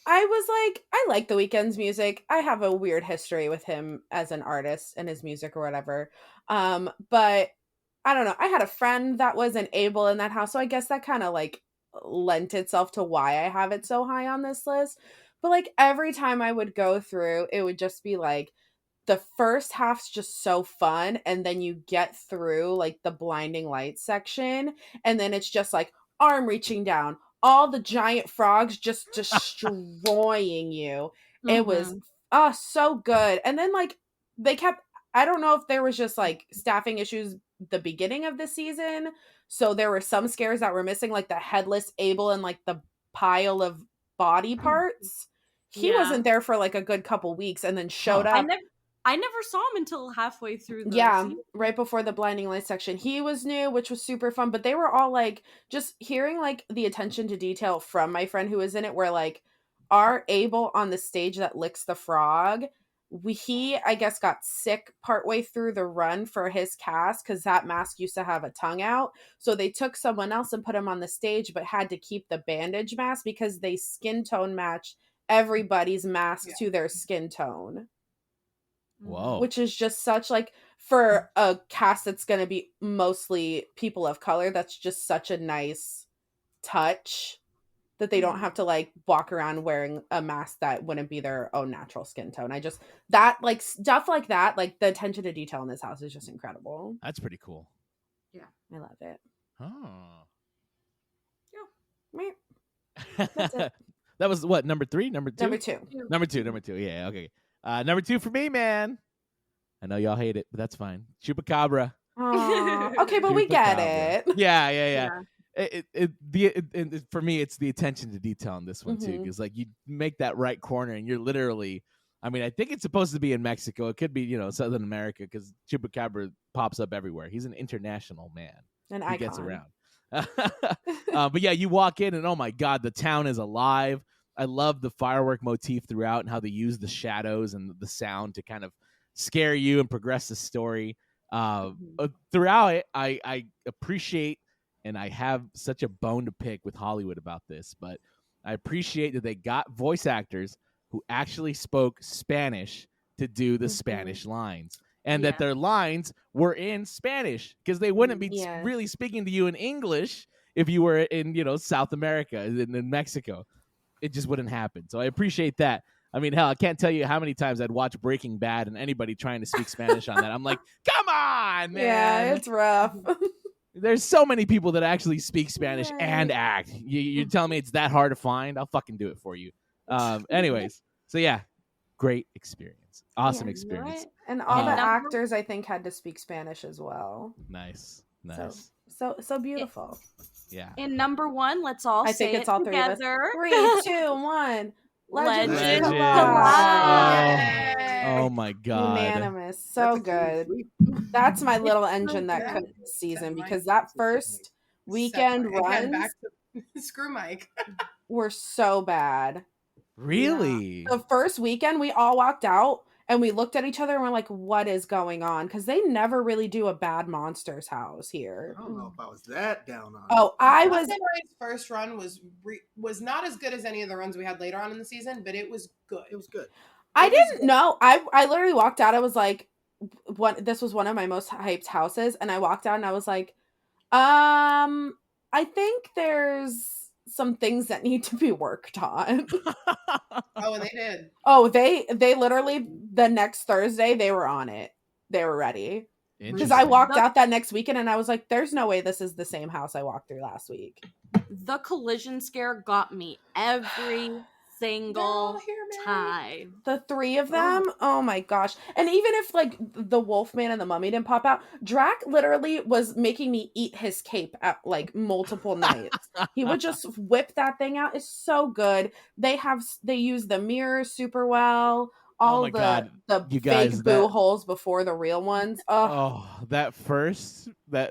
was like, I like The Weeknd's music. I have a weird history with him as an artist and his music or whatever. But I don't know. I had a friend that was an Abel in that house, so I guess that kind of like lent itself to why I have it so high on this list. But like every time I would go through, it would just be like the first half's just so fun, and then you get through like the blinding lights section, and then it's just like arm reaching down, all the giant frogs just destroying you. It was so good. And then like they kept, I don't know if there was just like staffing issues the beginning of the season, so there were some scares that were missing, like the headless Abel and like the pile of body parts. He wasn't there for like a good couple weeks and then showed up. I never saw him until halfway through the season. Right before the blinding light section. He was new, which was super fun, but they were all like, just hearing like the attention to detail from my friend who was in it, where like our Abel on the stage that licks the frog, he I guess got sick partway through the run for his cast because that mask used to have a tongue out, so they took someone else and put him on the stage but had to keep the bandage mask because they skin tone matched everybody's mask to their skin tone. Whoa. Which is just such, like, for a cast that's going to be mostly people of color, that's just such a nice touch that they don't have to, like, walk around wearing a mask that wouldn't be their own natural skin tone. That, like, stuff like that, like, the attention to detail in this house is just incredible. That's pretty cool. Yeah. I love it. Oh. Yeah. That's it. That was what, number 3? Number 2? Number 2. Number two. Yeah, okay. Number 2 for me, man. I know y'all hate it, but that's fine. Chupacabra. Aww. Okay, but we get it. Yeah. For me, it's the attention to detail in this one too, because like you make that right corner and you're literally, I mean, I think it's supposed to be in Mexico. It could be, you know, Southern America, because Chupacabra pops up everywhere. He's an international man. An he icon. gets around. But yeah, you walk in and oh my God, the town is alive. I love the firework motif throughout and how they use the shadows and the sound to kind of scare you and progress the story. Throughout it, I appreciate, and I have such a bone to pick with Hollywood about this, but I appreciate that they got voice actors who actually spoke Spanish to do the Spanish lines, and that their lines were in Spanish, because they wouldn't be really speaking to you in English if you were in, you know, South America, in Mexico. It just wouldn't happen. So I appreciate that. I mean, hell, I can't tell you how many times I'd watch Breaking Bad and anybody trying to speak Spanish on that. I'm like, come on, man. Yeah, it's rough. There's so many people that actually speak Spanish and act. You're telling me it's that hard to find? I'll fucking do it for you. Anyways, so yeah, great experience. Awesome experience. Right. And all the actors, I think, had to speak Spanish as well. Nice. So beautiful. Yeah. And number 1, let's all say think it's all together. 3 of us. 3, 2, 1. Legend Collide. Oh my God. Unanimous. So good. That's my little engine that cooked this season, because that first weekend runs back to Screw Mike were so bad. Really? The first weekend we all walked out and we looked at each other and we're like, what is going on? Because they never really do a bad monsters house here. I don't know if I was that down on it. Oh, Ryan's first run was not as good as any of the runs we had later on in the season, but it was good. It was good. I didn't know. I literally walked out. I was like, this was one of my most hyped houses. And I walked out and I was like, I think there's some things that need to be worked on. Oh, and they did. Oh, they literally, the next Thursday, they were on it. They were ready. Because I walked out that next weekend and I was like, there's no way this is the same house I walked through last week. The collision scare got me every single time. The 3 of them? Oh my gosh. And even if like the Wolfman and the Mummy didn't pop out, Drac literally was making me eat his cape at like multiple nights. He would just whip that thing out. It's so good. They use the mirrors super well. All the fake boo holes before the real ones. That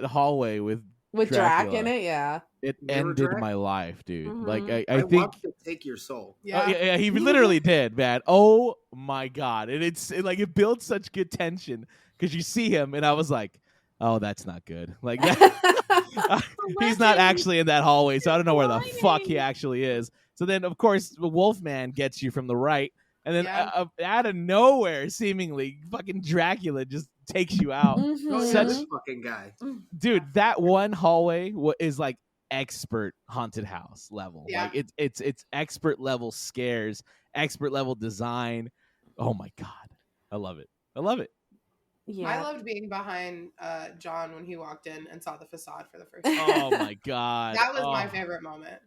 hallway with Drac in it, yeah. It ended my life, dude. Mm-hmm. Like I think watched it take your soul. Yeah, he literally did, man. Oh my God. And it builds such good tension because you see him and I was like, oh, that's not good. Like that, he's not actually in that hallway, so I don't know where the fuck he actually is. So then of course the Wolfman gets you from the right, and then out of nowhere, seemingly, fucking Dracula just takes you out. Such fucking guy, dude. That one hallway is like expert haunted house level. Yeah. Like it's expert level scares, expert level design. Oh my God, I love it. Yeah, I loved being behind John when he walked in and saw the facade for the first time. Oh my God, that was my favorite moment.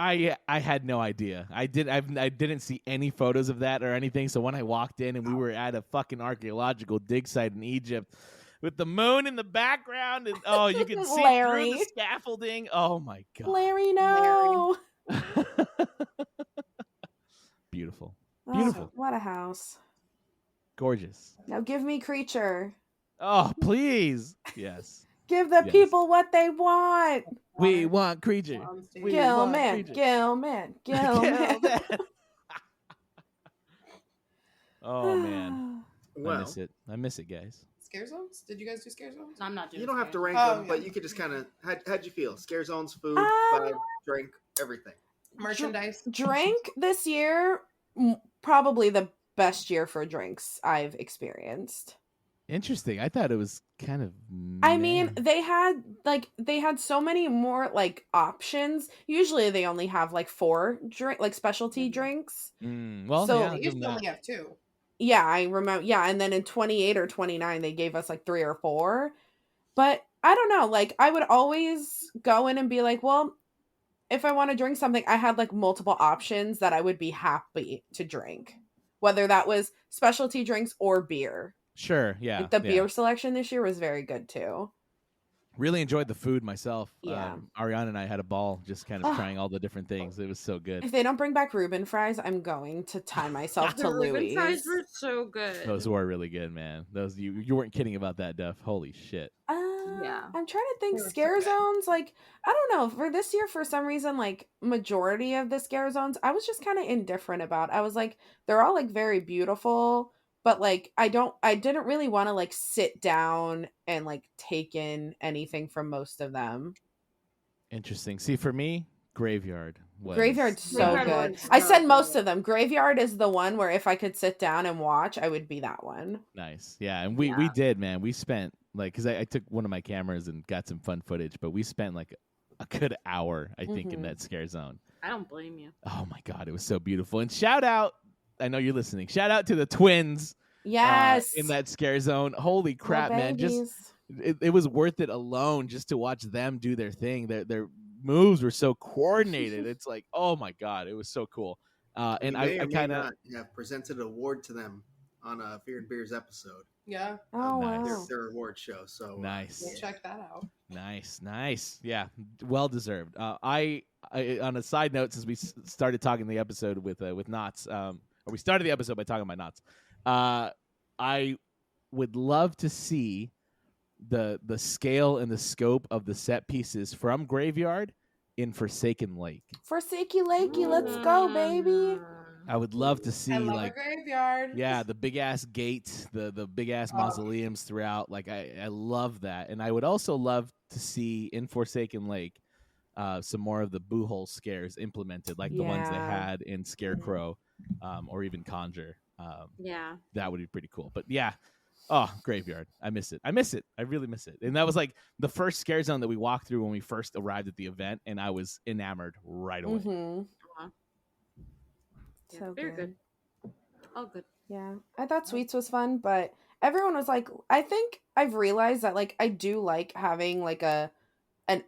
I had no idea. I didn't see any photos of that or anything. So when I walked in and we were at a fucking archaeological dig site in Egypt with the moon in the background and you could see through the scaffolding. Oh my God. Larry, no. Beautiful. Oh, what a house. Gorgeous. Now give me Creature. Oh, please. Yes. Give the people what they want. We want Creature. Gilman. Oh man. Well, I miss it, guys. Scare zones? Did you guys do scare zones? I'm not doing. You don't have to rank them, but you could just kind of. How'd you feel? Scare zones, food, vibe, drink, everything. Merchandise. Drink this year probably the best year for drinks I've experienced. Interesting. I thought it was kind of. I mean, they had so many more like options. Usually, they only have like 4 specialty drinks. Well, so yeah, they usually only have 2. Yeah, I remember. Yeah, and then in 28 or 29, they gave us like 3 or 4. But I don't know. Like, I would always go in and be like, well, if I want to drink something, I had like multiple options that I would be happy to drink, whether that was specialty drinks or beer. Sure, yeah. Like the beer selection this year was very good too. Really enjoyed the food myself. Yeah. Ariana and I had a ball just kind of trying all the different things. It was so good. If they don't bring back Reuben fries, I'm going to tie myself to Louis. Reuben fries were so good. Those were really good, man. Those you weren't kidding about that, Duff. Holy shit. Yeah. I'm trying to think scare zones. Like, I don't know. For this year, for some reason, like majority of the scare zones, I was just kind of indifferent about. I was like, they're all like very beautiful. But like I didn't really want to like sit down and like take in anything from most of them. Interesting. See, for me, Graveyard. Graveyard's so good. I said most of them. Graveyard is the one where if I could sit down and watch, I would be that one. Nice. Yeah, and we did, man. We spent like, because I took one of my cameras and got some fun footage, but we spent like a good hour, I think, in that scare zone. I don't blame you. Oh my God, it was so beautiful. And shout out, I know you're listening. Shout out to the twins. Yes. In that scare zone. Holy crap, man. Just it was worth it alone just to watch them do their thing. Their moves were so coordinated. It's like, oh my God, it was so cool. And I kind of presented an award to them on a Fear and Beers episode. Yeah. Oh, wow. Their award show. So nice. We'll check that out. Nice. Yeah, well deserved. I on a side note, since we started talking the episode with Knott's, or we started the episode by talking about Knott's, I would love to see the scale and the scope of the set pieces from Graveyard in Forsaken Lake. Forsaken Lakey, let's go, baby. I would love to see like a graveyard. Yeah, the big ass gate, the big ass mausoleums throughout. Like I love that. And I would also love to see in Forsaken Lake some more of the boo hole scares implemented, like the ones they had in Scarecrow, or even Conjure. That would be pretty cool. But yeah. Oh, Graveyard. I miss it. I really miss it. And that was like the first scare zone that we walked through when we first arrived at the event, and I was enamored right away. So very good. Oh, good. Yeah. I thought Sweets was fun, but everyone was like, I think I've realized that like I do like having like an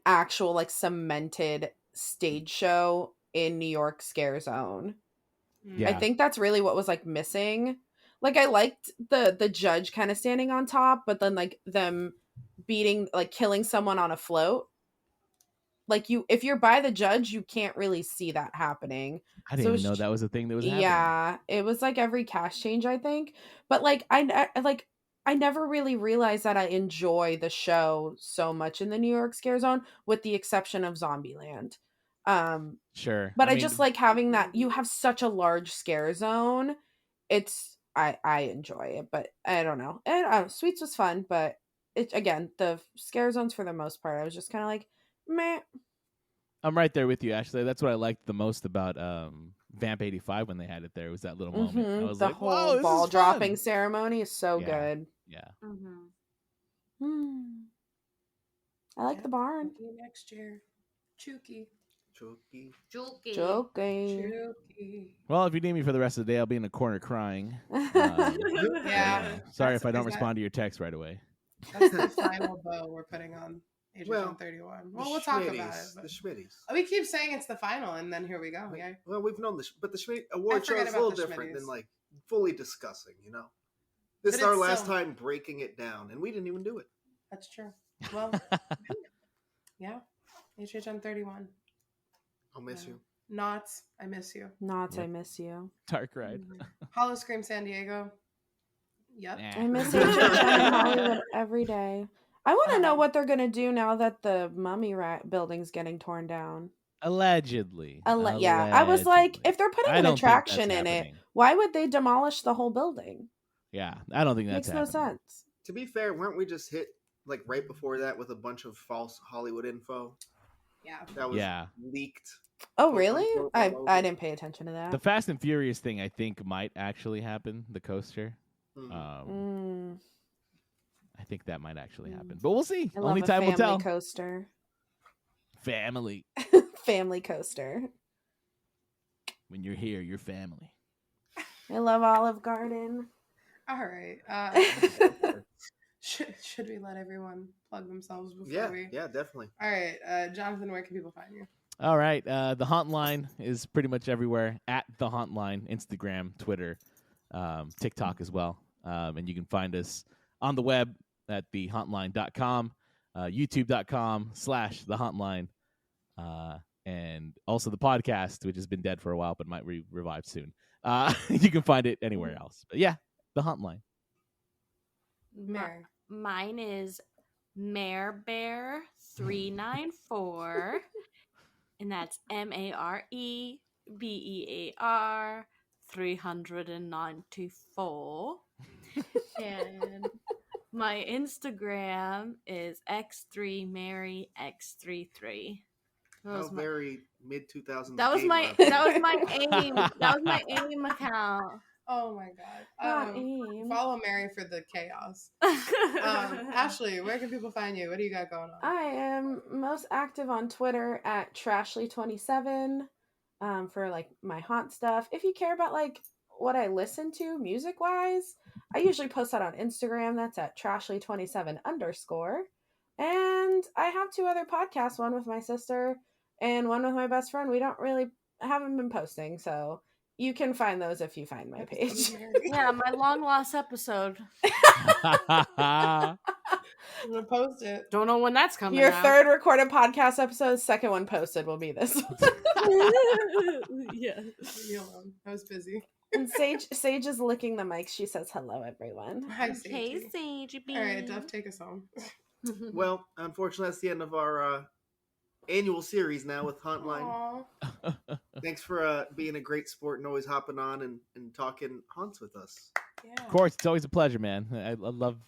actual like cemented stage show in New York Scare Zone. Yeah. I think that's really what was like missing. Like I liked the judge kind of standing on top, but then like them killing someone on a float. Like if you're by the judge, you can't really see that happening. I didn't even know that was a thing that was happening. Yeah, it was like every cast change, I think. But like I never really realized that I enjoy the show so much in the New York Scare Zone, with the exception of Zombieland. Sure. But I just like having that. You have such a large scare zone. I enjoy it, but I don't know. And Sweets was fun, but the scare zones for the most part, I was just kind of like, meh. I'm right there with you, Ashley. That's what I liked the most about Vamp 85 when they had it there. It was that little moment. I was like, whole whoa, ball dropping ceremony is so good. Yeah. I like the barn. Next year. Chooky. Well, if you need me for the rest of the day, I'll be in the corner crying. Sorry if I don't respond to your text right away. That's the final bow we're putting on HHN 31. Well, we'll talk about it. The Schmitties. We keep saying it's the final, and then here we go. Yeah. Well, we've known this, but the Schmidt award show is a little different than like fully discussing. You know, this is our last time breaking it down, and we didn't even do it. That's true. Well, yeah, HHN 31. I'll miss you. Knott's, I miss you. Knott's, I miss you. Dark Ride. Hollow Scream San Diego. Yep. I miss HHN Hollywood every day. I want to know what they're going to do now that the Mummy building's getting torn down. Allegedly. Yeah. I was like, if they're putting an attraction in it, why would they demolish the whole building? Yeah. I don't think that makes no sense. To be fair, weren't we just hit like right before that with a bunch of false Hollywood info? Yeah. That was leaked Oh, really? quote-unquote I logo. didn't pay attention to that. The Fast and Furious thing, I think, might actually happen. The coaster. Mhm. I think that might actually happen, but we'll see. I Only love time a will family tell. coaster. Family. Family coaster. When you're here, you're family. I love Olive Garden. All right. Should we let everyone plug themselves before we? Yeah, definitely. All right, Jonathan, where can people find you? All right. The Haunt Line is pretty much everywhere. At the Haunt Line, Instagram, Twitter, TikTok as well. And you can find us on the web at thehauntline.com, youtube.com/thehauntline, and also the podcast, which has been dead for a while but might revive soon. You can find it anywhere else. But yeah, the Haunt Line. Mary. Mine is MareBear394, and that's MareBear 394. And my Instagram is x3maryx33. Very mid 2000s. That was my aim. That was my aim account. Oh my god. Follow Mary for the chaos. Ashley, where can people find you? What do you got going on? I am most active on Twitter at Trashly27 for like my haunt stuff. If you care about like what I listen to music wise, I usually post that on Instagram. That's at Trashly27_. And I have 2 other podcasts, one with my sister and one with my best friend. We haven't been posting, so you can find those if you find my page. Yeah, my long lost episode. I'm gonna post it. Don't know when that's coming. Your out. 3rd recorded podcast episode, 2nd one posted will be this one. Yeah. Leave me alone. I was busy. And Sage is licking the mic. She says hello, everyone. Hi, Sage. Hey, Sage. All right, Duff, take us home. Well, unfortunately, that's the end of our annual series now with Haunt Line. Aww. Thanks for being a great sport and always hopping on and talking haunts with us. Yeah. Of course, it's always a pleasure, man. I love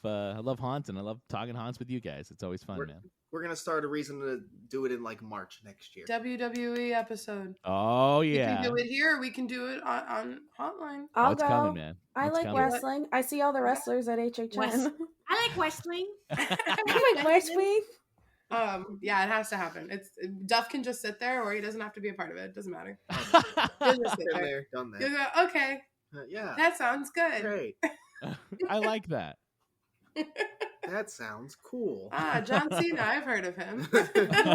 haunts, and I love talking haunts with you guys. It's always fun, man. We're gonna start a reason to do it in like March next year. WWE episode. Oh We yeah, can do it here. We can do it on Hotline. I'll it's go. coming, man. I It's like coming. wrestling. I see all the wrestlers at HHN. I like wrestling. I like wrestling. Yeah, it has to happen. Duff can just sit there, or he doesn't have to be a part of it. It doesn't matter. Been there, done that. You'll go, okay, Yeah, that sounds good. great. I like that. That sounds cool. John Cena, I've heard of him. He was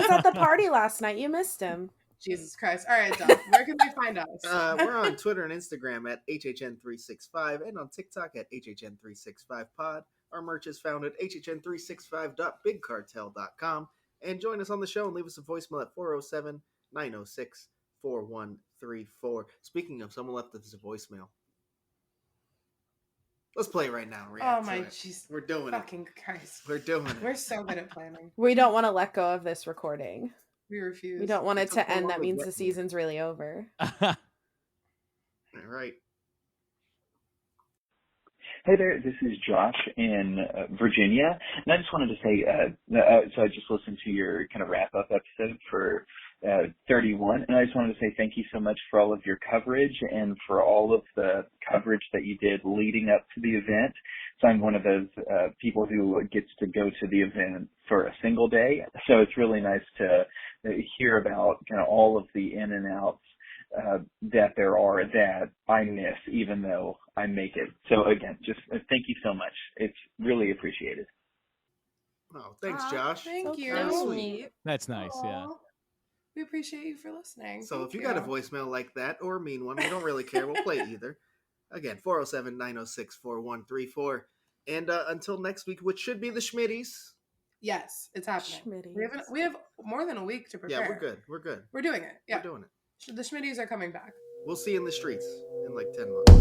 at the party last night. You missed him. Jesus Christ. All right, Duff, where can they find us? We're on Twitter and Instagram at HHN365 and on TikTok at HHN365pod. Our merch is found at hhn365.bigcartel.com. And join us on the show and leave us a voicemail at 407-906-4134. Speaking of, someone left us a voicemail. Let's play it right now. Oh my jeez. We're doing fucking Christ. We're doing it. We're so good at planning. We don't want to let go of this recording. We refuse. We don't want it It's to okay, end. I'll That means regret the it. season's really over. All right. Hey there, this is Josh in Virginia, and I just wanted to say, so I just listened to your kind of wrap-up episode for 31, and I just wanted to say thank you so much for all of your coverage and for all of the coverage that you did leading up to the event. So I'm one of those people who gets to go to the event for a single day, so it's really nice to hear about kind of all of the in and outs that there are that I miss, even though I make it. So again, just thank you so much. It's really appreciated. Oh, thanks, Josh. Thank you. That's sweet. That's nice, yeah. We appreciate you for listening. So Thank if you got a voicemail like that or a mean one, we don't really care. We'll play it either. Again, 407-906-4134. And until next week, which should be the Schmitties. Yes, it's happening. Schmitties. We have more than a week to prepare. Yeah, we're good. We're good. We're doing it. Yeah. We're doing it. The Schmitties are coming back. We'll see you in the streets in like 10 months.